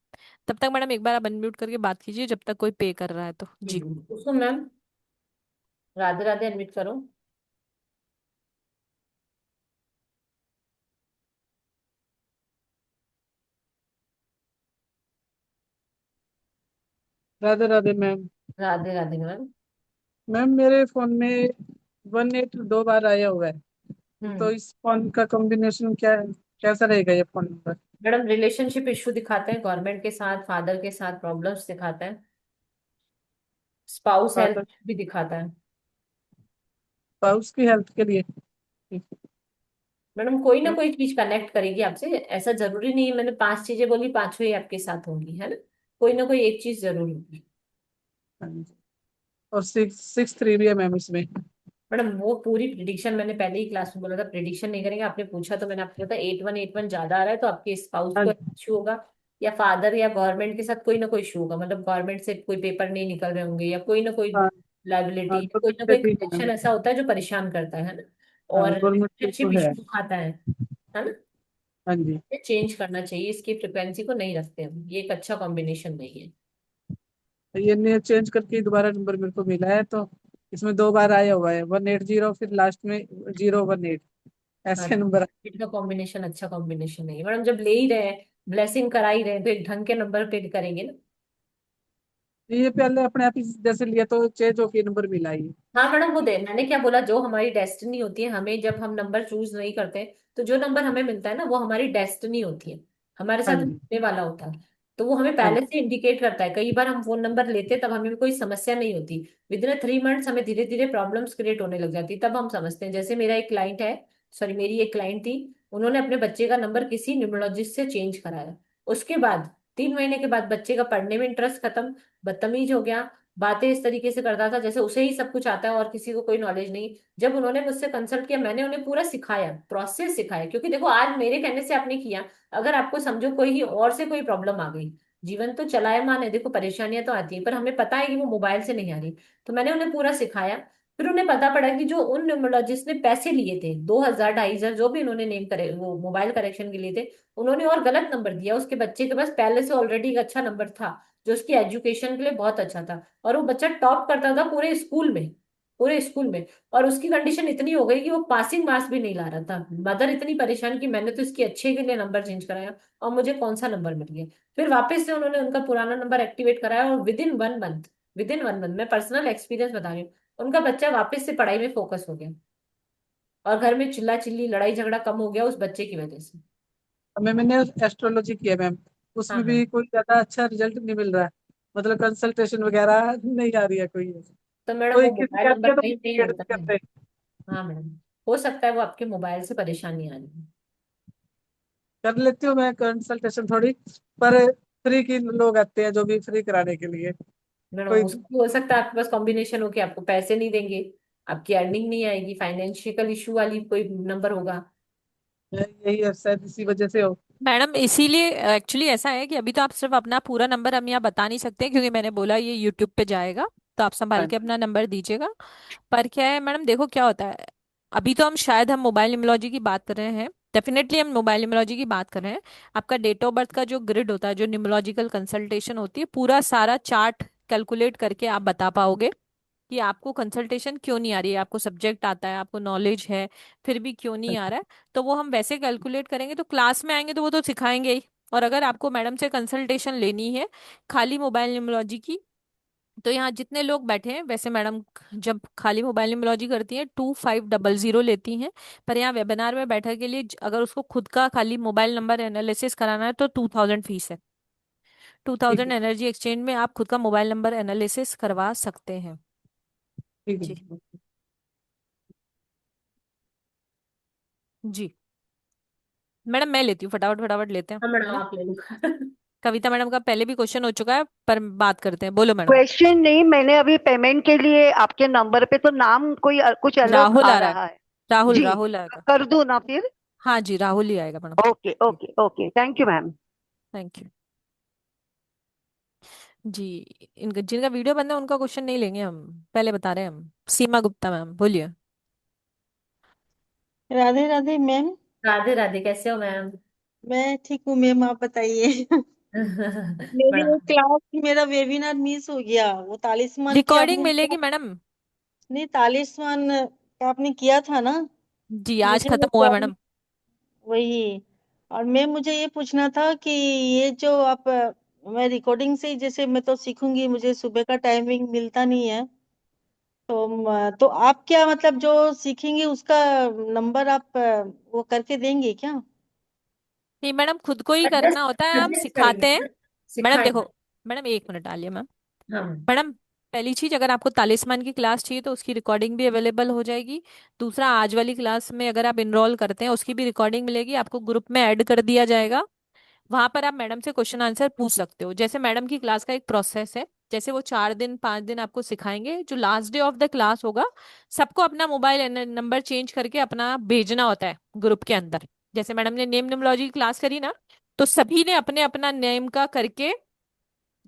तब तक मैडम एक बार आप अनम्यूट करके बात कीजिए, जब तक कोई पे कर रहा है तो। जी। उसको मैम राधे राधे एडमिट करो। Radhe Radhe ma'am. Radhe Radhe ma'am. Ma'am मेरे फोन में 18 2 बार आया हुआ है, तो हम्म। इस फोन का कॉम्बिनेशन क्या है, कैसा रहेगा ये phone number? Madam relationship issue दिखाते हैं, गवर्नमेंट के साथ, फादर के साथ प्रॉब्लम्स दिखाता है, स्पाउस हेल्थ फादर, भी दिखाता है। स्पाउस की हेल्थ के लिए? मैडम कोई ना कोई चीज कनेक्ट करेगी आपसे, ऐसा जरूरी नहीं है मैंने 5 चीजें बोली 5वीं आपके साथ होंगी, है ना कोई एक चीज जरूर होगी। हाँ जी। और 663 भी है मैम इसमें? मैडम वो पूरी प्रिडिक्शन मैंने पहले ही क्लास में बोला था, प्रिडिक्शन नहीं करेंगे, आपने पूछा तो मैंने आपको बताया 8181 ज्यादा आ रहा है तो आपके स्पाउस हाँ को जी। इशू होगा, या फादर या गवर्नमेंट के साथ कोई ना कोई इशू होगा, मतलब गवर्नमेंट से कोई पेपर नहीं निकल रहे होंगे, या कोई ना कोई हाँ हाँ, लाइबिलिटी, कोई ना कोई गवर्नमेंट भी है कनेक्शन मैम। ऐसा होता है जो परेशान करता है ना। हाँ, और गवर्नमेंट भी तो रिलेशनशिप है। इशू दिखाता है ना। हाँ जी। ये चेंज करना चाहिए, इसकी फ्रिक्वेंसी को नहीं रखते हम, ये एक अच्छा कॉम्बिनेशन नहीं है। तो ये ने चेंज करके दोबारा नंबर मेरे को मिला है, तो इसमें 2 बार आया हुआ है, 180 फिर लास्ट में 018, हाँ, ऐसे नंबर। इनका कॉम्बिनेशन अच्छा कॉम्बिनेशन नहीं है मैडम, जब ले ही रहे हैं, ब्लेसिंग करा ही रहे हैं, तो एक ढंग के नंबर पे करेंगे ना। ये पहले अपने आप ही जैसे लिया तो चेंज होके नंबर मिला ही। हाँ मैडम वो दे, मैंने क्या बोला, जो हमारी डेस्टिनी होती है, हमें जब हम नंबर चूज नहीं करते तो जो नंबर हमें मिलता है ना वो हमारी डेस्टिनी होती है, हमारे हाँ साथ जी। होने वाला होता है। तो वो हमें हाँ पहले जी। से इंडिकेट करता है, कई बार हम फोन नंबर लेते हैं तब हमें कोई समस्या नहीं होती, विद इन 3 मंथ्स हमें धीरे धीरे प्रॉब्लम्स क्रिएट होने लग जाती, तब हम समझते हैं। जैसे मेरा एक क्लाइंट है, सॉरी मेरी एक क्लाइंट थी, उन्होंने अपने बच्चे का नंबर किसी न्यूमरोलॉजिस्ट से चेंज कराया, उसके बाद 3 महीने के बाद बच्चे का पढ़ने में इंटरेस्ट खत्म, बदतमीज हो गया, बातें इस तरीके से करता था जैसे उसे ही सब कुछ आता है और किसी को कोई नॉलेज नहीं। जब उन्होंने मुझसे कंसल्ट किया, मैंने उन्हें पूरा सिखाया, प्रोसेस सिखाया, क्योंकि देखो आज मेरे कहने से आपने किया, अगर आपको समझो कोई ही और से कोई प्रॉब्लम आ गई, जीवन तो चलायमान है, देखो परेशानियां तो आती है, पर हमें पता है कि वो मोबाइल से नहीं आ रही। तो मैंने उन्हें पूरा सिखाया। फिर उन्हें पता पड़ा कि जो उन न्यूमरोलॉजिस्ट ने पैसे लिए थे, 2,000 2,500 जो भी उन्होंने नेम करे वो मोबाइल करेक्शन के लिए थे, उन्होंने और गलत नंबर दिया। उसके बच्चे के पास पहले से ऑलरेडी एक अच्छा नंबर था जो उसकी एजुकेशन के लिए बहुत अच्छा था, और वो बच्चा टॉप करता था पूरे स्कूल में, पूरे स्कूल में। और उसकी कंडीशन इतनी हो गई कि वो पासिंग मार्क्स भी नहीं ला रहा था। मदर इतनी परेशान कि मैंने तो इसके अच्छे के लिए नंबर चेंज कराया और मुझे कौन सा नंबर मिल गया। फिर वापस से उन्होंने उनका पुराना नंबर एक्टिवेट कराया और विद इन 1 मंथ, मैं पर्सनल एक्सपीरियंस बता रही हूँ, उनका बच्चा वापस से पढ़ाई में फोकस हो गया और घर में चिल्ला चिल्ली लड़ाई झगड़ा कम हो गया उस बच्चे की वजह से। मैंने एस्ट्रोलॉजी किया मैम, हाँ उसमें हाँ। भी कोई ज्यादा अच्छा रिजल्ट नहीं मिल रहा है। मतलब कंसल्टेशन वगैरह नहीं आ रही है कोई। तो मैडम कोई वो किसी मोबाइल का नंबर दिया तो कहीं नहीं पेड होता नहीं है। करते। हाँ मैडम, हो सकता है वो आपके मोबाइल से परेशानी आ रही है। कर लेती हूँ मैं कंसल्टेशन थोड़ी, पर फ्री की लोग आते हैं जो भी फ्री कराने के लिए। मैडम कोई उसको हो सकता है आपके पास कॉम्बिनेशन हो कि आपको पैसे नहीं देंगे, आपकी अर्निंग नहीं आएगी, फाइनेंशियल इशू वाली कोई नंबर होगा। यही है, शायद इसी वजह से हो। मैडम इसीलिए एक्चुअली ऐसा है कि अभी तो आप सिर्फ अपना पूरा नंबर हम यहाँ बता नहीं सकते, क्योंकि मैंने बोला ये यूट्यूब पे जाएगा, तो आप संभाल हाँ। के अपना नंबर दीजिएगा। पर क्या है मैडम, देखो क्या होता है, अभी तो हम मोबाइल न्यूमरोलॉजी की बात कर रहे हैं, डेफिनेटली हम मोबाइल न्यूमरोलॉजी की बात कर रहे हैं। आपका डेट ऑफ बर्थ का जो ग्रिड होता है, जो न्यूमरोलॉजिकल कंसल्टेशन होती है, पूरा सारा चार्ट कैलकुलेट करके आप बता पाओगे कि आपको कंसल्टेशन क्यों नहीं आ रही है। आपको सब्जेक्ट आता है, आपको नॉलेज है, फिर भी क्यों नहीं आ रहा है। तो वो हम वैसे कैलकुलेट करेंगे, तो क्लास में आएंगे तो वो तो सिखाएंगे ही। और अगर आपको मैडम से कंसल्टेशन लेनी है खाली मोबाइल न्यूमरोलॉजी की, तो यहाँ जितने लोग बैठे हैं वैसे मैडम जब खाली मोबाइल न्यूमरोलॉजी करती हैं 2500 लेती हैं। पर यहाँ वेबिनार में बैठा के लिए अगर उसको खुद का खाली मोबाइल नंबर एनालिसिस कराना है तो 2000 फीस है। ठीक 2000 है। एनर्जी एक्सचेंज में आप खुद का मोबाइल नंबर एनालिसिस करवा सकते हैं। ठीक जी। है। जी मैडम मैं लेती हूँ, फटाफट फटाफट लेते हैं, हाँ मैडम है ना। आप ले लो। कविता मैडम का पहले भी क्वेश्चन हो चुका है, पर बात करते हैं, बोलो मैडम। क्वेश्चन नहीं, मैंने अभी पेमेंट के लिए आपके नंबर पे तो नाम कोई कुछ अलग राहुल आ आ रहा है। रहा है। राहुल जी, राहुल आएगा। कर दूं ना फिर? हाँ जी, राहुल ही आएगा madam. Okay okay okay, thank you ma'am. Thank you. जी, इनका जिनका वीडियो बंद है उनका क्वेश्चन नहीं लेंगे हम, पहले बता रहे हैं हम। सीमा गुप्ता मैम बोलिए। राधे राधे मैम। राधे राधे, कैसे हो मैम? मैं ठीक हूँ मैम, आप बताइए। मेरी वो मैडम क्लास की मेरा वेबिनार मिस हो गया, वो तालिस्मान की रिकॉर्डिंग आपने मिलेगी मैडम। नहीं, तालिस्मान का आपने किया था ना, जी आज मुझे खत्म वो हुआ है मैडम। वही। और मैम मुझे ये पूछना था कि ये जो आप मैं रिकॉर्डिंग से ही, जैसे मैं तो सीखूंगी, मुझे सुबह का टाइमिंग मिलता नहीं है, तो तो आप क्या मतलब जो सीखेंगे उसका नंबर आप वो करके देंगे क्या? नहीं मैडम, खुद को ही करना सजेस्ट होता है, हम सजेस्ट करेंगे सिखाते हैं। मैडम, मैडम सिखाएंगे। देखो, मैडम एक मिनट आलिए मैम। हाँ मैम। मैडम पहली चीज, अगर आपको तालिस्मान की क्लास चाहिए तो उसकी रिकॉर्डिंग भी अवेलेबल हो जाएगी। दूसरा, आज वाली क्लास में अगर आप इनरोल करते हैं उसकी भी रिकॉर्डिंग मिलेगी, आपको ग्रुप में ऐड कर दिया जाएगा। वहां पर आप मैडम से क्वेश्चन आंसर पूछ सकते हो। जैसे मैडम की क्लास का एक प्रोसेस है, जैसे वो 4 दिन 5 दिन आपको सिखाएंगे, जो last day of the class होगा सबको अपना मोबाइल नंबर चेंज करके अपना भेजना होता है ग्रुप के अंदर। जैसे मैडम ने नेम न्यूमरोलॉजी की क्लास करी ना, तो सभी ने अपने अपना नेम का करके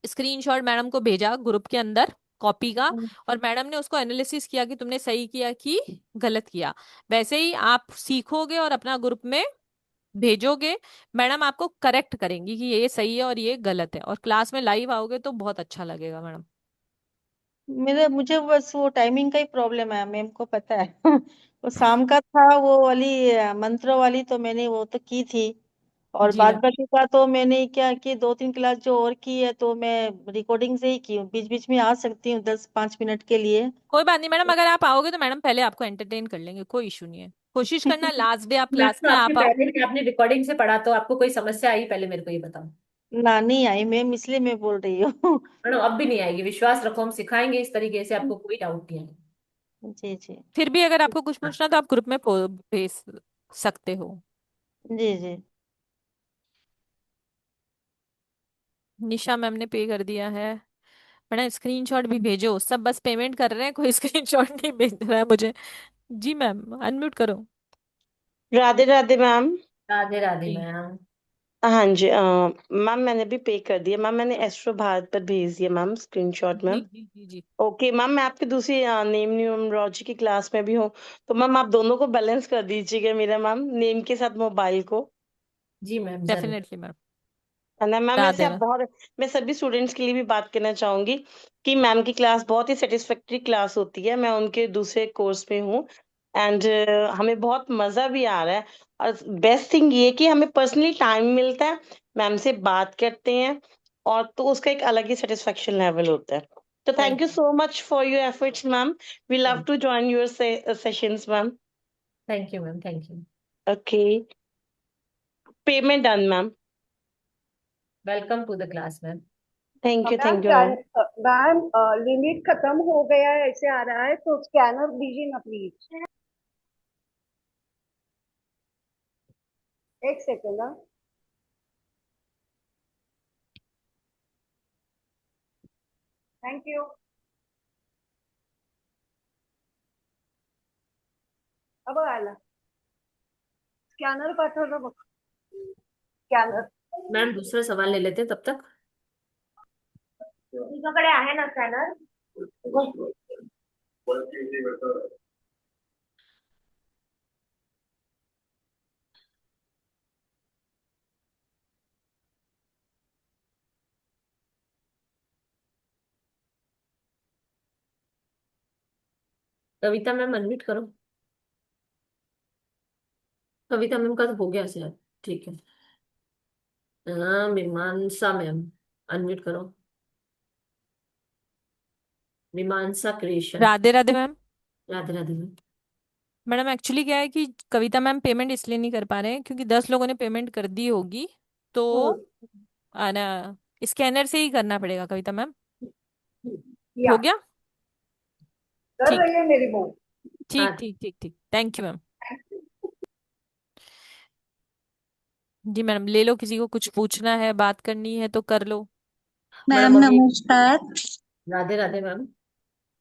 स्क्रीनशॉट मैडम को भेजा ग्रुप के अंदर, कॉपी का। और मैडम ने उसको एनालिसिस किया कि तुमने सही किया कि गलत किया। वैसे ही आप सीखोगे और अपना ग्रुप में भेजोगे, मैडम आपको करेक्ट करेंगी कि ये सही है और ये गलत है, और क्लास में लाइव आओगे तो बहुत अच्छा लगेगा मैडम। मेरे मुझे बस वो टाइमिंग का ही प्रॉब्लम है, मैम को पता है। वो शाम का था, वो वाली मंत्र वाली तो मैंने वो तो की थी, और जी बाद मैम, बाकी का तो मैंने क्या कि 2-3 क्लास जो और की है तो मैं रिकॉर्डिंग से ही की हूँ, बीच बीच में आ सकती हूँ 10-5 मिनट के लिए। कोई बात नहीं मैडम, अगर आप आओगे तो मैडम पहले आपको एंटरटेन कर लेंगे, कोई इशू नहीं है। कोशिश करना लास्ट डे आप मैम क्लास तो में आ आपने पाओ। पहले भी आपने रिकॉर्डिंग से पढ़ा, तो आपको कोई समस्या आई पहले मेरे को ये बताओ। ना, नहीं आई मैम, इसलिए मैं बोल रही हूँ। मैडम अब भी नहीं आएगी, विश्वास रखो, हम सिखाएंगे इस तरीके से, आपको कोई डाउट नहीं आएगा। जी जी। फिर भी अगर आपको कुछ पूछना तो आप ग्रुप में भेज सकते हो। जी जी। निशा मैम ने पे कर दिया है। मैडम स्क्रीनशॉट भी भेजो, सब बस पेमेंट कर रहे हैं, कोई स्क्रीनशॉट नहीं भेज रहा है मुझे। जी मैम, अनम्यूट करो। राधे राधे मैम। राधे राधे जी मैम। हाँ जी मैम मैंने भी पे कर दिया मैम, मैंने एस्ट्रो भारत पर भेज दिया मैम स्क्रीनशॉट जी मैम। जी जी जी। ओके मैम, मैं आपकी दूसरी नेम न्यूमरोलॉजी की क्लास में भी हूँ, तो मैम आप दोनों को बैलेंस कर दीजिएगा मेरा मैम, नेम के साथ मोबाइल को। जी मैम जरूर। Definitely ma'am. है ना मैम, करा वैसे आप देना। बहुत, मैं सभी स्टूडेंट्स के लिए भी बात करना चाहूंगी कि मैम की क्लास बहुत ही सेटिस्फैक्ट्री क्लास होती है, मैं उनके दूसरे कोर्स में हूँ। एंड हमें बहुत मजा भी आ रहा है। और बेस्ट थिंग ये कि हमें पर्सनली टाइम मिलता है, मैम से बात करते हैं, और तो उसका एक अलग ही सेटिस्फेक्शन लेवल होता है। तो thank thank you so much for your efforts ma'am, we love you. To join your sessions ma'am. Thank you ma'am, thank you. Okay, payment done ma'am. Welcome to the class ma'am. Thank you ma'am ma'am. Ma'am limit खत्म हो गया है ऐसे आ रहा है, तो स्कैनर दीजिए ना प्लीज। एक सेकेंड ना। Thank you. अब आला स्कॅनर पाठवलं बघ, स्कॅनर मैम दूसरा सवाल ले लेते हैं तब तक। तुझ्याकडे आहे ना स्कॅनर? कविता मैम अनम्यूट करो। कविता मैम का तो हो गया शायद। ठीक है। हाँ, मीमांसा मैम अनम्यूट करो। मीमांसा creation. Radhe Radhe ma'am. Radhe Radhe ma'am. Madam actually क्या है कि कविता मैम पेमेंट इसलिए नहीं कर पा रहे हैं क्योंकि 10 लोगों ने पेमेंट कर दी होगी, तो हम्म, आना स्कैनर से ही करना पड़ेगा कविता मैम। या हो गया? कर ठीक रही है मेरी बहू। ठीक हाँ। ठीक ठीक ठीक, थैंक यू मैम। जी मैडम ले लो, किसी को कुछ पूछना है, बात करनी है तो कर लो। मैडम मैम अभी। नमस्कार। राधे राधे मैम।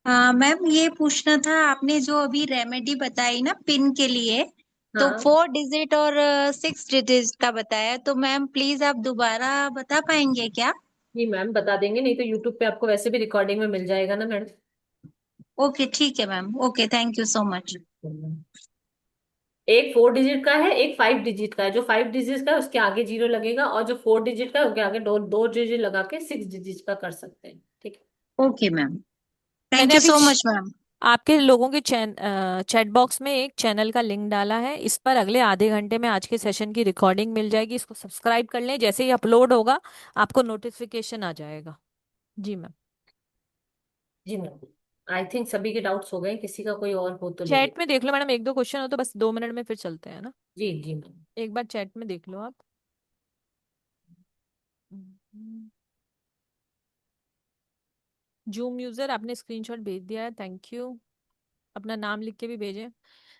हाँ मैम, ये पूछना था, आपने जो अभी रेमेडी बताई ना पिन के लिए, तो हाँ 4 डिजिट और 6 डिजिट का बताया, तो मैम प्लीज आप दोबारा बता पाएंगे क्या? जी मैम बता देंगे, नहीं तो यूट्यूब पे आपको वैसे भी रिकॉर्डिंग में मिल जाएगा ना मैडम। ओके ठीक है ma'am, okay thank you so much. एक 4 डिजिट का है, एक 5 डिजिट का है। जो 5 डिजिट का है उसके आगे जीरो लगेगा, और जो 4 डिजिट का है उसके आगे दो दो डिजिट लगा के 6 डिजिट का कर सकते हैं। ठीक है। ओके मैम, थैंक मैंने यू अभी सो मच मैम। आपके लोगों के चैट बॉक्स में एक चैनल का लिंक डाला है, इस पर अगले आधे घंटे में आज के सेशन की रिकॉर्डिंग मिल जाएगी, इसको सब्सक्राइब कर लें, जैसे ही अपलोड होगा आपको नोटिफिकेशन आ जाएगा। जी मैम। जी मैम। आई थिंक सभी के डाउट्स हो गए, किसी का कोई और हो तो ले ले। चैट में देख लो मैडम, एक दो क्वेश्चन हो तो बस 2 मिनट में फिर चलते हैं ना। जी जी मैम। एक बार चैट में देख लो आप। हम्म। जूम यूजर आपने स्क्रीनशॉट भेज दिया है, थैंक यू। अपना नाम लिख के भी भेजें।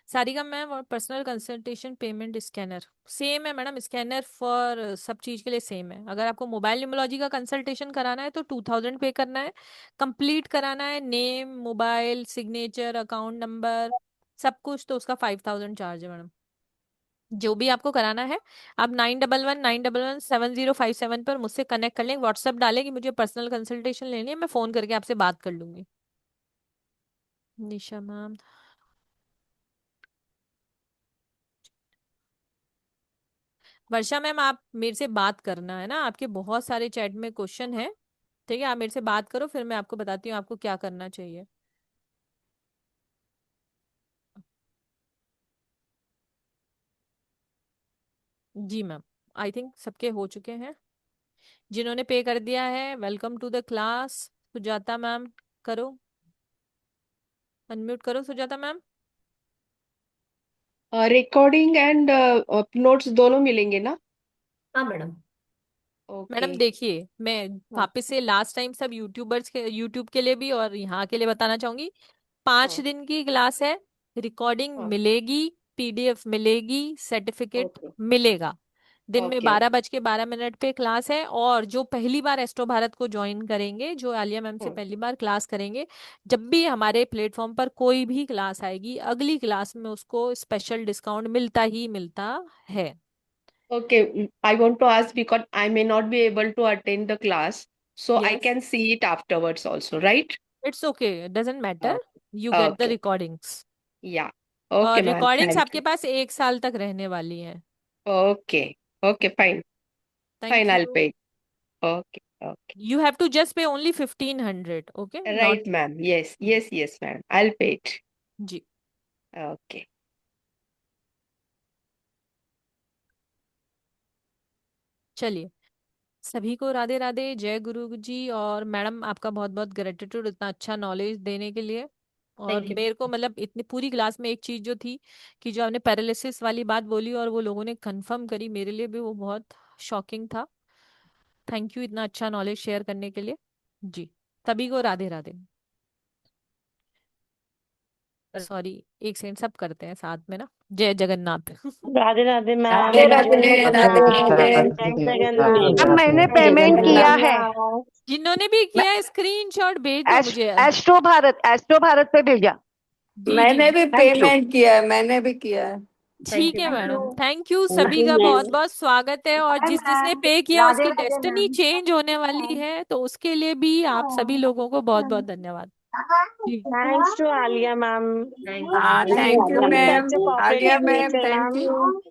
सारिका मैम, और personal consultation payment scanner same है मैडम, स्कैनर फॉर सब चीज के लिए सेम है। अगर आपको मोबाइल न्यूमरोलॉजी का कंसल्टेशन कराना है तो 2000 पे करना है। कंप्लीट कराना है name, mobile, signature, account number, सब कुछ, तो उसका 5000 चार्ज है मैडम। जो भी आपको कराना है आप 9119117057 पर मुझसे कनेक्ट कर लें, व्हाट्सएप डालें कि मुझे पर्सनल कंसल्टेशन लेनी है, मैं फोन करके आपसे बात कर लूंगी। निशा मैम। वर्षा मैम, आप मेरे से बात करना है ना, आपके बहुत सारे चैट में क्वेश्चन है, ठीक है, आप मेरे से बात करो, फिर मैं आपको बताती हूँ आपको क्या करना चाहिए। जी मैम, आई थिंक सबके हो चुके हैं। जिन्होंने पे कर दिया है, welcome to the class. Sujata ma'am करो, अनम्यूट करो Sujata ma'am. Recording and notes दोनों मिलेंगे ना? हाँ मैडम। ओके। मैडम देखिए, मैं हाँ वापस से लास्ट टाइम सब यूट्यूबर्स के, यूट्यूब के लिए भी और यहाँ के लिए बताना चाहूंगी, 5 दिन की क्लास है, रिकॉर्डिंग हाँ। मिलेगी, पीडीएफ मिलेगी, सर्टिफिकेट ओके। मिलेगा। दिन में ओके 12:12 पे क्लास है। और जो पहली बार एस्ट्रो भारत को ज्वाइन करेंगे, जो आलिया मैम से पहली बार क्लास करेंगे, जब भी हमारे प्लेटफॉर्म पर कोई भी क्लास आएगी, अगली क्लास में उसको स्पेशल डिस्काउंट मिलता ही मिलता है। Okay, I want to ask because I may not be able to attend the class, so I Yes, can see it afterwards also, right? it's okay, it doesn't matter, Uh, you get the okay, recordings। yeah. और Okay, ma'am. रिकॉर्डिंग्स Thank आपके you. पास 1 साल तक रहने वाली हैं। Okay, okay, fine, fine. Thank I'll you. pay. Okay, okay. You have to just pay only 1500, okay, not Right, ma'am. Yes, yes, yes, ma'am. I'll pay it. जी। Okay. चलिए, सभी को राधे राधे, जय गुरु जी। और मैडम आपका बहुत बहुत ग्रेटिट्यूड इतना अच्छा नॉलेज देने के लिए। और थैंक यू। मेरे को मतलब इतनी पूरी क्लास में एक चीज जो थी कि जो आपने पैरालिसिस वाली बात बोली और वो लोगों ने कंफर्म करी, मेरे लिए भी वो बहुत शॉकिंग था। थैंक यू इतना अच्छा नॉलेज शेयर करने के लिए जी। सभी को राधे राधे। सॉरी, एक सेकंड, सब करते हैं साथ में ना, जय जगन्नाथ। राधे राधे मैम। जय जय राधे राधे जगन्नाथ। राधे। जय जगन्नाथ। अब मैंने जय पेमेंट किया जगन्नाथ। है। जिन्होंने भी किया स्क्रीनशॉट भेज दो मुझे। एस्ट्रो भारत पे भेजा। जी जी, मैंने भी थैंक यू। पेमेंट किया है, मैंने भी किया है। थैंक ठीक यू। है thank madam, you. Thank you. Thank सभी यू का बहुत मैम। बहुत स्वागत है। और बाय जिस जिसने मैम, पे किया राधे उसकी राधे डेस्टिनी मैम। चेंज होने वाली है, तो उसके लिए भी आप सभी लोगों को बहुत बहुत धन्यवाद जी। Thanks to Alia ma'am. Thank you. हाँ, thank you Happy ma'am, Festival Alia Cooperative ma'am, Nature thank ma'am. You.